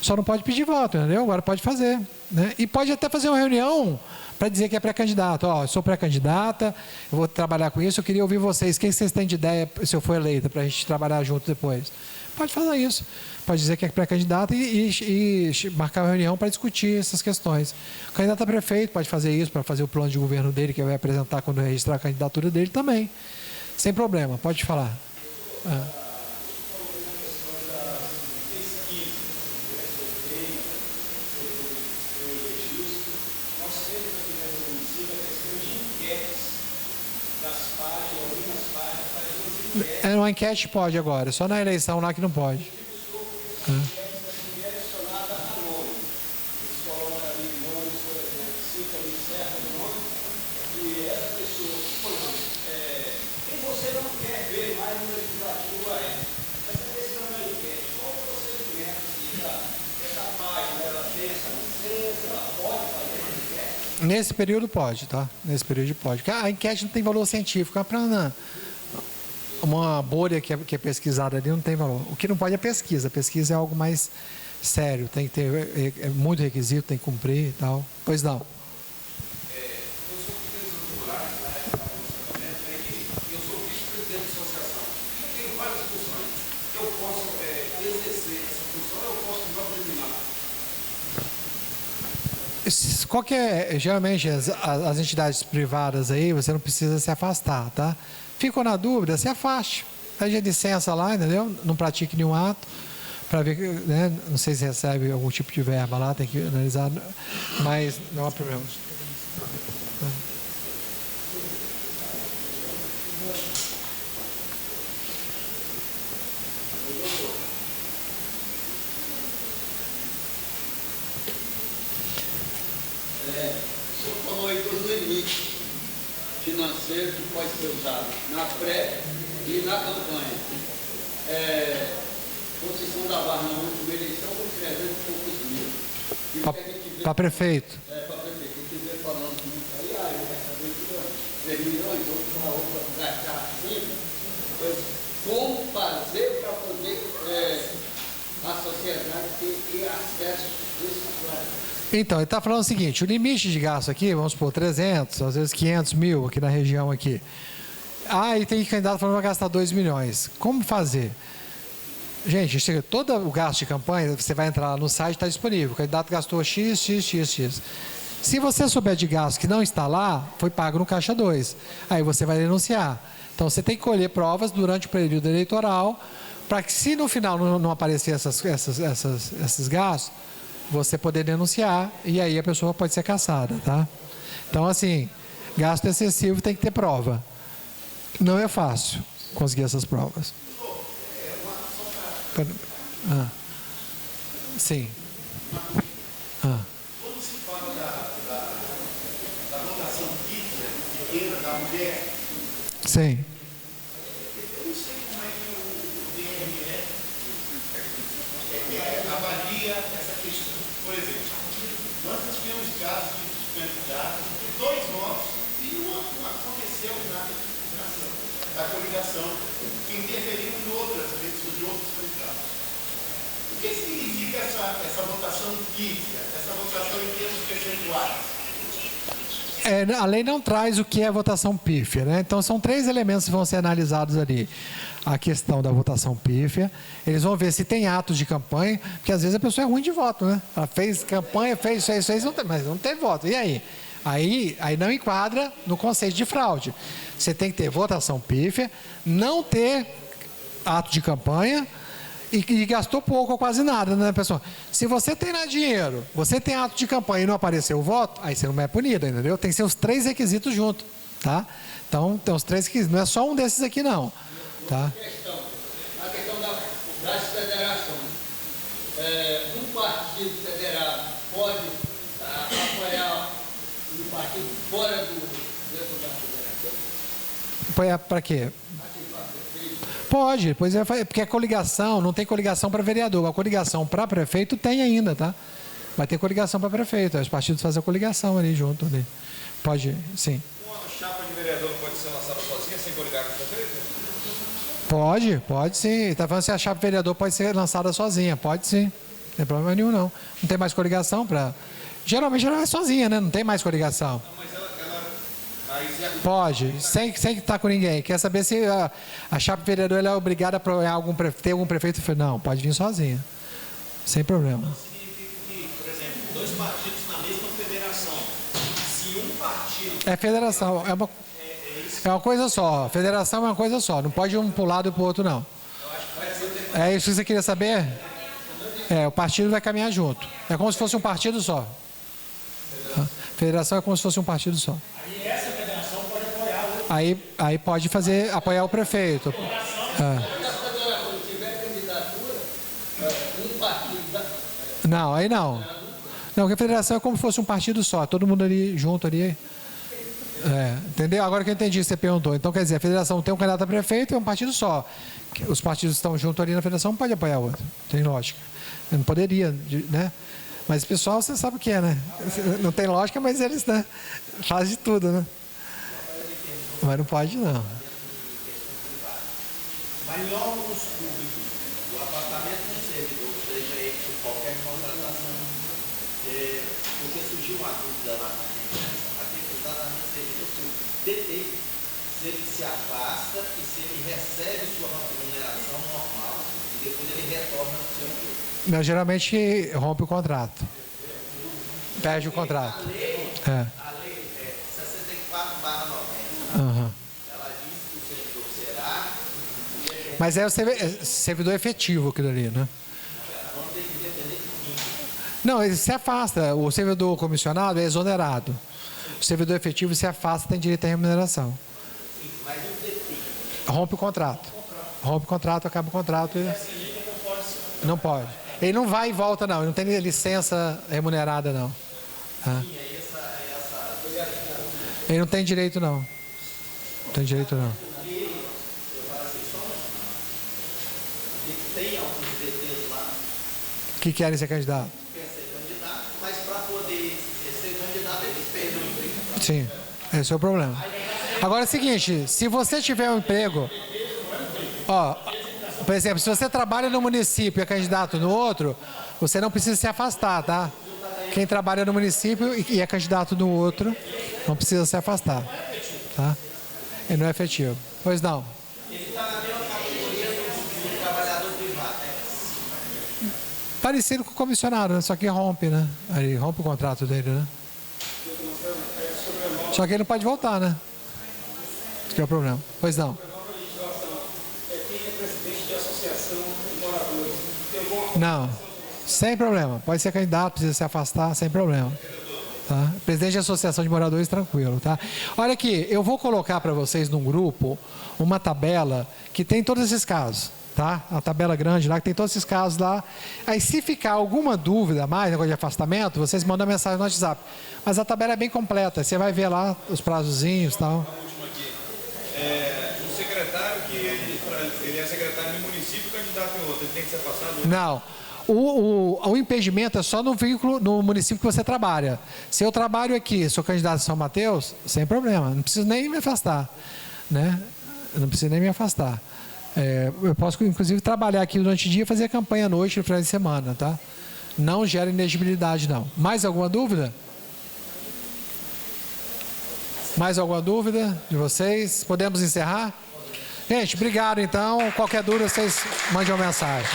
Speaker 6: Só não pode pedir voto, entendeu? Agora pode fazer. Né? E pode até fazer uma reunião para dizer que é pré-candidato. Ó, eu sou pré-candidata, eu vou trabalhar com isso, eu queria ouvir vocês. O que vocês têm de ideia se eu for eleita, para a gente trabalhar junto depois? Pode fazer isso. Pode dizer que é pré-candidato e marcar uma reunião para discutir essas questões. O candidato a prefeito pode fazer isso, para fazer o plano de governo dele, que vai apresentar quando registrar a candidatura dele também. Sem problema, pode falar. É uma enquete pode agora, só na eleição lá que não pode. Nesse período pode, tá? Nesse período pode. Porque a enquete não tem valor científico, é para uma bolha que é pesquisada ali não tem valor. O que não pode é pesquisa. Pesquisa é algo mais sério, tem que ter muito requisito, tem que cumprir e tal. Pois não.
Speaker 7: Eu sou presidente do Rural, eu sou vice-presidente da associação. Eu tenho várias funções. Eu posso exercer essa função, eu posso não terminar.
Speaker 6: Geralmente as entidades privadas aí, você não precisa se afastar, tá? Ficou na dúvida, se afaste. Pede licença lá, entendeu? Não pratique nenhum ato, para ver, né? Não sei se recebe algum tipo de verba lá, tem que analisar, mas não há problema.
Speaker 10: O senhor falou aí dos limites financeiros que pode ser usado na pré e na campanha. Conceição da Barra na última eleição foi 300 e poucos mil.
Speaker 6: Para prefeito.
Speaker 10: Para prefeito. Quem estiver falando muito aí, eu quero saber 3 milhões, outros para outra gastar 5. Como fazer para poder a sociedade ter acesso a esses planos?
Speaker 6: Então, ele está falando o seguinte, o limite de gasto aqui, vamos supor, 300, às vezes 500 mil aqui na região aqui. E tem candidato falando que vai gastar 2 milhões. Como fazer? Gente, todo o gasto de campanha, você vai entrar lá no site, está disponível. O candidato gastou X. Se você souber de gasto que não está lá, foi pago no Caixa 2. Aí você vai denunciar. Então, você tem que colher provas durante o período eleitoral, para que se no final não aparecer esses gastos, você poder denunciar e aí a pessoa pode ser cassada, tá? Então, assim, gasto excessivo tem que ter prova. Não é fácil conseguir essas provas. Sim.
Speaker 7: Quando se fala da votação pequena da mulher,
Speaker 6: Sim.
Speaker 7: eu não sei como é que o TRE avalia essa questão. Por exemplo, nós tivemos casos de candidatos de 2 votos e não aconteceu na coligação, que interferiu em outras eleições de outros candidatos. O que significa essa votação pífia, essa votação em termos percentuais?
Speaker 6: A lei não traz o que é votação pífia, né? Então, são 3 elementos que vão ser analisados ali. A questão da votação pífia, eles vão ver se tem atos de campanha, porque às vezes a pessoa é ruim de voto, né? Ela fez campanha, fez isso, mas não teve voto. E aí? Aí não enquadra no conceito de fraude. Você tem que ter votação pífia, não ter ato de campanha e gastou pouco ou quase nada, né, pessoal? Se você tem lá dinheiro, você tem ato de campanha e não apareceu o voto, aí você não é punido, entendeu? Tem que ser os 3 requisitos juntos, tá? Então, tem os 3 requisitos, não é só um desses aqui, não. Tá?
Speaker 10: A questão do partido fora dentro da federação?
Speaker 6: Para quê? Pode, pois é, porque a coligação, não tem coligação para vereador, a coligação para prefeito tem ainda, tá? Vai ter coligação para prefeito, aí os partidos fazem a coligação ali junto. Ali. Pode, sim.
Speaker 8: Uma chapa de vereador não pode ser lançada sozinha, sem coligar com o prefeito?
Speaker 6: Pode sim. Está falando se a chapa de vereador pode ser lançada sozinha, pode sim. Não tem problema nenhum, não. Não tem mais coligação para... Geralmente ela é sozinha, né? Não tem mais coligação.
Speaker 8: Não, mas
Speaker 6: Pode, sem estar com ninguém. Quer saber se a chapa de vereador ela é obrigada a ter algum prefeito? Não, pode vir sozinha. Sem problema.
Speaker 8: significa que, por exemplo, dois partidos na mesma federação. Se um partido...
Speaker 6: É federação, é uma coisa só. Federação é uma coisa só. Não pode um para um lado e para o outro, não. É isso que você queria saber? O partido vai caminhar junto. É como se fosse um partido só. Federação é como se fosse um partido só.
Speaker 8: Aí essa federação pode apoiar o outro.
Speaker 6: Aí pode apoiar o prefeito.
Speaker 10: Quando tiver candidatura, um partido...
Speaker 6: Não, aí não. Não, porque a federação é como se fosse um partido só. Todo mundo ali junto ali. Entendeu? Agora que eu entendi, você perguntou. Então, quer dizer, a federação tem um candidato a prefeito e é um partido só. Os partidos estão juntos ali na federação, não pode apoiar o outro. Tem lógica. Eu não poderia, né? Mas o pessoal, você sabe o que é, né? Não tem lógica, mas eles, né, fazem de tudo, né? Mas não pode, não.
Speaker 9: Mas em órgãos públicos, o afastamento do servidor, seja ele por qualquer contratação, porque surgiu uma dúvida lá na gente, exatamente o servidor público, DT, se ele se afasta e se ele recebe sua remuneração normal e depois ele retorna para o seu emprego.
Speaker 6: Não, geralmente rompe o contrato. Perde o contrato.
Speaker 9: A lei é 64/90.
Speaker 6: Uhum.
Speaker 9: Ela diz que o servidor será...
Speaker 6: Mas é o servidor efetivo aquilo ali, né? Não, ele se afasta. O servidor comissionado é exonerado. O servidor efetivo se afasta, tem direito à remuneração.
Speaker 9: Mas o DT...
Speaker 6: Rompe o contrato. Rompe o contrato, acaba o contrato e... Não pode. Ele não vai e volta, não. Ele não tem licença remunerada, não. Tá? Ele não tem direito, não. Não tem direito, não.
Speaker 9: Tem alguns DTs lá
Speaker 6: Que querem ser candidato?
Speaker 9: que querem ser candidato, mas para poder ser candidato eles perdem o emprego.
Speaker 6: Sim, esse é o problema. Agora é o seguinte, se você tiver um emprego... por exemplo, se você trabalha no município e é candidato no outro, você não precisa se afastar, tá? Quem trabalha no município e é candidato no outro, não precisa se afastar, tá? Ele não é efetivo. Pois não.
Speaker 9: Ele está na mesma categoria do trabalhador privado, né?
Speaker 6: Parecido com o comissionado, né? Só que rompe, né? Aí rompe o contrato dele, né? Só que ele não pode voltar, né? Esse que é o problema. Pois não. Não, sem problema. Pode ser candidato, precisa se afastar, sem problema. Tá? Presidente da Associação de Moradores, tranquilo, tá? Olha aqui, eu vou colocar para vocês num grupo uma tabela que tem todos esses casos, tá? Uma tabela grande lá que tem todos esses casos lá. Aí, se ficar alguma dúvida mais, negócio de afastamento, vocês mandam mensagem no WhatsApp. Mas a tabela é bem completa, você vai ver lá os prazozinhos e tal.
Speaker 8: A última aqui. Um secretário que ele é secretário de município, candidato em outro, ele tem que ser afastado?
Speaker 6: Não. O impedimento é só no vínculo, no município que você trabalha. Se eu trabalho aqui, sou candidato em São Mateus, sem problema, não preciso nem me afastar, né? Não preciso nem me afastar. Eu posso, inclusive, trabalhar aqui durante o dia e fazer a campanha à noite, no final de semana, tá? Não gera inegibilidade, não. Mais alguma dúvida? Mais alguma dúvida de vocês? Podemos encerrar? Gente, obrigado, então. Qualquer dúvida, vocês mandem uma mensagem.